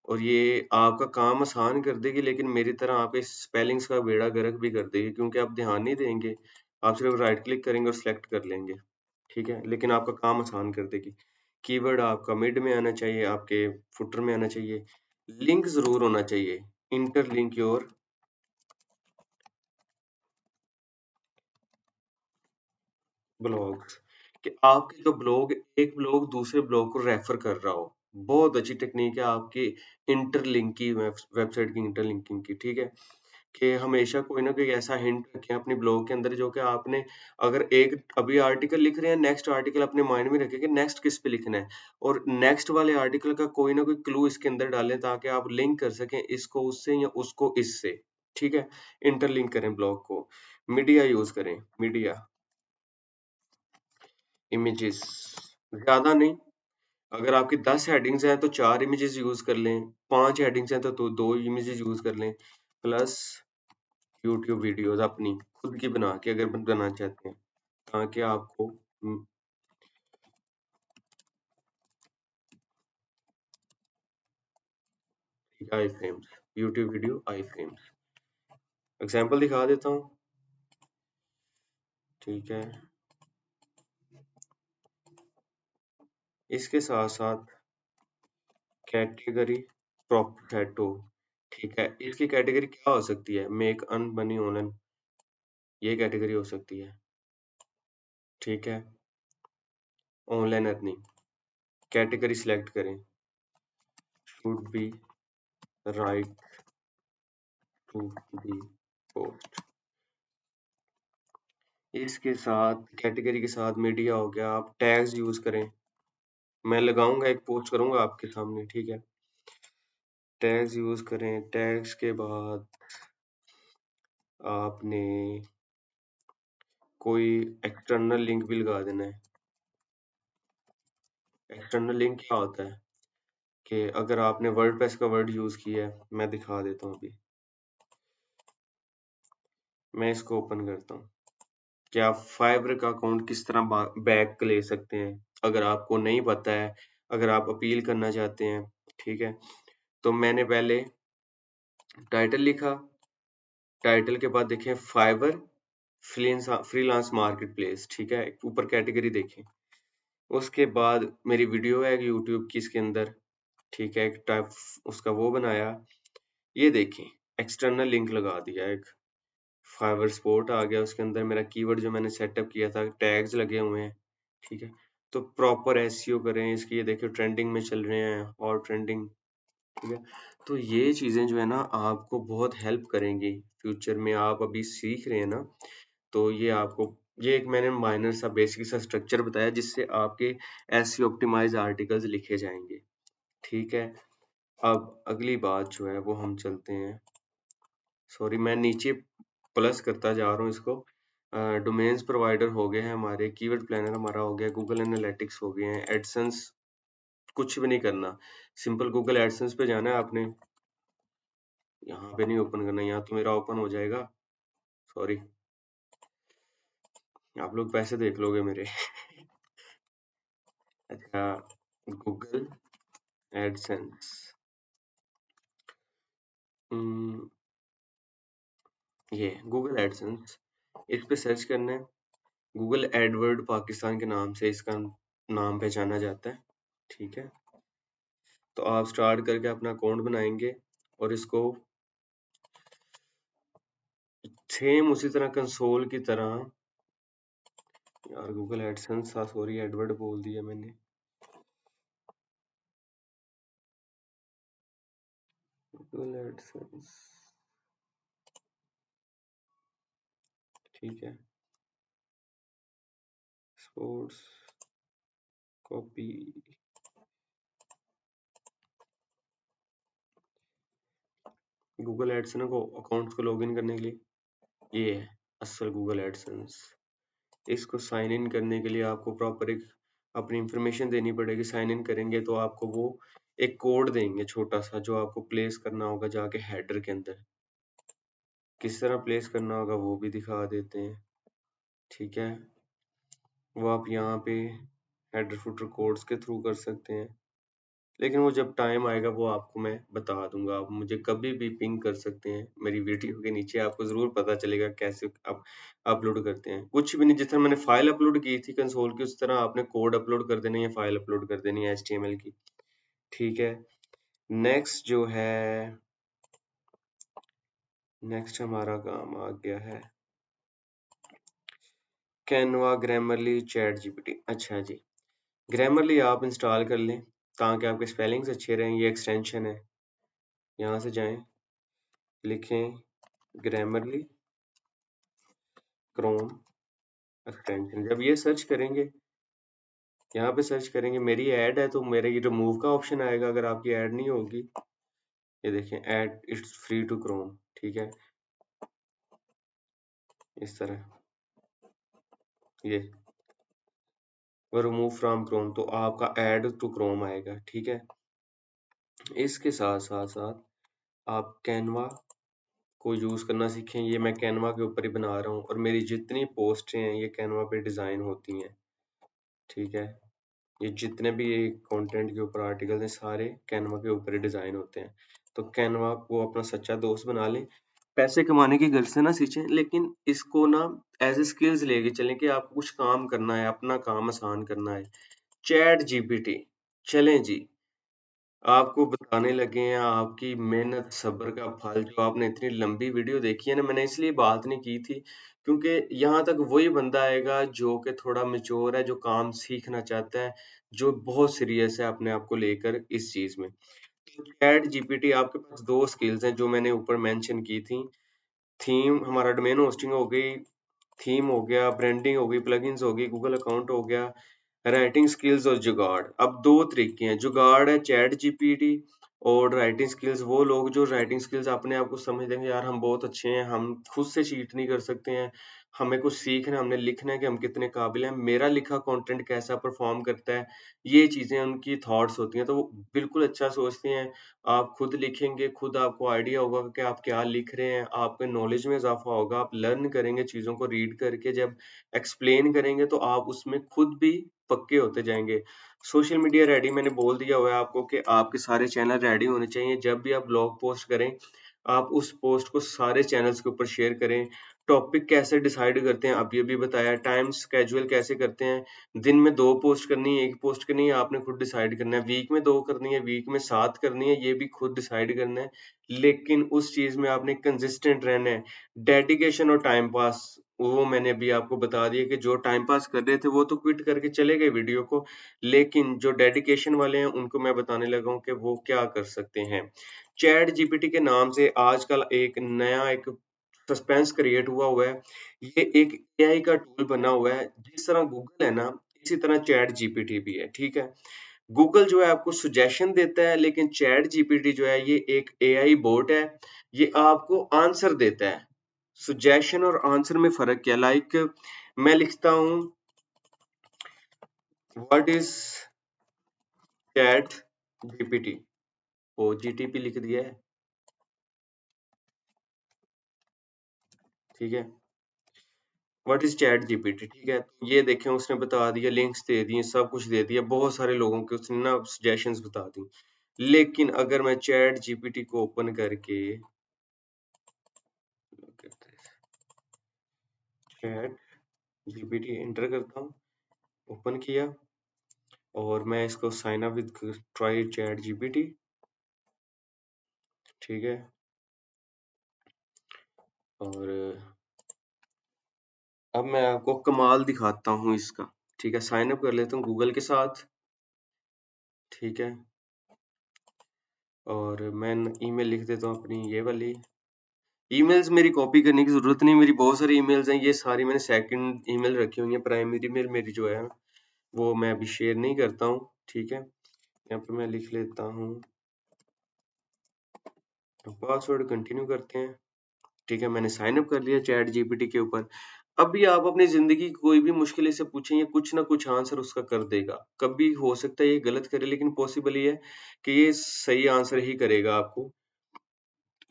और ये आपका काम आसान कर देगी, लेकिन मेरी तरह आपके स्पेलिंग्स का बेड़ा गर्क भी कर देगी, क्योंकि आप ध्यान नहीं देंगे, आप सिर्फ राइट क्लिक करेंगे और सेलेक्ट कर लेंगे, ठीक है, लेकिन आपका काम आसान कर देगी। कीवर्ड आपका मिड में आना चाहिए, आपके फुटर में आना चाहिए, लिंक जरूर होना चाहिए, इंटरलिंक योर ब्लॉग्स, कि आपके जो ब्लॉग, एक ब्लॉग दूसरे ब्लॉग को रेफर कर रहा हो। बहुत अच्छी टेक्निक है आपकी इंटरलिंक की, वेबसाइट की इंटरलिंकिंग की, ठीक है। कि हमेशा कोई ना कोई ऐसा हिंट रखें अपने ब्लॉग के अंदर, जो कि आपने अगर एक अभी आर्टिकल लिख रहे हैं, नेक्स्ट आर्टिकल अपने माइंड में रखें कि नेक्स्ट किस पे लिखना है, और नेक्स्ट वाले आर्टिकल का कोई ना कोई क्लू इसके अंदर डालें, ताकि आप लिंक कर सकें इसको उससे या उसको इससे, ठीक है। इंटरलिंक करें ब्लॉग को। मीडिया यूज करें, मीडिया इमेजेस ज्यादा नहीं, अगर आपकी 10 हेडिंग्स हैं तो 4 इमेजेस यूज कर लें, 5 हेडिंग्स हैं तो 2 इमेजेस यूज कर लें, प्लस यूट्यूब वीडियोस अपनी खुद की बना के अगर बनाना चाहते हैं, ताकि आपको iframes, YouTube video iframes, example दिखा देता हूँ, ठीक है। इसके साथ साथ कैटेगरी प्रॉपर हेड हो, ठीक है, इसकी कैटेगरी क्या हो सकती है? मेक अर्न मनी ऑनलाइन, ये कैटेगरी हो सकती है। ठीक है, ऑनलाइन अर्निंग कैटेगरी सिलेक्ट करें, should be right to be post. इसके साथ कैटेगरी के साथ मीडिया हो गया, आप टैग्स यूज करें। मैं लगाऊंगा, एक पोस्ट करूंगा आपके सामने, ठीक है। टैग्स यूज करें, टैग्स के बाद आपने कोई एक्सटर्नल लिंक भी लगा देना है। एक्सटर्नल लिंक क्या होता है कि अगर आपने वर्डप्रेस का वर्ड यूज किया है, मैं दिखा देता हूँ अभी। मैं इसको ओपन करता हूँ कि आप फाइवर का अकाउंट किस तरह बैक ले सकते हैं, अगर आपको नहीं पता है, अगर आप अपील करना चाहते हैं। ठीक है, तो मैंने पहले टाइटल लिखा, टाइटल के बाद देखें फाइवर फ्रीलांस मार्केट प्लेस। ठीक है, ऊपर कैटेगरी देखें, उसके बाद मेरी वीडियो है यूट्यूब की इसके अंदर। ठीक है, एक टाइप उसका वो बनाया, ये देखें एक्सटर्नल लिंक लगा दिया, एक फाइवर स्पोर्ट आ गया, उसके अंदर मेरा कीवर्ड जो मैंने सेटअप किया था, टैग्स लगे हुए हैं। ठीक है, तो प्रॉपर एसईओ करें इसकी, ये देखिए ट्रेंडिंग में चल रहे हैं और ट्रेंडिंग। ठीक है, तो ये चीजें जो है ना आपको बहुत हेल्प करेंगी फ्यूचर में। आप अभी सीख रहे हैं ना, तो ये आपको, ये एक मैंने माइनर सा बेसिक सा स्ट्रक्चर बताया जिससे आपके एसईओ ऑप्टिमाइज आर्टिकल्स लिखे जाएंगे। ठीक है, अब अगली बात जो है वो हम चलते हैं, सॉरी मैं नीचे प्लस करता जा रहा हूँ इसको। डोमेन्स प्रोवाइडर हो गए हैं हमारे, कीवर्ड प्लानर हमारा हो गया, गूगल एनालिटिक्स हो गए हैं, एडसेंस कुछ भी नहीं करना, सिंपल गूगल एडसेंस पे जाना है आपने। यहाँ पे नहीं ओपन करना, यहाँ तो मेरा ओपन हो जाएगा, सॉरी आप लोग पैसे देख लोगे मेरे। अच्छा, गूगल एडसेंस, ये गूगल एडसेंस, इस पे सर्च करना है। गूगल एडवर्ड पाकिस्तान के नाम से इसका नाम पहचाना जाता है। ठीक है, तो आप स्टार्ट करके अपना अकाउंट बनाएंगे और इसको सेम उसी तरह कंसोल की तरह, यार गूगल एडसेंस था, सॉरी एडवर्ड बोल दिया मैंने। गूगल एडसेंस, ठीक है, स्पोर्ट्स कॉपी, गूगल एडसेंस को अकाउंट को लॉगिन करने के लिए ये है असल गूगल एडसेंस। इसको साइन इन करने के लिए आपको प्रॉपर एक अपनी इंफॉर्मेशन देनी पड़ेगी। साइन इन करेंगे तो आपको वो एक कोड देंगे छोटा सा, जो आपको प्लेस करना होगा जाके हेडर के अंदर। किस तरह प्लेस करना होगा वो भी दिखा देते हैं। ठीक है, वो आप यहाँ पे हेडर फुटर कोड्स के थ्रू कर सकते हैं, लेकिन वो जब टाइम आएगा वो आपको मैं बता दूंगा। आप मुझे कभी भी पिंग कर सकते हैं मेरी वीडियो के नीचे, आपको जरूर पता चलेगा कैसे आप अपलोड करते हैं। कुछ भी नहीं, जिस तरह मैंने फाइल अपलोड की थी कंसोल की, उस तरह आपने कोड अपलोड कर देना है, फाइल अपलोड कर देनी है HTML की। ठीक है, नेक्स्ट जो है, नेक्स्ट हमारा काम आ गया है कैनवा, ग्रामरली, चैट जीपीटी। अच्छा जी, ग्रामरली आप इंस्टॉल कर लें ताकि आपके स्पेलिंग्स अच्छे रहें। ये एक्सटेंशन है, यहाँ से जाएं, लिखें ग्रामरली क्रोम एक्सटेंशन। जब ये सर्च करेंगे, यहाँ पे सर्च करेंगे, मेरी ऐड है तो मेरे ये रिमूव का ऑप्शन आएगा अगर आपकी ऐड नहीं होगी। ये देखें, add it's free to Chrome. ठीक है, इस तरह ये वो रिमूव फ्रॉम क्रोम, तो आपका ऐड टू क्रोम आएगा। ठीक है, इसके साथ साथ साथ आप कैनवा को यूज करना सीखें। ये मैं कैनवा के ऊपर ही बना रहा हूँ और मेरी जितनी पोस्टें हैं ये कैनवा पे डिजाइन होती हैं। ठीक है, ये जितने भी ये कंटेंट के ऊपर आर्टिकल हैं सारे कैनवा के ऊपर ही डिजाइन होते हैं। तो कैनवा को अपना सच्चा दोस्त बना लें। पैसे कमाने की गलत से ना सीखें, लेकिन इसको ना एज ए स्किल्स लेके चलें कि आपको कुछ काम करना है, अपना काम आसान करना है। चैट जीपीटी, चलें जी, आपको बताने लगे हैं आपकी मेहनत सब्र का फल, जो आपने इतनी लंबी वीडियो देखी है ना, मैंने इसलिए बात नहीं की थी क्योंकि यहाँ तक वही बंदा आएगा जो कि थोड़ा मैच्योर है, जो काम सीखना चाहता है, जो बहुत सीरियस है अपने आप को लेकर इस चीज में। तो चैट जीपीटी, आपके पास दो स्किल्स हैं जो मैंने ऊपर मेंशन की थी। थीम, हमारा डोमेन होस्टिंग हो गई, थीम हो गया, ब्रांडिंग हो गई, प्लगइन्स हो गई, गूगल अकाउंट हो गया, राइटिंग स्किल्स और जुगाड़। अब दो तरीके हैं, जुगाड़ है चैट जीपीटी, और राइटिंग स्किल्स वो लोग जो राइटिंग स्किल्स अपने आप को समझ देंगे यार हम बहुत अच्छे हैं, हम खुद से चीट नहीं कर सकते हैं, हमें कुछ सीखना है, हमने लिखना है कि हम कितने काबिल हैं, मेरा लिखा कंटेंट कैसा परफॉर्म करता है, ये चीजें उनकी थॉट्स होती हैं, तो वो बिल्कुल अच्छा सोचते हैं। आप खुद लिखेंगे, खुद आपको आइडिया होगा कि आप क्या लिख रहे हैं, आपके नॉलेज में इजाफा होगा, आप लर्न करेंगे चीजों को रीड करके, जब एक्सप्लेन करेंगे तो आप उसमें खुद भी पक्के होते जाएंगे। सोशल मीडिया रेडी, मैंने बोल दिया हुआ है आपको कि आपके सारे चैनल रेडी होने चाहिए। जब भी आप ब्लॉग पोस्ट करें, आप उस पोस्ट को सारे चैनल्स के ऊपर शेयर करें। टॉपिक कैसे डिसाइड करते हैं, अब ये भी बताया। टाइम स्केड्यूल कैसे करते हैं, दिन में 2 पोस्ट करनी है, 1 पोस्ट करनी है, आपने खुद डिसाइड करना है। वीक में 2 करनी है, वीक में 7 करनी है, ये भी खुद डिसाइड करना है। लेकिन उस चीज़ में आपने कंसिस्टेंट रहना है। डेडिकेशन और टाइम पास, वो मैंने अभी आपको बता दिया कि जो टाइम पास कर रहे थे वो तो क्विट करके चले गए वीडियो को, लेकिन जो डेडिकेशन वाले हैं उनको मैं बताने लगा हूँ कि वो क्या कर सकते हैं। चैट जीपीटी के नाम से आजकल एक नया एक सस्पेंस क्रिएट हुआ है। ये एक एआई का टूल बना हुआ है, जिस तरह गूगल है ना, इसी तरह चैट जीपीटी भी है, ठीक है? गूगल जो है आपको सजेशन देता है, लेकिन चैट जीपीटी जो है ये एक एआई बोट है, ये आपको आंसर देता है। सजेशन और आंसर में फ़र्क क्या है? लाइक मैं लिखता हूँ what is ChatGPT, O GTP लिख दिया है, ठीक है? व्हाट इज़ चैट जीपीटी, ठीक है? तो ये देखें उसने बता दिया, लिंक्स दे दिए, सब कुछ दे दिया, बहुत सारे लोगों के उसने ना सजेशंस बता दी। लेकिन अगर मैं चैट जीपीटी को ओपन करके चैट जीपीटी एंटर करता हूँ, ओपन किया, और मैं इसको sign up with try ChatGPT, ठीक है? और अब मैं आपको कमाल दिखाता हूँ इसका, ठीक है? साइन अप कर लेता हूँ गूगल के साथ, ठीक है? और मैं ईमेल लिख देता हूँ अपनी ये वाली। ईमेल्स मेरी कॉपी करने की ज़रूरत नहीं, मेरी बहुत सारी ईमेल्स हैं, ये सारी मैंने सेकंड ईमेल रखी हुई है। प्राइमरी मेल मेरी जो है वो मैं अभी शेयर नहीं करता हूँ, ठीक है? यहाँ पे मैं लिख लेता हूँ पासवर्ड, कंटिन्यू करते हैं, ठीक है? मैंने साइन अप कर लिया चैट जीपीटी के ऊपर। अभी आप अपनी ज़िंदगी की कोई भी मुश्किल इससे पूछें, ये कुछ ना कुछ आंसर उसका कर देगा। कभी हो सकता है ये गलत करे, लेकिन पॉसिबल ये है कि ये सही आंसर ही करेगा आपको।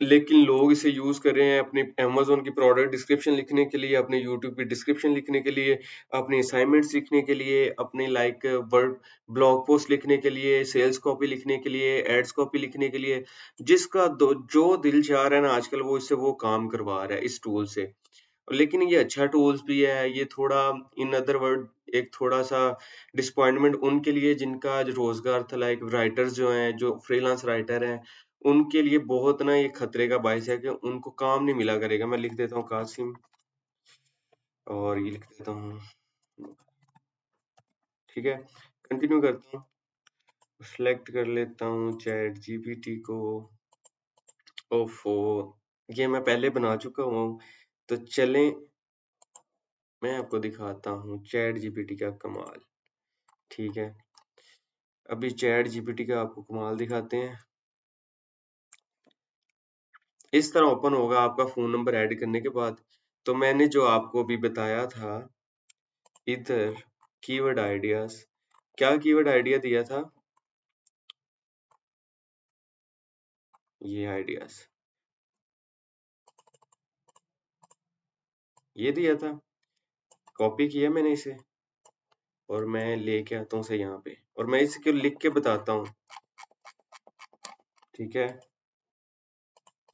लेकिन लोग इसे यूज़ कर रहे हैं अपनी अमेज़न की प्रोडक्ट डिस्क्रिप्शन लिखने के लिए, अपने यूट्यूब की डिस्क्रिप्शन लिखने के लिए, अपनी असाइनमेंट्स लिखने के लिए, अपने लाइक वर्ड ब्लॉग पोस्ट लिखने के लिए, सेल्स कॉपी लिखने के लिए, एड्स कॉपी लिखने के लिए। जिसका दो जो दिल चाह रहा है ना आजकल, वो इससे वो काम करवा रहा है इस टूल से। लेकिन ये अच्छा टूल्स भी है, ये थोड़ा इन अदर वर्ड एक थोड़ा-सा डिसअपॉइंटमेंट उनके लिए जिनका जो रोज़गार था, लाइक राइटर्स जो हैं, जो फ्रीलांस राइटर हैं, उनके लिए बहुत ना ये खतरे का बायस है कि उनको काम नहीं मिला करेगा। मैं लिख देता हूँ कासिम, और ये लिख देता हूँ, ठीक है? कंटिन्यू करता हूँ, सेलेक्ट कर लेता हूँ चैट जीपीटी को। ओफ़ो! ये मैं पहले बना चुका हूँ, तो चलें मैं आपको दिखाता हूँ चैट जीपीटी का कमाल, ठीक है? अभी चैट जीपीटी का आपको कमाल दिखाते हैं। इस तरह ओपन होगा आपका फ़ोन नंबर ऐड करने के बाद। तो मैंने जो आपको अभी बताया था, इधर कीवर्ड आइडियाज़, क्या कीवर्ड आइडिया दिया था? ये आइडियाज़, ये दिया था। कॉपी किया मैंने इसे, और मैं लेके आता हूँ उसे यहाँ पे, और मैं इसको लिख के बताता हूँ, ठीक है?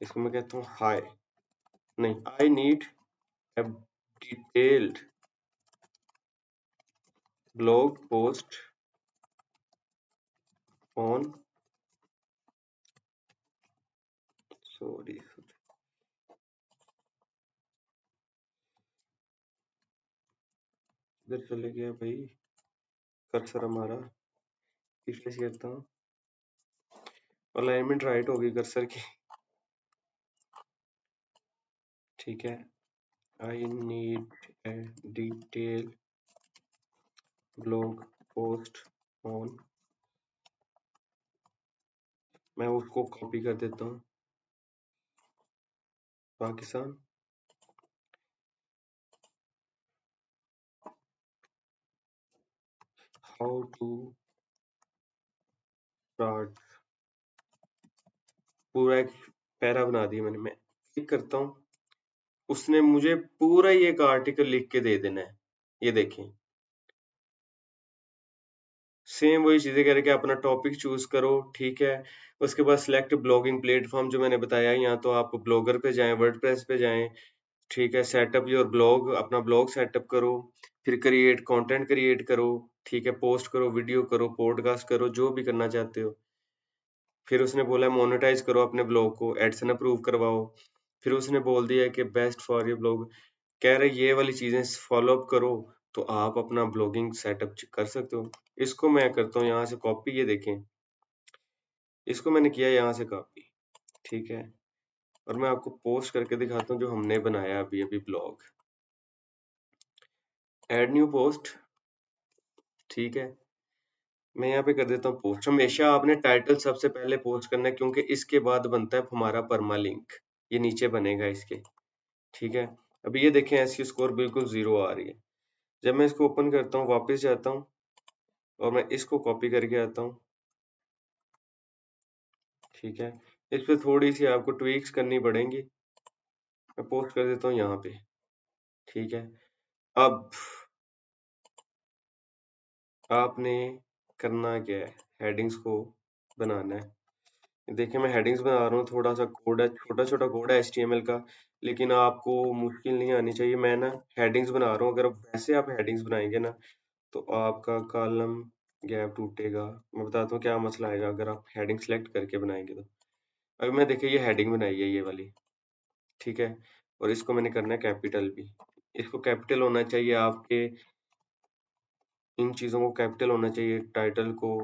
इसको मैं कहता हूँ हाय, नहीं, I need a detailed blog post on sorry, इधर चले गया भाई कर्सर हमारा। रिफ्रेश करता हूँ, अलाइनमेंट राइट होगी कर्सर की। ठीक है, I need a detail blog post on, मैं उसको कॉपी कर देता हूँ, पाकिस्तान। हाउ टू स्टार्ट, पूरा एक पैरा बना दिया मैंने। मैं क्लिक करता हूँ, उसने मुझे पूरा ही एक आर्टिकल लिख के दे देना है। ये देखें, सेम वही चीजें कह रहे कि अपना टॉपिक चूज करो, ठीक है। उसके बाद सिलेक्ट ब्लॉगिंग प्लेटफॉर्म जो मैंने बताया, यहाँ तो आप ब्लॉगर पे जाएं, वर्डप्रेस पे जाएं, ठीक है। सेटअप योर ब्लॉग, अपना ब्लॉग सेटअप करो, फिर क्रिएट कंटेंट क्रिएट करो, ठीक है। पोस्ट करो, वीडियो करो, पॉडकास्ट करो, जो भी करना चाहते हो। फिर उसने बोला मोनेटाइज करो अपने ब्लॉग को, एडसन अप्रूव करवाओ। फिर उसने बोल दिया कि बेस्ट फॉर योर ब्लॉग, कह रहे ये वाली चीजें फॉलो अप करो तो आप अपना ब्लॉगिंग सेटअप कर सकते हो। इसको मैं करता हूँ यहाँ से कॉपी, ये देखें, इसको मैंने किया यहाँ से कॉपी, ठीक है। और मैं आपको पोस्ट करके दिखाता हूँ जो हमने बनाया अभी अभी ब्लॉग। ऐड न्यू पोस्ट, ठीक है। मैं यहाँ पे कर देता हूँ पोस्ट। हमेशा आपने टाइटल सबसे पहले पोस्ट करना है, क्योंकि इसके बाद बनता है हमारा परमा लिंक, ये नीचे बनेगा इसके, ठीक है। अभी ये देखें, एसईओ स्कोर बिल्कुल 0 आ रही है। जब मैं इसको ओपन करता हूँ, वापस जाता हूँ और मैं इसको कॉपी करके आता हूँ, ठीक है। इस पे थोड़ी सी आपको ट्वीक्स करनी पड़ेंगी। मैं पोस्ट कर देता हूँ यहाँ पे, ठीक है। अब आपने करना क्या है, हेडिंग्स को बनाना है। देखिए मैं हेडिंग्स बना रहा हूँ, थोड़ा सा कोड है, छोटा छोटा कोड है HTML का, लेकिन आपको मुश्किल नहीं आनी चाहिए। मैं ना हेडिंग्स बना रहा हूँ, अगर वैसे आप हेडिंग्स बनाएंगे ना तो आपका कॉलम गैप टूटेगा। मैं बताता हूँ क्या मसला आएगा अगर आप हेडिंग सेलेक्ट करके बनाएंगे तो। अभी मैं देखिए ये हेडिंग बनाई है, ये वाली, ठीक है। और इसको मैंने करना है कैपिटल भी, इसको कैपिटल होना चाहिए आपके, इन चीज़ों को कैपिटल होना चाहिए, टाइटल को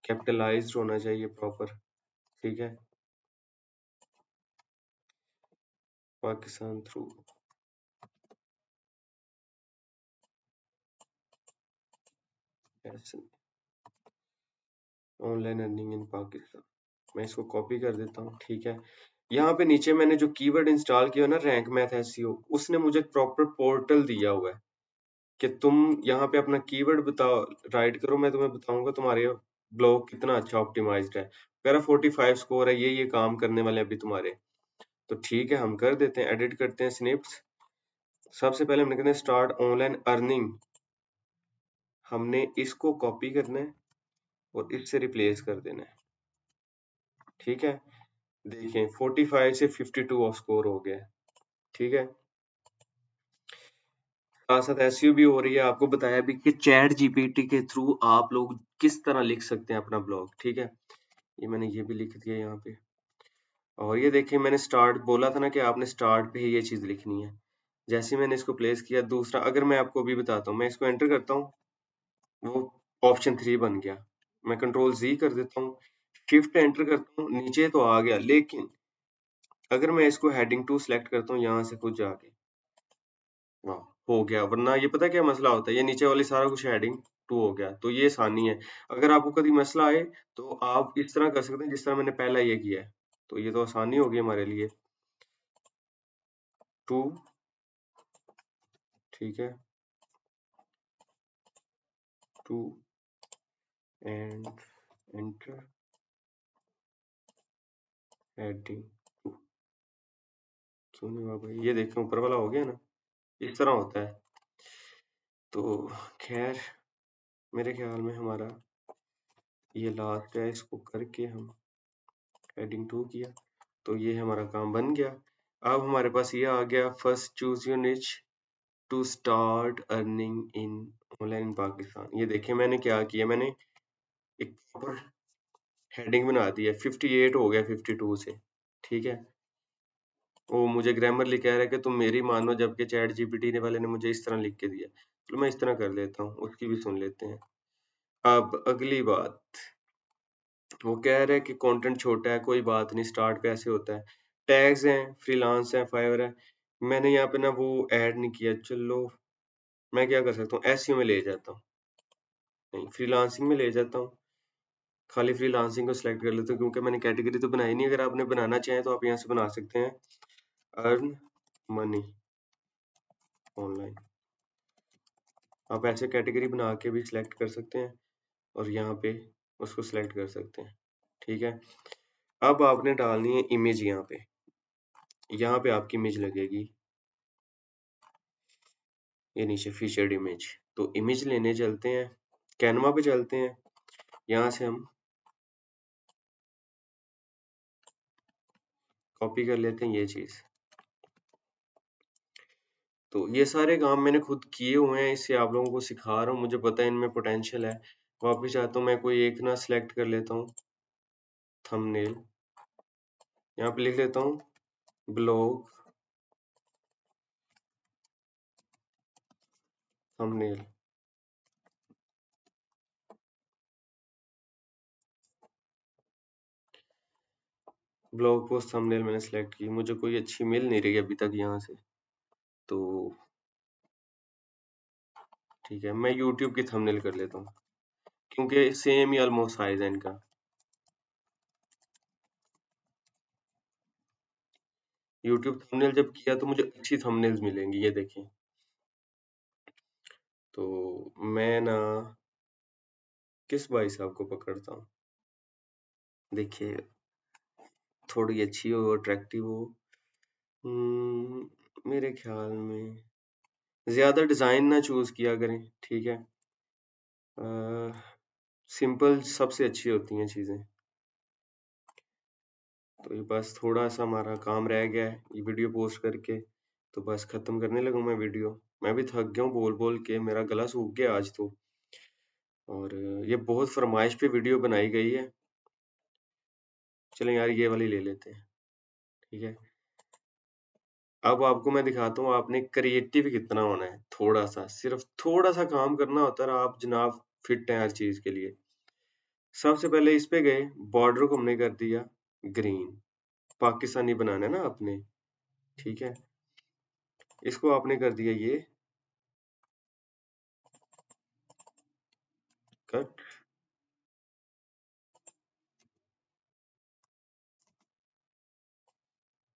कैपिटलाइज्ड होना चाहिए प्रॉपर, ठीक है। Pakistan through, online earning in Pakistan, मैं इसको कॉपी कर देता हूँ, ठीक है। यहाँ पे नीचे मैंने जो कीवर्ड इंस्टॉल किया ना, रैंक मैथ एसईओ, उसने मुझे प्रॉपर पोर्टल दिया हुआ है कि तुम यहाँ पे अपना कीवर्ड बताओ, राइट करो, मैं तुम्हें बताऊंगा तुम्हारे ब्लॉग कितना अच्छा ऑप्टिमाइज्ड है। मेरा 45 स्कोर है, ये काम करने वाले अभी तुम्हारे। तो ठीक है, हम कर देते हैं, एडिट करते हैं स्निप्स। सबसे पहले हमने कहना है स्टार्ट ऑनलाइन अर्निंग, हमने इसको कॉपी करना है और इससे रिप्लेस कर देना है, ठीक है। देखें 45 से 52 स्कोर हो गया है, ठीक है। साथ साथ एसईओ भी हो रही है, आपको बताया भी कि चैट जीपीटी के थ्रू आप लोग किस तरह लिख सकते हैं अपना ब्लॉग, ठीक है। ये मैंने ये भी लिख दिया यहाँ पे। और ये देखिए मैंने स्टार्ट बोला था ना कि आपने स्टार्ट पे ही ये चीज लिखनी है। जैसे ही मैंने इसको प्लेस किया, दूसरा अगर मैं आपको अभी बताता हूँ, मैं इसको एंटर करता हूँ, वो ऑप्शन 3 बन गया। मैं कंट्रोल Z कर देता हूँ, शिफ्ट एंटर करता हूँ, नीचे तो आ गया, लेकिन अगर मैं इसको हेडिंग 2 सेलेक्ट करता हूँ यहाँ से खुद जाके, हाँ, हो गया। वरना ये पता क्या मसला होता है, ये नीचे वाली सारा कुछ हेडिंग 2 हो गया, तो ये आसानी है। अगर आपको कभी मसला आए तो आप इस तरह कर सकते हैं जिस तरह मैंने पहला ये किया है, तो ये तो आसानी होगी हमारे लिए। 2, ठीक है, 2 एंड एंटर हेडिंग 2। क्यों नहीं हुआ भाई, ये देखें ऊपर वाला हो गया ना, इस तरह होता है। तो खैर मेरे ख्याल में हमारा ये लास्ट है, इसको करके हम हेडिंग 2 किया तो ये हमारा काम बन गया। अब हमारे पास ये आ गया, first choose your niche to start earning in online Pakistan. ये देखिए मैंने क्या किया, मैंने एक प्रॉपर हेडिंग बना दी है, 58 हो गया 52 से, ठीक है। वो मुझे ग्रामरली कह रहा है कि तुम मेरी मानो, जबकि चैट जीपीटी ने वाले ने मुझे इस तरह लिख के दिया। चलो मैं इस तरह कर लेता हूँ, उसकी भी सुन लेते हैं। अब अगली बात, वो कह रहा है कि कंटेंट छोटा है, कोई बात नहीं, स्टार्ट पे ऐसे होता है। टैग्स हैं, फ्रीलांस है, फाइवर है। मैंने यहाँ पे ना वो ऐड नहीं किया। चलो मैं क्या कर सकता हूँ, एसईओ में ले जाता हूँ, नहीं फ्रीलांसिंग में ले जाता हूँ। खाली फ्रीलांसिंग को सिलेक्ट कर लेता हूँ, क्योंकि मैंने कैटेगरी तो बनाई नहीं। अगर आपने बनाना चाहें तो आप यहाँ से बना सकते हैं, अर्न मनी ऑनलाइन। आप ऐसे कैटेगरी बना के भी सिलेक्ट कर सकते हैं और यहाँ पे उसको सिलेक्ट कर सकते हैं। ठीक है, अब आपने डालनी है इमेज। यहाँ पे आपकी इमेज लगेगी, ये नीचे फीचर्ड इमेज। तो इमेज लेने चलते हैं, कैनवा पे चलते हैं। यहाँ से हम कॉपी कर लेते हैं ये चीज। तो ये सारे काम मैंने खुद किए हुए हैं, इससे आप लोगों को सिखा रहा हूँ। मुझे पता है इनमें पोटेंशियल है। वापिस चाहता हूँ मैं कोई एक ना सिलेक्ट कर लेता हूँ, थंबनेल। यहाँ पे लिख लेता हूँ blog thumbnail. Blog post thumbnail मैंने सेलेक्ट की, मुझे कोई अच्छी मिल नहीं रही अभी तक यहाँ से। तो ठीक है, मैं यूट्यूब की थंबनेल कर लेता हूँ, क्योंकि सेम ही ऑलमोस्ट साइज है इनका। यूट्यूब थंबनेल जब किया तो मुझे अच्छी थंबनेल्स मिलेंगी, ये देखें। तो मैं ना किस भाई साहब को पकड़ता हूँ, देखिए थोड़ी अच्छी हो, अट्रैक्टिव हो। मेरे ख्याल में ज्यादा डिजाइन ना चूज किया करें, ठीक है। सिंपल सबसे अच्छी होती हैं चीजें। तो ये बस थोड़ा सा हमारा काम रह गया है ये वीडियो पोस्ट करके, तो बस खत्म करने लगा मैं वीडियो। मैं भी थक गया हूँ बोल बोल के, मेरा गला सूख गया आज तो। और ये बहुत फरमाइश पे वीडियो बनाई गई है। चलें यार, ये वाली ले लेते हैं, ठीक है। अब आपको मैं दिखाता हूँ आपने क्रिएटिव कितना होना है। थोड़ा सा, सिर्फ थोड़ा सा काम करना होता है, आप जनाब फिट हैं हर चीज के लिए। सबसे पहले इस पे गए, बॉर्डर को हमने कर दिया ग्रीन। पाकिस्तानी बनाना है ना आपने, ठीक है। इसको आपने कर दिया ये कट,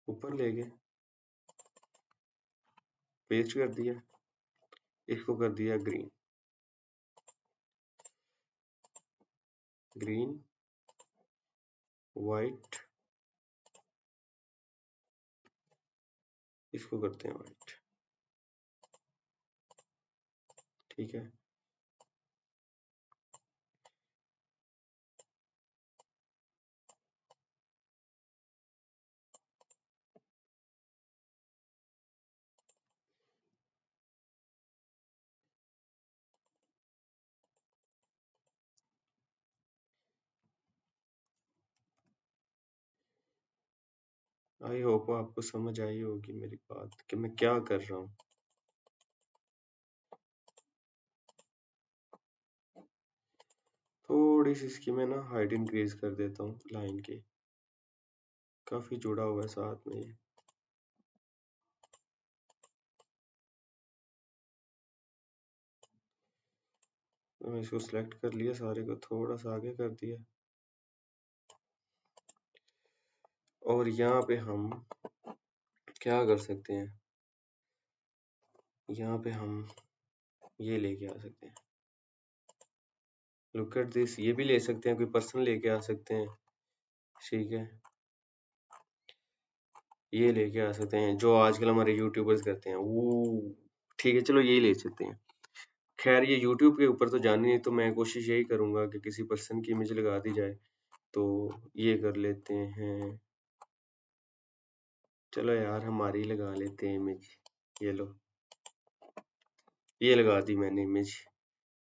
ऊपर ले गए, पेस्ट कर दिया, इसको कर दिया ग्रीन। ग्रीन, वाइट, इसको करते हैं वाइट, ठीक है। आई होप आपको समझ आई होगी मेरी बात कि मैं क्या कर रहा हूँ। थोड़ी सी इसकी मैं ना हाइट इंक्रीज कर देता हूँ लाइन की, काफी जुड़ा हुआ है साथ में ये। तो मैं इसको सिलेक्ट कर लिया, सारे को थोड़ा सा आगे कर दिया। और यहाँ पे हम क्या कर सकते हैं, यहाँ पे हम ये लेके आ सकते हैं। लुक एट दिस, ये भी ले सकते हैं, कोई पर्सन लेके आ सकते हैं, ठीक है। ये लेके आ सकते हैं जो आजकल हमारे यूट्यूबर्स करते हैं वो, ठीक है। चलो यही ले सकते हैं। खैर ये यूट्यूब के ऊपर तो जानी नहीं, तो मैं कोशिश यही करूंगा कि किसी पर्सन की इमेज लगा दी जाए। तो ये कर लेते हैं, चलो यार हमारी लगा लेते हैं इमेज। ये लो, ये लगा दी मैंने इमेज,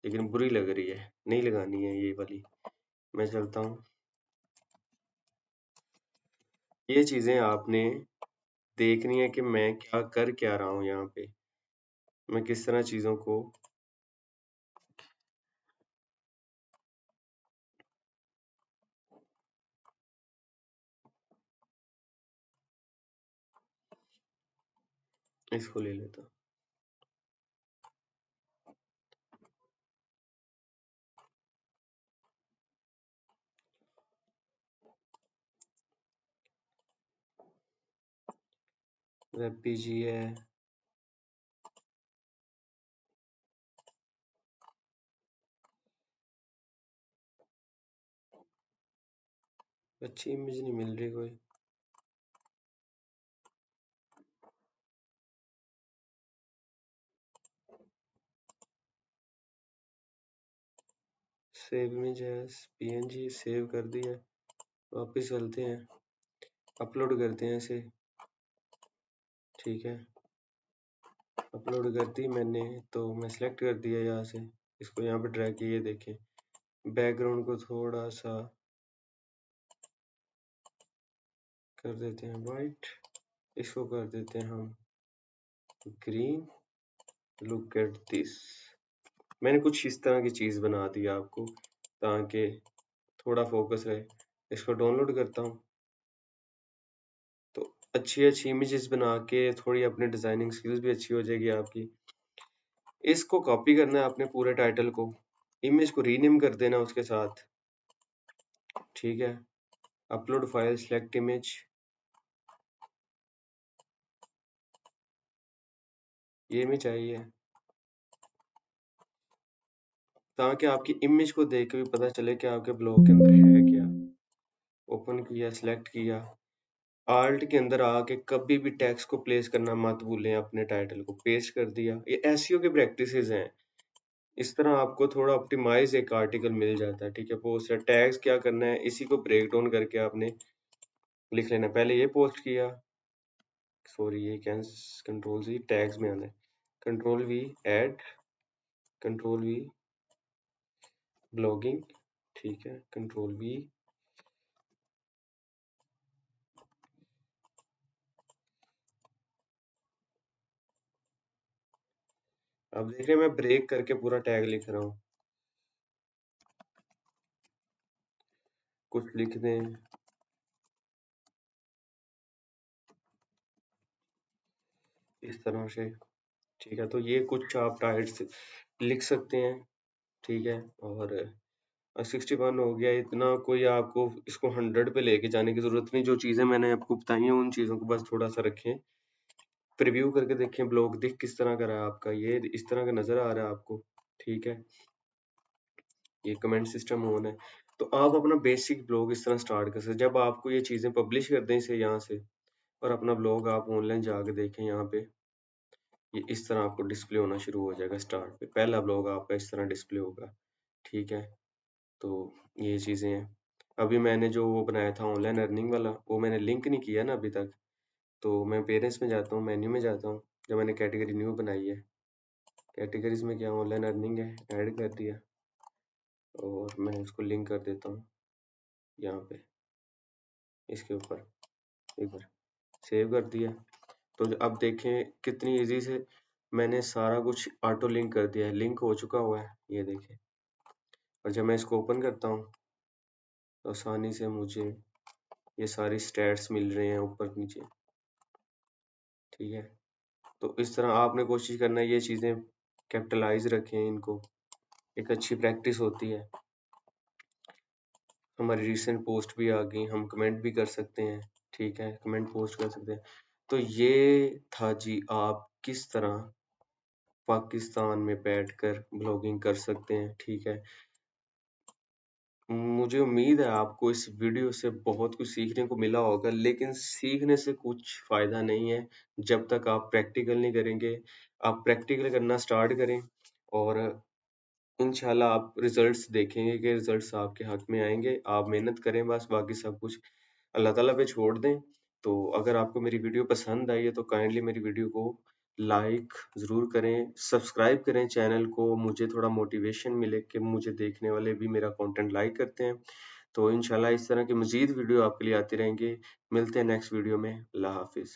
लेकिन बुरी लग रही है, नहीं लगानी है ये वाली। मैं चलता हूँ, ये चीजें आपने देखनी है कि मैं क्या रहा हूँ यहाँ पे। मैं किस तरह चीज़ों को इसको ले लेता हूँ। वेब पीजी है। अच्छी इमेज नहीं मिल रही कोई। सेव इमेज है, पीएनजी सेव कर दी है। वापस चलते हैं, अपलोड करते हैं इसे। ठीक है, अपलोड कर दी मैंने, तो मैं सिलेक्ट कर दिया यहाँ से। इसको यहाँ पे ड्रैग किया, ये देखें। बैकग्राउंड को थोड़ा सा कर देते हैं वाइट, इसको कर देते हैं हम ग्रीन। Look at this. मैंने कुछ इस तरह की चीज़ बना दी आपको ताकि थोड़ा फोकस रहे। इसको डाउनलोड करता हूँ, तो अच्छी अच्छी इमेजेस बना के थोड़ी अपनी डिजाइनिंग स्किल्स भी अच्छी हो जाएगी आपकी। इसको कॉपी करना है अपने पूरे टाइटल को, इमेज को रीनेम कर देना उसके साथ। ठीक है, अपलोड फाइल, सिलेक्ट इमेज, ये में चाहिए ताकि आपकी इमेज को देख के भी पता चले कि आपके ब्लॉग के अंदर है क्या। ओपन किया, सिलेक्ट किया, आल्ट के अंदर आके कभी भी टेक्स्ट को प्लेस करना मत भूलें, अपने टाइटल को पेस्ट कर दिया। ये एसईओ की प्रैक्टिसेस हैं। इस तरह आपको थोड़ा ऑप्टिमाइज एक आर्टिकल मिल जाता है। ठीक है, पोस्ट है, टैग्स क्या करना है, इसी को ब्रेक डाउन करके आपने लिख लेना। पहले ये पोस्ट किया, सॉरी ये कंट्रोल सी टैग्स में आना है, control we add, control we blogging. ठीक है, कंट्रोल वी, अब देख रहे हैं मैं ब्रेक करके पूरा टैग लिख रहा हूँ। कुछ लिख दें इस तरह से। ठीक है, तो ये कुछ आप टाइट से लिख सकते हैं। ठीक है, और 61 हो गया। इतना कोई आपको इसको 100 पे लेके जाने की जरूरत नहीं। जो चीजें मैंने आपको बताई हैं उन चीजों को बस थोड़ा सा रखें, प्रीव्यू करके देखें। ब्लॉग दिख किस तरह का रहा है आपका, ये इस तरह का नजर आ रहा है आपको। ठीक है, ये कमेंट सिस्टम ऑन है। तो आप अपना बेसिक ब्लॉग इस तरह स्टार्ट कर सकते। जब आपको ये चीजें पब्लिश कर दें इसे यहाँ से, और अपना ब्लॉग आप ऑनलाइन जाके देखें, यहाँ पे ये इस तरह आपको डिस्प्ले होना शुरू हो जाएगा। स्टार्ट पे पहला ब्लॉग आपका इस तरह डिस्प्ले होगा। ठीक है, तो ये चीजें हैं। अभी मैंने जो वो बनाया था ऑनलाइन अर्निंग वाला, वो मैंने लिंक नहीं किया ना अभी तक। तो मैं पेरेंट्स में जाता हूँ, मेन्यू में जाता हूँ, जब मैंने कैटेगरी न्यू बनाई है, कैटेगरीज में क्या ऑनलाइन अर्निंग है, ऐड कर दिया, और मैं इसको लिंक कर देता हूँ यहाँ पे, इसके ऊपर इधर सेव कर दिया। तो अब देखें कितनी इजी से मैंने सारा कुछ ऑटो लिंक कर दिया है, लिंक हो चुका हुआ है, ये देखें। और जब मैं इसको ओपन करता हूँ तो आसानी से मुझे ये सारी स्टैट्स मिल रहे हैं ऊपर नीचे। ठीक है, तो इस तरह आपने कोशिश करना है ये चीज़ें कैपिटलाइज रखें इनको, एक अच्छी प्रैक्टिस होती है। हमारी रिसेंट पोस्ट भी आ गई, हम कमेंट भी कर सकते हैं। ठीक है, कमेंट पोस्ट कर सकते हैं। तो ये था जी, आप किस तरह पाकिस्तान में बैठकर ब्लॉगिंग कर सकते हैं। ठीक है, मुझे उम्मीद है आपको इस वीडियो से बहुत कुछ सीखने को मिला होगा, लेकिन सीखने से कुछ फायदा नहीं है जब तक आप प्रैक्टिकल नहीं करेंगे। आप प्रैक्टिकल करना स्टार्ट करें, और इंशाल्लाह आप रिजल्ट्स देखेंगे कि रिजल्ट्स आपके हक में आएंगे। आप मेहनत करें बस, बाकी सब कुछ अल्लाह ताला पे छोड़ दें। तो अगर आपको मेरी वीडियो पसंद आई है तो काइंडली मेरी वीडियो को लाइक ज़रूर करें, सब्सक्राइब करें चैनल को, मुझे थोड़ा मोटिवेशन मिले कि मुझे देखने वाले भी मेरा कंटेंट लाइक करते हैं। तो इंशाल्लाह इस तरह की मज़ीद वीडियो आपके लिए आती रहेंगी। मिलते हैं नेक्स्ट वीडियो में। अल्लाह हाफ़िज़।